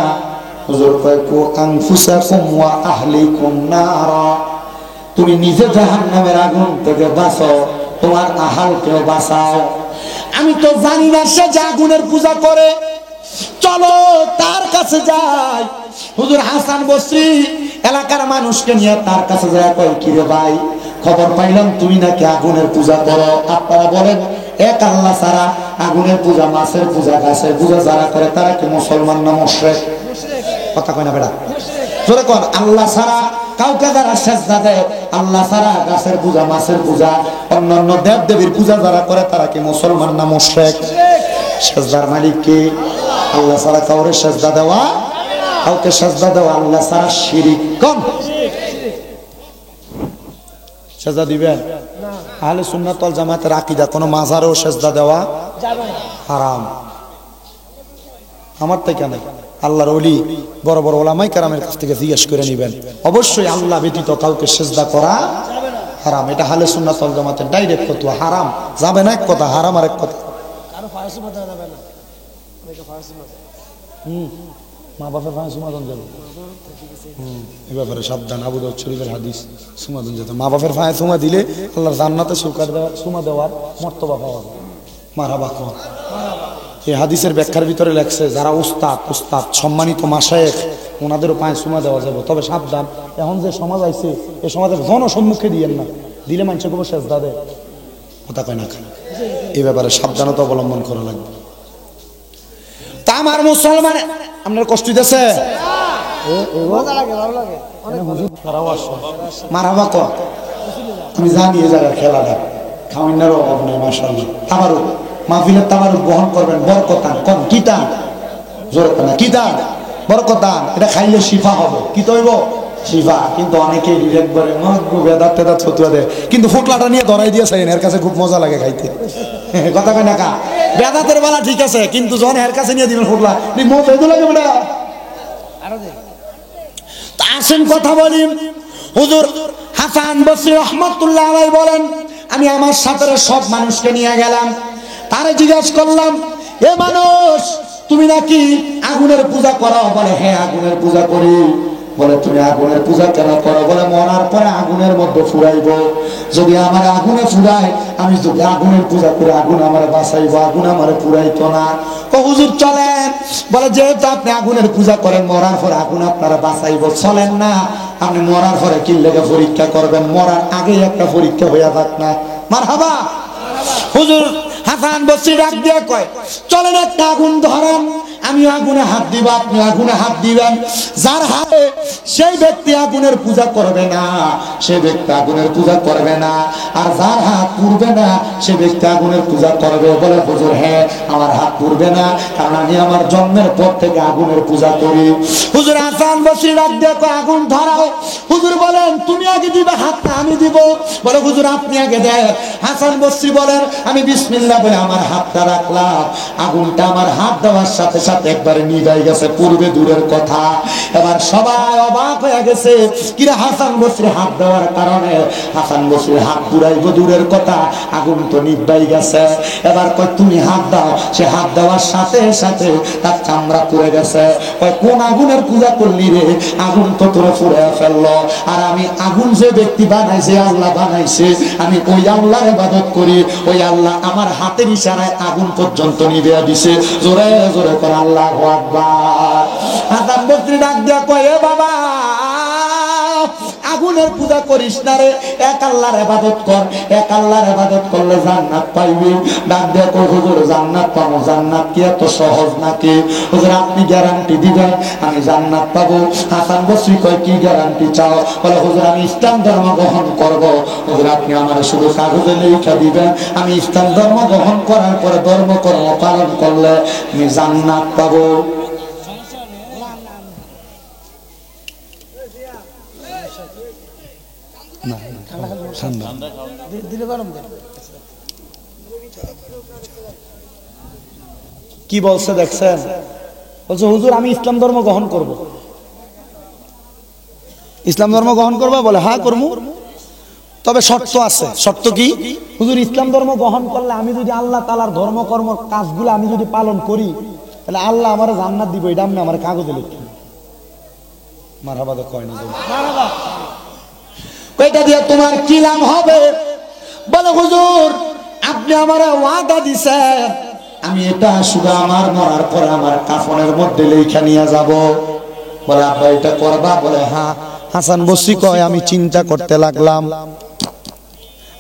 হুজুর কয় কু আনফুসাকুম ওয়া আহলিকুম নারা, তুমি নিজে জাহান্নামের আগুন থেকে বাঁচো, তোমার আহালকেও বাঁচাও। আমি তো জানি না সে যে আগুনের পূজা করে, চলো তার কাছে যাই। হুজুর হাসান বসরি এলাকার মানুষকে নিয়ে তার কাছে যায়, কয় কি রে ভাই খবর পাইলাম তুমি নাকি আগুনের পূজা করো। আপনারা বলেন এক আল্লাহ ছাড়া আগুনের পূজা, মাছের পূজা, গাছের পূজা যারা করে তারা কি মুসলমান না মুশরিক? কথা কয় না বেটা, জোরে কর। আল্লাহ ছাড়া কাউকে যারা সেজদা দেয় আল্লাহ ছাড়া, গাছের পূজা, মাছের পূজা, অন্যান্য দেব দেবীর পূজা যারা করে তারা কি মুসলমান না মুশরিক? সেজদার মালিক কে? আল্লাহ ছাড়া কাউরে সেজদা দেওয়া, কাউকে সেজদা দেওয়া আল্লাহ ছাড়া শিরিক। কোন সেজদা দিবেন? আহলে সুন্নাত ওয়াল জামাতের আকীদা কোনো মাজারেও সেজদা দেওয়া হারাম। আমার থেকে না, আল্লাহর ওলি বড় বড় ওলামায়ে কেরামের কাছ থেকে জিজ্ঞেস করে নেবেন। অবশ্যই আল্লাহ ব্যতীত কাউকে সেজদা করা হারাম। এটা আহলে সুন্নাত ওয়াল জামাতের ডাইরেক্ট ফতোয়া। হারাম যাবে না এক কথা, হারাম আর এক কথা। মা বাপের ভাই সুমাদন যাবে, এ ব্যাপারে সাবধান। আবু দাউদ শরীফের হাদিস, সুমাদন যেতে মা বাপের ভাই সুমা দিলে আল্লাহর জান্নাতে সুমা দেওয়ার মর্তবা পাওয়া যায়। মারহাবা কোন এই হাদিসের ব্যাখ্যার ভিতরে লেখছে যারা উস্তাদ সম্মানিত মাশায়েখ ওনাদেরও পায়ে সুমা দেওয়া যাবে। তবে সাবধান, এখন যে সমাজ আইছে এই সমাজের জনসম্মুখে দিয়েন না, দিলে মানুষের কোনো সেজদা দেয় কথা কয় না। এই ব্যাপারে সাবধানতা অবলম্বন করা লাগবে। তা আমার মুসলমান আপনার কষ্ট দিতেছে, মারহাবা কর। আমি জানি এই জায়গার খেলাটা খাওয়ানোর অভাব নেই মাশাআল্লাহ। তাবারুক মাহফিলের তাবারুক বহন করবেন, বরকতান কোন কিতান জোরে না, কিতান বরকতান, এটা খাইলে শিফা হবে। কি তৈব শিফা। কিন্তু অনেকে ডিরেক্ট করে বেদাত তেদাত ফতুয়া দেয়, কিন্তু ফুটলাটা নিয়ে ধরাই দিয়েছে, এর কাছে খুব মজা লাগে খাইতে কথা কয় না কা। বেদাতের বেলা ঠিক আছে, কিন্তু যখন এর কাছে নিয়ে দিবেন ফুটলা মজা লাগে বেটা। আসেন কথা বলি। হুজুর হাসান বসরি রাহমাতুল্লাহ আলাইহি বলেন, আমি আমার সাথে সব মানুষকে নিয়ে গেলাম, তারে জিজ্ঞাসা করলাম, এ মানুষ তুমি নাকি আগুনের পূজা করো? বলে হ্যাঁ আগুনের পূজা করি। বলে তুমি আগুনের পূজা কেন করো? বলে মরার পরে আগুনের মধ্যে ফুরাইব, যদি আমার আগুনে ফুরায়, আমি যদি আগুনের পূজা করে আগুন আমার বাঁচাইব, আগুন আমার ফুরাইতো না। ও হুজুর চলেন। বলে যেহেতু আপনি আগুনের পূজা করেন, মরার পরে আগুন আপনারা বাঁচাইব, চলেন না আপনি মরার পরে কি লেগে পরীক্ষা করবেন, মরার আগেই একটা পরীক্ষা হইয়া থাক না। মারহাবা। হুজুর হাসান বসরি ডাক দিয়ে কয়, চলেন একটা আগুন ধরেন, আমি আগুনে হাত দিব, আপনি আগুনে হাত দিবেন। যার হাতে সেই ব্যক্তি আগুনের পূজা করবে না, সে ব্যক্তি আগুনের পূজা করবে না, আর যার হাত পুড়বে না সে ব্যক্তি আগুনের পূজা করবে। বলে হুজুর হ্যাঁ আমার হাত পুড়বে না, কারণ আমি আমার জন্মের পর থেকে আগুনের পূজা করি। হুজুর হাসান বসরি ডাক দিয়ে কয়, আগুন ধরাও। হুজুর বলেন তুমি আগে দিবে হাত না আমি দিব? বলে হুজুর আপনি আগে দেন। হাসান বসরি বলেন, আমি বিসমিল্লাহ বলে আমার হাতটা রাখলাম, আগুনটা আমার হাত দেওয়ার সাথে সাথে একবারে নিভাই গেছে, পূর্বে দূরের কথা। এবার সবাই অবাক হয়ে গেছে, কিরে হাসান বসরি হাত দেওয়ার কারণে হাসান বসরি হাত পুরাইব দূরের কথা, আগুন তো নিভাই গেছে। এবার কয় তুমি হাত দাও, সে হাত দেওয়ার সাথে সাথে তার চামড়া পুড়ে গেছে। কয় কোন আগুনের পূজা করলি রে? আগুন তো তোরে পুড়ে ফেললো। আর আমি আগুন যে ব্যক্তি বানাইছে, আল্লাহ বানাইছে, আমি ওই আল্লাহর ইবাদত করি, ওই আল্লাহ আমার হাতের ইশারায় আগুন পর্যন্ত নিভিয়ে দিছে। জোরে জোরে করে আল্লাহু আকবার। হাসান বসরি ডাক দিয়া কয়, এ বাবা আগুনের পূজা করিস না রে, এক আল্লাহর ইবাদত কর, এক আল্লাহর ইবাদত করলে জান্নাত পাইবি। ডাক দিয়া কয়, হুজুর জান্নাত পাবো? জান্নাত কি এত সহজ নাকি? হুজুর আপনি গ্যারান্টি দিবেন আমি জান্নাত পাবো? হাসান বসরি কয়, কি গ্যারান্টি চাও? বলে হুজুর আমি ইসলাম ধর্ম গ্রহণ করব। হুজুর আপনি আমার শুধু কাগজে লেখা দিবেন, আমি ইসলাম ধর্ম গ্রহণ করার পরে ধর্ম কর্ম পালন করলে আমি জান্নাত পাবো। কি বলছে দেখছেন? বলছে হুজুর আমি ইসলাম ধর্ম গ্রহণ করব। ইসলাম ধর্ম গ্রহণ করবো? বলে হ্যাঁ করবো, তবে শর্ত আছে। শর্ত কি? হুজুর ইসলাম ধর্ম গ্রহণ করলে আমি যদি আল্লাহ তাআলার ধর্ম কর্ম কাজগুলো আমি যদি পালন করি, তাহলে আল্লাহ আমার জান্নাত দিব, এটা আমি আমার কাগজে লিখি। মারহাবা তো কয় না, মারহাবা। এটা দিয়ে তোমার কি লাভ হবে? বলে হুজুর আপনি আমার ওয়াদা দিছেন, আমি এটা শুধু আমার মরার পরে আমার কাফনের মধ্যে লেখা নিয়ে যাব। বলে আব্বা এটা করবা? বলে হ্যাঁ। হাসান বসরি কয়, আমি চিন্তা করতে লাগলাম,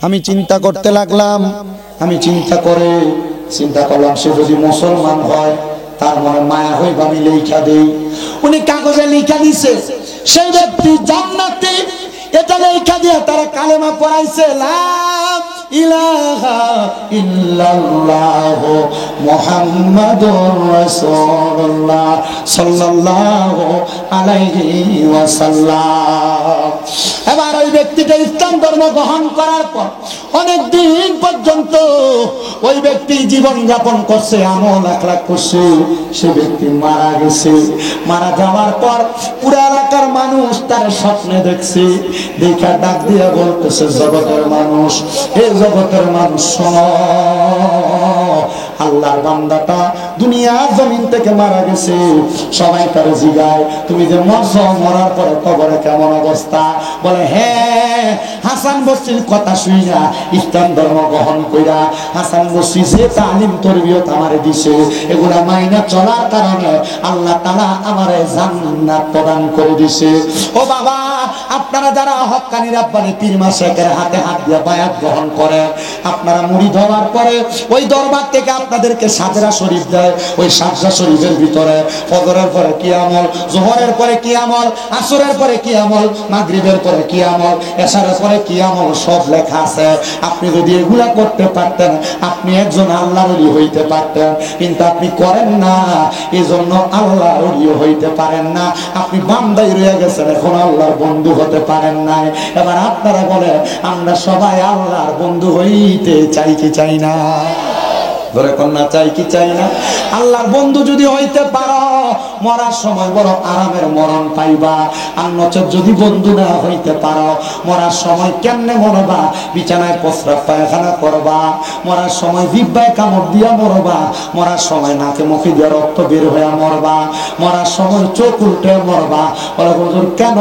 আমি চিন্তা করতে লাগলাম, আমি চিন্তা করলাম সে যদি মুসলমান হয় তার মনে মায়া হইব, আমি লেখা দেই। উনি কাগজে লেখা দিছে, সেই ব্যক্তি জান্নাতি। এটা লেখা দিয়ে তারা কালেমা পড়াইছে, লা ইলাহা ইল্লাল্লাহ মুহাম্মাদুর রাসূলুল্লাহ সাল্লাল্লাহু আলাইহি ওয়াসাল্লাম। এবার ওই ব্যক্তিটা ইসলাম ধর্ম গ্রহণ করার পর অনেক দিন পর্যন্ত ওই ব্যক্তি জীবন যাপন করছে, আমল আখলাক করছে। সে ব্যক্তি মারা গেছে। মারা যাওয়ার পর পুরো এলাকার মানুষ তার স্বপ্নে দেখছে। দেখা ডাক দিয়ে বলতেছে, জগতের মানুষ, এই জগতের মানুষ শোনো, আল্লাহর বান্দাটা দুনিয়া জমিন থেকে মারা গেছে। সবাই তার জিগায়, তুমি যে মরছো, মরার পরে কবরে কেমন অবস্থা? বলে, হ্যাঁ, হাসান বসরির কথা শুইনা ইসলাম ধর্ম গ্রহণ কইরা হাসান বসরি যে তালিম তরবিয়ত আমারে দিছে, এগুলা মাইনা চলার কারণে আল্লাহ তাআলা আমারে জান্নাত প্রদান করে দিছে। ও বাবা, আপনারা যারা হক্কানি রাব্বানি পীর মাশায়েখের হাতে হাত দিয়ে বায়াত গ্রহণ করেন, আপনারা মুরিদ হওয়ার পরে ওই দরবার থেকে আপনাদেরকে সাজরা শরীফ দেয়। ওই সাজরা শরীফের ভিতরে ফজরের পরে কি আমল, যোহরের পরে কি আমল, আসরের পরে কি আমল, মাগরিবের পরে কি আমল, এশারের পরে কি আমল, সব লেখা আছে। আপনি যদি এগুলা করতে পারতেন, আপনি একজন আল্লাহর ওলি হইতে পারতেন, কিন্তু আপনি করেন না, এজন্য আল্লাহর ওলি হইতে পারেন না। আপনি বান্দাই রয়ে গেছেন, এখন আল্লাহর বন্ধু হতে পারেন নাই। এবার আপনারা বলেন, আমরা সবাই আল্লাহর বন্ধু হইতে চাই কি চাই না? ধরে কন্যা চাই কি চাই না? আল্লাহর বন্ধু যদি হইতে পারো, মরার সময় বড় আরামের মরণ পাইবা। আর নচেত যদি বন্ধু না হইতে পারো, মরার সময় কেমনে মরবা? বিছানায় প্রস্রাব পায়খানা করবা, মরার সময় জিহ্বায় কামড় দিয়া মরবা, মরার সময় নাকে মুখে দিয়ে রক্ত বের হয়ে মরবা, মরার সময় চোখ উল্টে মরবা। বলে, হুজুর কেন?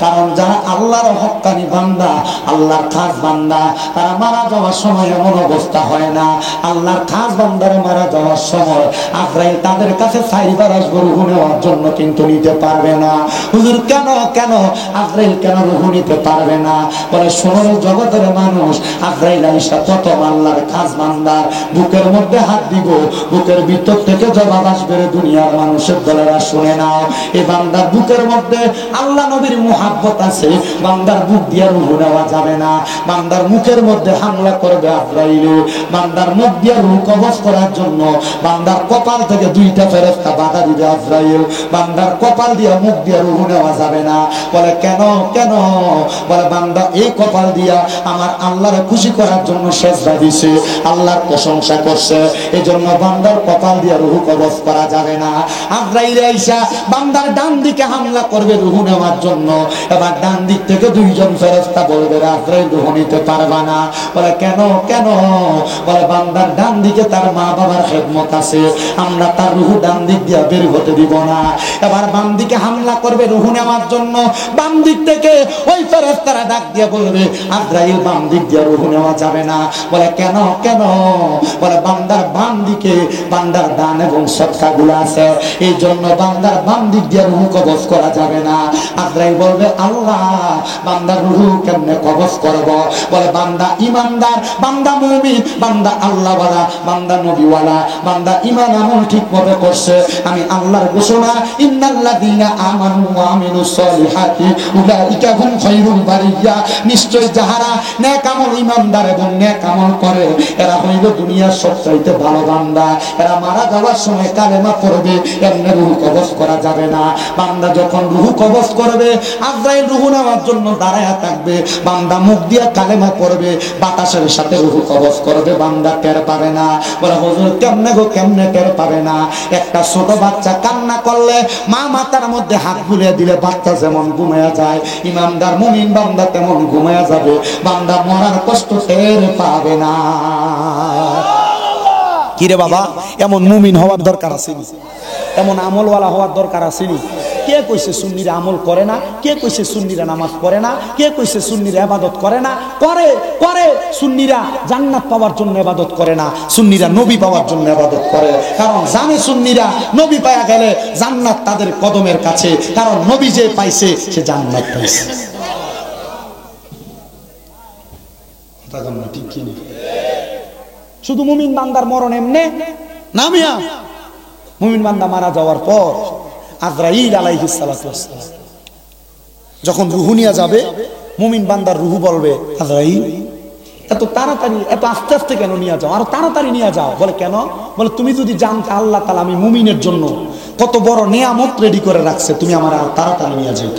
কারণ যারা আল্লাহর হক্কানি বান্দা, আল্লাহর খাস বান্দা, তারা মারা যাওয়ার সময় এমন অবস্থা হয় না। আল্লাহর খাস বান্দারে মারা যাওয়ার সময় আজরাইল তাদের কাছে চাইবার আসবে, রূহ নেওয়ার জন্য কিন্তু নিতে পারবে না। হুজুর কেন? কেন আজরাইল কেন রূহ নিতে পারবে না? বলে, শোনো জগতের মানুষ, আজরাইল আইসা প্রথম আল্লাহর খাস বান্দার বুকের মধ্যে হাত দিব, বুকের ভিতর থেকে জবাব আসবে, দুনিয়ার মানুষের দলেরা শুনে নাও, এই বান্দার বুকের মধ্যে আল্লাহ নবীর মুহাব্বত আছে, বান্দার বুক দিয়ে রূহ নেওয়া যাবে না। বান্দার মুখের মধ্যে হামলা করবে আজরাইল, বান্দার মুখ দিয়ে রূহ কবজ করার জন্য বান্দার কপাল থেকে দুইটা ফেরেশতা বাধা দিবে আজরাইল। বান্দার কপাল দিয়ে মুখ দিয়ে রূহ নেওয়া যাবে না। বলে, কেন? কেন? বলে, বান্দা এই কপাল দিয়া আমার আল্লাহরে খুশি করার জন্য সেজদা দিছে, আল্লাহর প্রশংসা করছে, এজন্য বান্দার কপাল দিয়ে রূহ কবজ করা যাবে না। আজরাইল আইসা বান্দার ডান দিকে হামলা করবে রূহ নেওয়ার জন্য। এবার ডান দিক থেকে দুইজন ফেরেশতা বলবে, আজরাইল রূহ নিতে পারবা না। বলে, কেন? কেন? বলে, বান্দার ডান দিকে তার মা বাবার খেদমত আছে, আমরা তার রূহ ডান দিক দিয়ে বের হতে দিব না। এবার বাম দিকে হামলা করবে রূহ নেওয়ার জন্য, বাম দিক থেকে ওই ফেরেশতারা ডাক দিয়ে বলবে, আজরাইল বাম দিক দিয়ে রূহ নেওয়া যাবে না। বলে, কেন? কেন? বলে, বান্দার বাম দিকে বান্দার দান এবং সদকাগুলো আছে, এই জন্য বান্দার বাম দিক দিয়ে রূহ কবজ করা যাবে না। আজরাইল বলবে, আল্লাহ বান্দার রূহ কেমনে কবজ করব? বলে, বান্দা ইমানদার, বান্দা মুমিন, বান্দা আল্লাহওয়ালা, বান্দা নবীওয়ালা, বান্দা ঈমান আমল ঠিকভাবে করছে। আমি আল্লাহর ঘোষণা, ইন্নাল্লাযীনা আমানু ওয়া আমিলুস সলিহাতি উলাইকা হুম খায়রুল বারিয়া, নিশ্চয় যাহারা নেক আমল, ঈমানদার এবং নেক আমল করে, এরা হইল দুনিয়ার সবচাইতে ভালো বান্দা। এরা মারা যাওয়ার সময় কালেমা পড়বে, এমনি রূহ কবজ করা যাবে না। বান্দা যখন রূহ কবজ করবে, আজরাইল রূহ নেওয়ার জন্য দাঁড়ায়া থাকবে, বান্দা মুখ দিয়ে কালেমা পড়বে, বাতাসের সাথে রূহ কবজ করবে, বান্দা টের পাবে না। বলে, হুজুর কেমনে গো, কেমনে টের পাবে না? একটা ছোট বাচ্চা কান্না করলে মা মাথার মধ্যে হাত বুলিয়ে দিলে বাচ্চা যেমন ঘুমায়া যায়, ইমানদার মুমিন বান্দা তেমন ঘুমায়া যাবে, বান্দা মরার কষ্ট টের পাবে না। কিরে বাবা, এমন মুমিন হওয়ার দরকার আছে, এমন আমলওয়ালা হওয়ার দরকার আছে। কে কইছে সুন্নিরা আমল করে না? কে কইছে সুন্নিরা নামাজ পড়ে না? কে কইছে সুন্নিরা ইবাদত করে না? করে করে। সুন্নিরা জান্নাত পাওয়ার জন্য ইবাদত করে না, সুন্নিরা নবী পাওয়ার জন্য ইবাদত করে। কারণ জানে সুন্নিরা নবী পায়া গেলে জান্নাত তাদের কদমের কাছে, কারণ নবী যে পাইছে সে জান্নাত পাইছে। ঠিক কি? শুধু মুমিন বান্দার মরণ এমনে না মিয়া। মুমিন বান্দা মারা যাওয়ার পর আজরাইল আলাইহিস সালাতু ওয়াস সালাম যখন রুহু নিয়ে যাবে, মুমিন বান্দার রুহু বলবে আজরাইল এত তাড়াতাড়ি এত আস্তে আস্তে কেন নিয়ে যাও, আরো তাড়াতাড়ি নিয়ে যাও। বলে কেন? বলে তুমি যদি জানতে আল্লাহ তাআলা আমি মুমিনের জন্য কত বড় নিয়ামত রেডি করে রাখছে, তুমি আমার আর তাড়াতাড়ি নিয়ে যাও।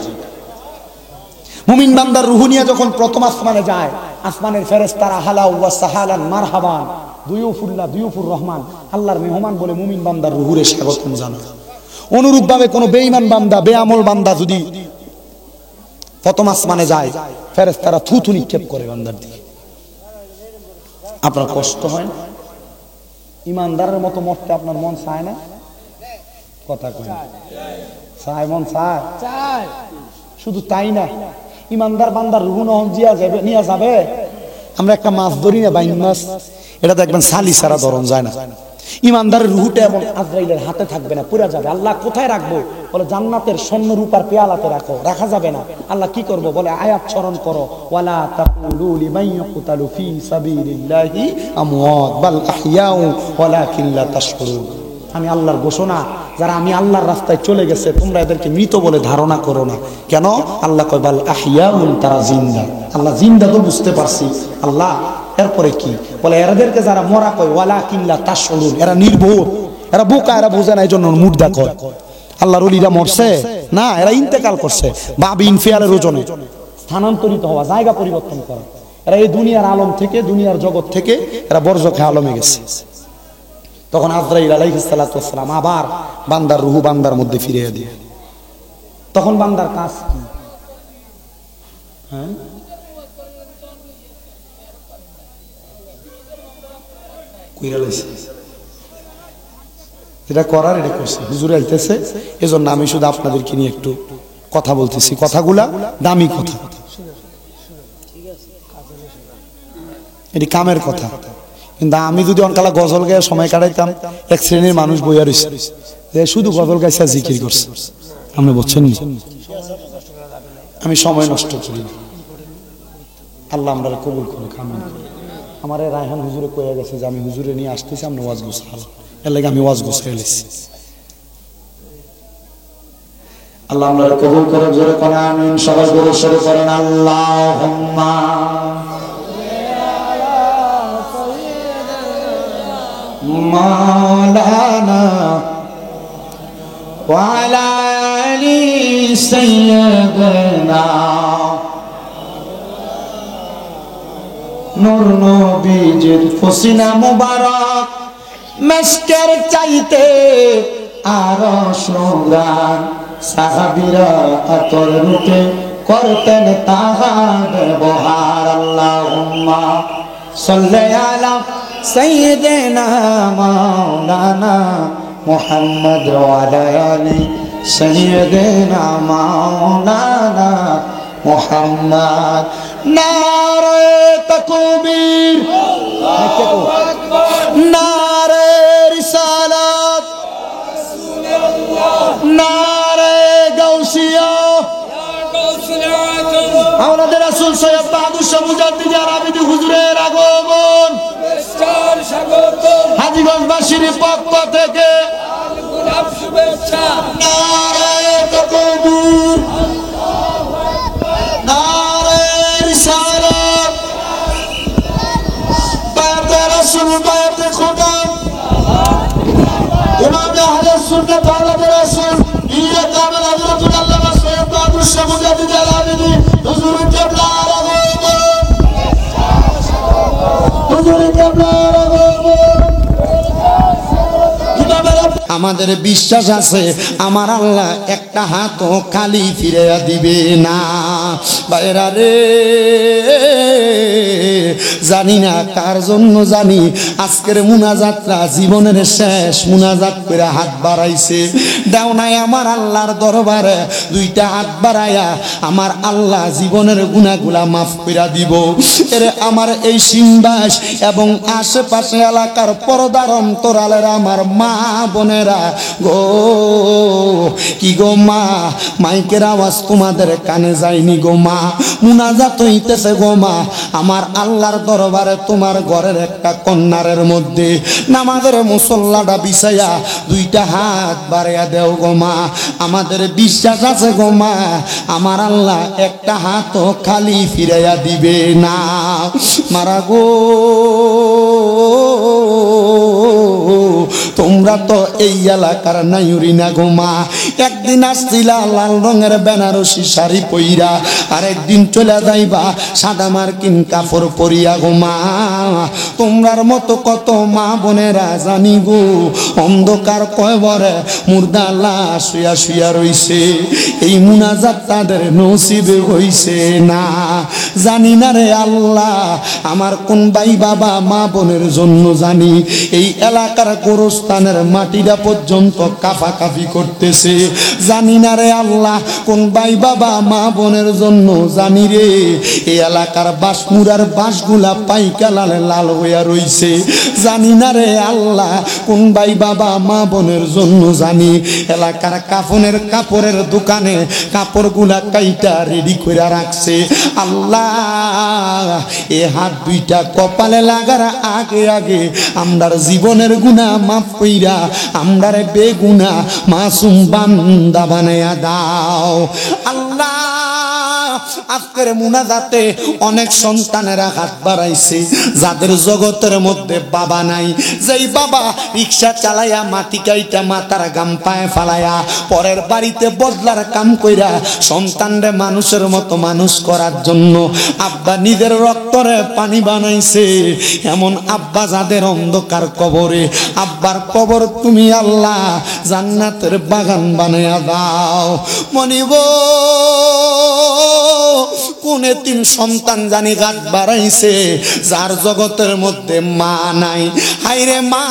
মুমিন বান্দার রুহু নিয়ে যখন প্রথম আসমানে যায়, আসমানের ফেরেশতারা হালাউ ওয়া সাহালান মারহাবান দুয়ুফুল্লাহ দুয়ুফুর রহমান, আল্লাহর মেহমান বলে মুমিন বান্দার রুহুরে স্বাগতম জানায়। অনুরূপভাবে কোন বেঈমান বান্দা বেআমল বান্দা যদি প্রথম আসমানে যায়, ফেরেশতারা থুথু নিক্ষেপ করে বান্দার দিকে। আপনার কষ্ট হয় না? ইমানদারের মতো মরতে আপনার মন চায় না? কথা কয় না, চায়, মন চায়। শুধু তাই না, ইমানদার বান্দার রুহু নহন জিয়া যাবে নিয়ে যাবে। আমরা একটা মাছ ধরি না, বাইন মাছ, এটা দেখবেন সালি সারা ধরন যায় না। ইমানদারের রুহুটা এমন আজরাইলের হাতে থাকবে না, পুরা যাবে। আল্লাহ কোথায় রাখবো? বলে জান্নাতের স্বর্ণ রূপার পেয়ালাতে রাখো, রাখা যাবে না। আল্লাহ কি করবো? বলে আয়াত স্মরণ করো, ওয়ালা তাকুলু লিমান ইয়াকতালু ফি সাবিলিল্লাহি আমওয়াত বাল আহইয়াউ ওয়ালাকিন লা তাশকুরুন। আমি আল্লাহর ঘোষণা, যারা আমি আল্লাহর রাস্তায় চলে গেছে তোমরা এদেরকে মৃত বলে ধারণা করো না। কেন? আল্লাহ কয় বাল আহইয়াউন, তারা জিন্দা। আল্লাহ জিন্দা তো বুঝতে পারছি, আল্লাহ এরপরে কি বলে? এরাদেরকে যারা মরা কয় ওয়ালাকিন লা তাশকুরুন, এরা নির্বোধ, এরা বোকা, এরা বোঝে না, এই জন্য মুর্দা কয়। আল্লাহর ওলিরা মরছে না, এরা ইন্তেকাল করছে। বাব ইনফিয়ালের ওজনে স্থানান্তরিত হওয়া, জায়গা পরিবর্তন করা। এরা এই দুনিয়ার আলম থেকে, দুনিয়ার জগৎ থেকে এরা বরজখে আলমে গেছে। তখন আজরাইল আলাইহিস সালাতু ওয়াস সালাম আবার বান্দার রুহু বান্দার মধ্যে ফিরিয়ে দিয়ে, তখন বান্দার কাজ কি? হ্যাঁ, যেটা করার এটা করছে। হুজুর আইতেছে, এজন্য আমি শুধু আপনাদেরকে নিয়ে একটু কথা বলতেছি। কথাগুলা দামি কথা, এটি কামের কথা। কিন্তু আমি যদি অনকালা গজল গায়ে সময় কাটাইতাম, এক শ্রেণীর মানুষ বইয়া রয়েছে যে শুধু গজল গাইছে আর জিকির করছে। আপনি বলছেন আমি সময় নষ্ট করি, আল্লাহ আমরা কবুল করুক। আমার রায়হান হুজুরে কয়ে গেছে যে আমি হুজুরে নিয়ে আসতেছি, আমি ওয়াজ গোছাল, এর লাগে আমি ওয়াজ গোছাই এলেছি। আল্লাহ আমরা কবুল করে, জোরে করে আমিন। সবাই জোরে সরে করেন আল্লাহুম্মা মাওলানা ওয়া আলা আলি সাইয়্যিদিনা নূর নবীজির ফসিনা মুবারক মেশকের চাইতে আরো সুগান, সাহাবীরা আতর রূপে করতেন তাহা ব্যবহার। আল্লাহুম্মা সাল্লি আলা সাইয়্যিদিনা মাওলানা মুহাম্মদ ওয়া আলা আলি সাইয়্যিদিনা মাওলানা মুহাম্মদ। নারে তাকবীর, আল্লাহু আকবার। নারে রিসালাত, নারে গাউসিয়া, আমাদের রাসূল সৈয়দ বাহাদুর শাহ মুজাদ্দিদ আরাবিদি হুজুরের আগমন, হাজীগঞ্জবাসীর পক্ষ থেকে গোলাপ শুভেচ্ছা। নারে তাকবীর, নারে রিসালাত, বায়াতে রাসূল বায়াতে খোদা, ইমাম আহলে সুন্নাত ওয়াল রাসূল ইয়া কামাল হযরতুল আল্লামা সৈয়দ বাহাদুর শাহ মুজাদ্দিদ আলামিনী হুজুর কেবলার আগমন, হুজুর কেবলার আগমন। আমাদের বিশ্বাস আছে আমার আল্লাহ একটা হাতও খালি ফিরে দিবে না। বাইরা রে, জানি না কার জন্য জানি আজকের মুনাজাতটা জীবনের শেষ মুনাজাত করে হাত বাড়াইছে। দাও নাই আমার আল্লাহর দরবারে দুইটা হাত বাড়াইয়া আমার আল্লাহ জীবনের গুনাহগুলা মাফ করে দিব। এরে আমার এই সিংবাস এবং আশেপাশে এলাকার পর্দার অন্তরালের আমার মা বোনেরা, বোনেরা গো, কি গো মা, মাইকের আওয়াজ তোমাদের কানে যায়নি গো মা, মুনাজাত হইতেছে গো মা আমার আল্লাহর দরবারে তোমার ঘরের একটা কন্যারের মধ্যে নামাজের মুসল্লাটা বিছাইয়া দুইটা হাত বাড়াইয়া দেও গো মা, আমাদের বিশ্বাস আছে গো মা আমার আল্লাহ একটা হাতও খালি ফিরাইয়া দিবে না। মারা গো, তোমরা তো এই এলাকার নাইউরি না গো মা, একদিন আসছিলা লাল রঙের বেনারসি শাড়ি পইরা, আর একদিন চলে যাইবা সাদা মার্কিন কাপড় পরিয়া গো মা। তোমরার মতো কত মা বোনেরা জানি গো অন্ধকার কয়বরে মুর্দা লাশ শুয়া শুয়া রইছে, এই মুনাজাত তাদের নসিবে হইছে না। জানি না রে আল্লাহ আমার কোন ভাই বাবা মা বোনের জন্য জানি এই এলাকার গোরস্থানের মাটিটা পর্যন্ত কাফাকাফি করতেছে, জানি না রে আল্লাহ কোন ভাই বাবা মা বোনের জন্য জানি রে এই এলাকার বাঁশমুড়ার বাঁশগুলা পাইকা লালে লাল হইয়া রইছে, জানি না রে আল্লাহ কোন ভাই বাবা মা বোনের জন্য জানি এলাকার কাফনের কাপড়ের দোকানে কাপড়গুলা কাইটা রেডি করে রাখছে। আল্লাহ এ হাত দুইটা কপালে লাগার আগে আগে আমরার জীবনের গুনাহ মাফ কইরা আমরারে বেগুনা মাসুম বান্দা বানায়া দাও। আল্লাহ আজকের মুনাজাতে অনেক সন্তানেরা হাত বাড়াইছে যাদের জগতের মধ্যে বাবা নাই, যেই বাবা রিক্সা চালাইয়া মাটি কাইটা মাথার গাম পায়ে ফালাইয়া পরের বাড়িতে বদলার কাম কইরা সন্তানরে মানুষের মতো মানুষ করার জন্য আব্বা নিজের রক্তরে পানি বানাইছে, এমন আব্বা যাদের অন্ধকার কবরে, আব্বার কবর তুমি আল্লাহ জান্নাতের বাগান বানায়া দাও। মনিব কোনে তিন সন্তান জানি গাছ বাড়াইছে যার জগতের মধ্যে মা নাই, হাইরে মা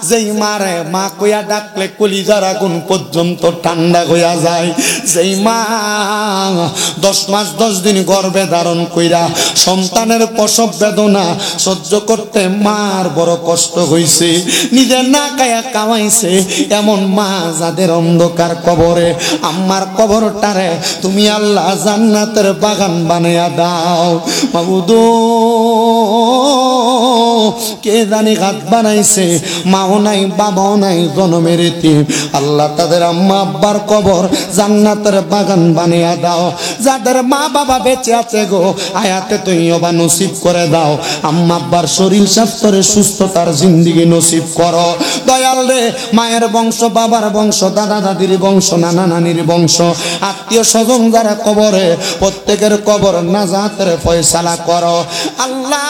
যেই মারে মা কইয়া ডাকলে কলিজার আগুন পর্যন্ত ঠান্ডা হইয়া যায়, যেই মা 10 মাস 10 দিন গর্ভে ধারণ কইরা সন্তানের প্রসব বেদনা সহ্য করতে মার বড় কষ্ট হইছে, নিজে না খায়া কামাইছে, এমন মা যাদের অন্ধকার কবরে আম্মার কবরটারে তুমি আল্লাহ জান্নাতের বাগান বানায়া দাও। মাবুদ কে জানি হাত বানাইছে মাও নাই বাবাও নাই জনমের এতিম, আল্লাহ তাদের আম্মা আব্বার কবর জান্নাতের বাগান বানিয়ে দাও। যাদের মা বাবা বেঁচে আছে গো আয়াতে তুমিও বা নসিব করে দাও, আম্মা আব্বার শরীর স্বাস্থ্যের সুস্থতার জিন্দিগি নসিব করো দয়াল রে। মায়ের বংশ বাবার বংশ দাদা দাদির বংশ নানা নানির বংশ আত্মীয় স্বজন যারা কবরে প্রত্যেকের কবর নাজাতের ফয়সালা করো আল্লাহ।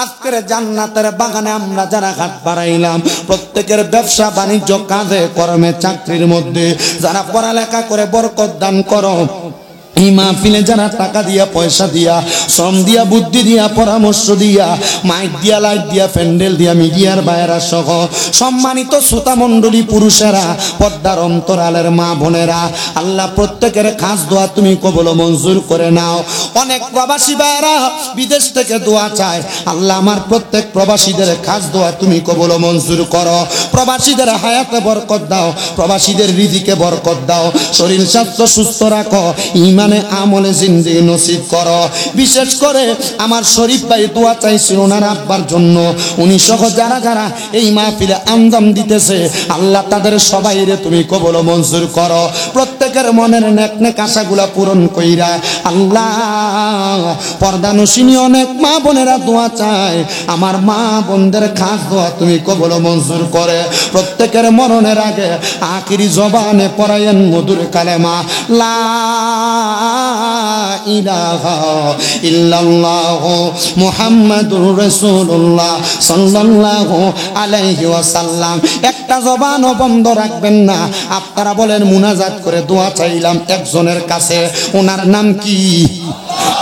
আজকের জান্নাতের বাগানে আমরা যারা হাত বাড়াইলাম প্রত্যেকের ব্যবসা বাণিজ্য কাজে কর্মে চাকরির মধ্যে যারা পড়ালেখা করে বরকত দান করো, এই মাহফিলে যারা টাকা দিয়া পয়সা দিয়া শ্রম দিয়া বুদ্ধি দিয়া পরামর্শ দিয়া মাইক দিয়া লাইট দিয়া প্যান্ডেল দিয়া মিডিয়ার বাইরা সহ সম্মানিত শ্রোতা মণ্ডলী পুরুষেরা পর্দার অন্তরালের মা বোনেরা আল্লাহ প্রত্যেকের খাস দোয়া তুমি কবুল মঞ্জুর করে নাও। অনেক প্রবাসী ভাইরা বিদেশ থেকে দোয়া চায়, আল্লাহ আমার প্রত্যেক প্রবাসীদের খাস দোয়া তুমি কবুল মঞ্জুর করো। প্রবাসীদের হায়াতে বরকত দাও, প্রবাসীদের রিজিকে বরকত দাও, শরীর স্বাস্থ্য সুস্থ রাখো, ইমান আমলে জিন্দেগি নসিব করো। বিশেষ করে আমার শরীফ ভাই দোয়া চাইছিল ওনার আব্বার জন্য, উনি সহ যারা যারা এই মাহফিলে আঞ্জাম দিতেছে আল্লাহ তাদের সবাইরে তুমি কবুল মঞ্জুর করো, প্রত্যেকের মনের নেক নেক আশাগুলা পূরণ কইরা আল্লাহ। পর্দানুশীনী অনেক মা বোনেরা দোয়া চায়, আমার মা বোনদের খাস দোয়া তুমি কবুল মঞ্জুর করে প্রত্যেকের মরণের আগে আখিরি জবানে পড়ায়েন মধুর কালেমা লা ইলাহা ইল্লাল্লাহ মুহাম্মাদুর রাসূলুল্লাহ সাল্লাল্লাহু আলাইহি ওয়াসাল্লাম। একটা জবানও বন্ধ রাখবেন না। আপনারা বলেন মুনাজাত করে দোয়া চাইলাম একজনের কাছে, ওনার নাম কি?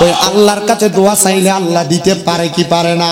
ওই আল্লাহর কাছে দোয়া চাইলে আল্লাহ দিতে পারে কি পারে না?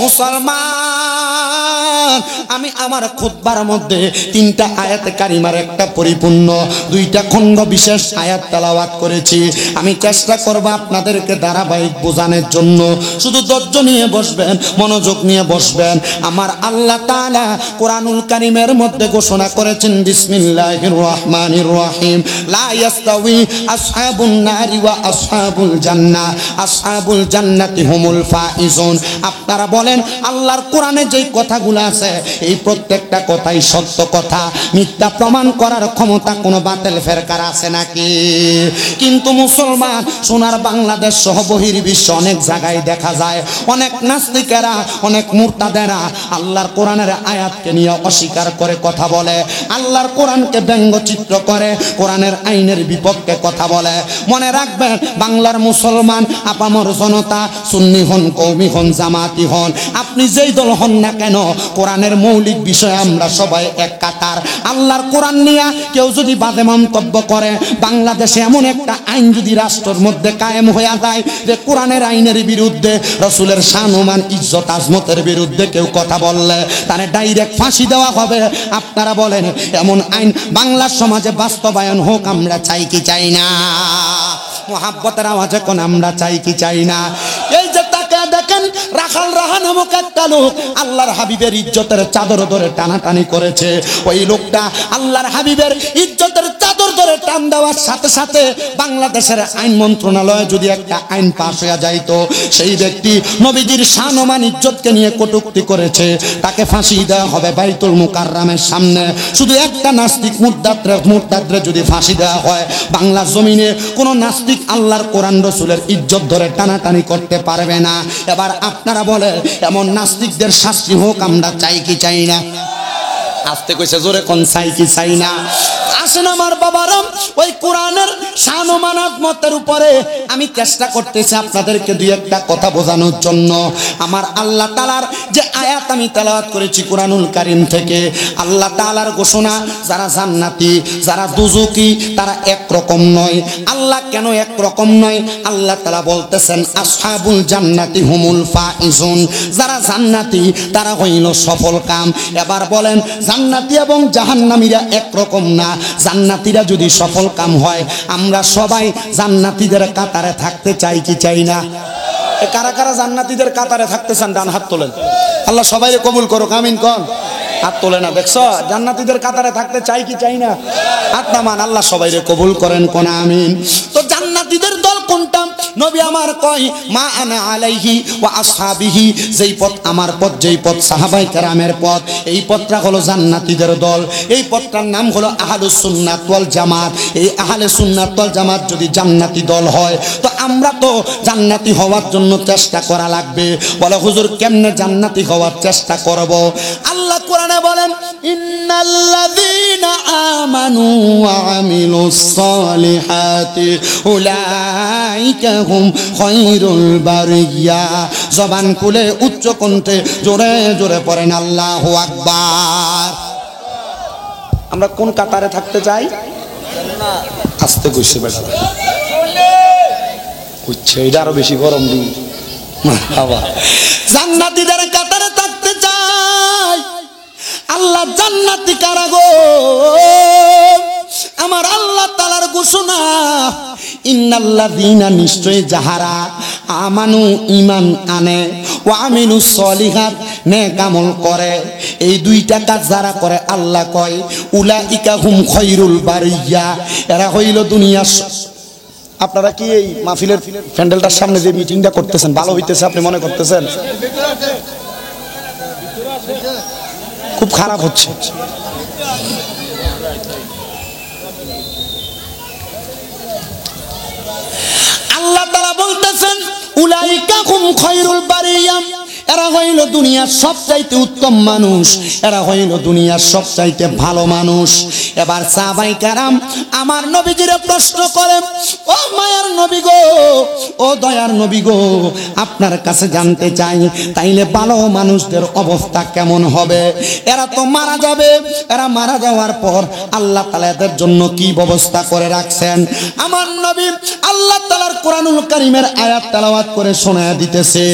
মুসলমান মুসলমান, আমি আমার খুতবার মধ্যে 3টা আয়াতে কারিমার একটা পরিপূর্ণ 2টা খণ্ড বিশেষ আয়াত তেলাওয়াত করেছি। আমি চেষ্টা করব আপনাদেরকে ধারাবাহিক বোঝানোর জন্য। শুধু ধৈর্য নিয়ে বসবেন, মনোযোগ নিয়ে বসবেন। আমার আল্লাহ তাআলা কোরআনুল কারীমের মধ্যে ঘোষণা করেছেন, বিসমিল্লাহির রহমানির রহিম, লা ইয়াস্তাউই আসহাবুন নারি ওয়া আসহাবুল জান্নাহ, আসহাবুল জান্নাতি হুমুল ফাইজুন। আপনারা বলেন আল্লাহর কোরআনে যেই কথাগুলো আছে এই প্রত্যেকটা কথাই সত্য কথা, মিথ্যা প্রমাণ করার ক্ষমতা কোনো বাতিল ফেরকার আছে নাকি? কিন্তু মুসলমান, সোনার বাংলাদেশ সহ বহির্বিশ্ব অনেক জায়গায় দেখা যায় অনেক নাস্তিকেরা, অনেক মুরতাদেরা আল্লাহর কোরআনের আয়াতকে নিয়ে অস্বীকার করে কথা বলে, আল্লাহর কোরআনকে ব্যঙ্গচিত্র করে, কোরআনের আইনের বিপক্ষে কথা বলে। মনে রাখবেন, বাংলার মুসলমান আপামর জনতা, সুন্নি হন, কওমি হন, জামাতি হন, আপনি যেই দল হন না কেন, কোরআনের মৌলিক বিষয়ে আমরা সবাই এক কাতার। আল্লাহর কোরআন নিয়ে কেউ যদি বাজে মন্তব্য করে, বাংলাদেশে এমন একটা আইন যদি রাষ্ট্রের মধ্যে কায়েম হয়ে যায় যে কোরআনের আইনের বিরুদ্ধে, রসুলের শান-ও-মান, ইজ্জত আজমতের বিরুদ্ধে কেউ কথা বললে তারে ডাইরেক্ট ফাঁসি দেওয়া হবে। আপনারা বলেন এমন আইন বাংলার সমাজে বাস্তবায়ন হোক আমরা চাই কি চাই না? মোহাব্বতের আওয়াজে কোন আমরা চাই কি চাই না? এই যে তাকে দেখেন, রাখাল রাহা নামক একটা লোক আল্লাহর হাবিবের ইজ্জতের চাদর ধরে টানাটানি করেছে। ওই লোকটা আল্লাহর হাবিবের ইজ্জতের চাদর ধরে টান দেওয়ার সাথে সাথে বাংলাদেশের আইন মন্ত্রণালয়ে যদি একটা আইন পাশ হয়ে যাইতো, সেই ব্যক্তি নবীজির শান-ও-মান, ইজ্জতকে নিয়ে কটূক্তি করেছে, তাকে ফাঁসি দেওয়া হবে বাইতুল মুকাররমের সামনে। শুধু একটা নাস্তিক মুরতাদরে যদি ফাঁসি দেওয়া হয়, বাংলার জমিনে কোনো নাস্তিক আল্লাহর কোরআন রসুলের ইজ্জত ধরে টানাটানি করতে পারবে না। এবার আপনারা বলে এমন নাস্তিকদের শাস্তি হোক আমরা চাই কি চাই না? আস্তে কইছে, জোরে কোন চাই কি চাই না? আসেন আমার বাবারা, ওই কোরআনের শান-ও-মান, আজমতের উপরে আমি চেষ্টা করতেছি আপনাদেরকে দুই একটা কথা বোঝানোর জন্য। আমার আল্লাহ তাআলার যে আয়াত আমি তেলাওয়াত করেছি কোরআনুল কারীম থেকে, আল্লাহ তাআলার ঘোষণা, যারা জান্নাতি যারা দুজুকি তারা একরকম নয়। আল্লাহ কেন একরকম নয়? আল্লাহ তাআলা বলতেছেন, আসহাবুল জান্নাতি হুমুল ফাইজুন, যারা জান্নাতি তারা হইল সফল কাম। এবার বলেন, জান্নাতি এবং জাহান্নামীরা একরকম না। জান্নাতীরা যদি সফল কাম হয়, আমরা সবাই জান্নাতীদের কাতারে থাকতে চাই কি চাই না? কারা কারা জান্নাতীদের কাতারে থাকতে চান? ডান হাত তোলেন। আল্লাহ সবাই কবুল করো, আমিন কোন? হাত তোলে না, দেখছো? জান্নাতীদের কাতারে থাকতে চাই কি চাই না? হাত নামান, আল্লাহ সবাই কবুল করেন কোন? আমিন। তো জান্নাতীদের দল কোনটা? নবী আমার কয়, মা আনা আলাইহি ওয়া আসহাবিহি, যেই পথ আমার পথ, যেই পথ সাহাবায়ে কেরামের পথ, এই পথটা হলো জান্নাতীদের দল। এই পথটার নাম হলো আহলুস সুন্নাত ওয়াল জামাত। এই আহলে সুন্নাত ওয়াল জামাত যদি জান্নাতি দল হয়, তো আমরা তো জান্নাতি হওয়ার জন্য চেষ্টা করা লাগবে। বলে হুজুর কেমনে জান্নাতি হওয়ার চেষ্টা করব? আল্লাহ কোরআনে বলেন, ইন্নাল্লাযীনা আমানু ওয়া আমিলুস সালিহাতি উলাইকা হুম খায়রুল বারিয়া। জবান খুলে উচ্চ কণ্ঠে জোরে জোরে পড়েন আল্লাহু আকবার। আমরা কোন কাতারে থাকতে চাই? আস্তে কইছে বেটা, কইছে এটা আরো বেশি গরম দিন। মারহাবা, জান্নাতীদের কাতারে থাকতে চাই। আল্লাহ জান্নাতি কারা গো? আমার আল্লাহ তাআলার ঘোষণা, ইন্নাল্লাযীনা, নিশ্চয় যাহারা, আমানু ঈমান আনে, ওয়া আমিলুস সলিহাত, নেক আমল করে, এই দুইটা কাজ যারা করে, আল্লাহ কয় উলাইকা হুম খায়রুল বারিয়া, এরা হইল দুনিয়ার। আপনারা কি এই মাহফিলের প্যান্ডেলটার সামনে যে মিটিংটা করতেছেন ভালো হইতেছে আপনি মনে করতেছেন? খুব খারাপ হচ্ছে। আল্লাহ তাআলা বলতেছেন, উলাইকা হুম খায়রুল বারিয়া, এরা হইল দুনিয়ার সবচাইতে উত্তম মানুষ, এরা হইল দুনিয়ার সবচাইতে ভালো মানুষ। এবার সাহাবায়ে কেরাম আমার নবীজিরে প্রশ্ন করে, ও মায়ার নবী গো, ও দয়ার নবী গো, আপনার কাছে জানতে চাই, তাইলে ভালো মানুষদের অবস্থা কেমন হবে? এরা তো মারা যাবে, এরা মারা যাওয়ার পর আল্লাহ তাআলা এদের জন্য কি ব্যবস্থা করে রাখছেন? আমার নবী আল্লাহ তাআলার কোরআনুল কারীমের আয়াত তেলাওয়াত করে শোনায়া দিতেছে।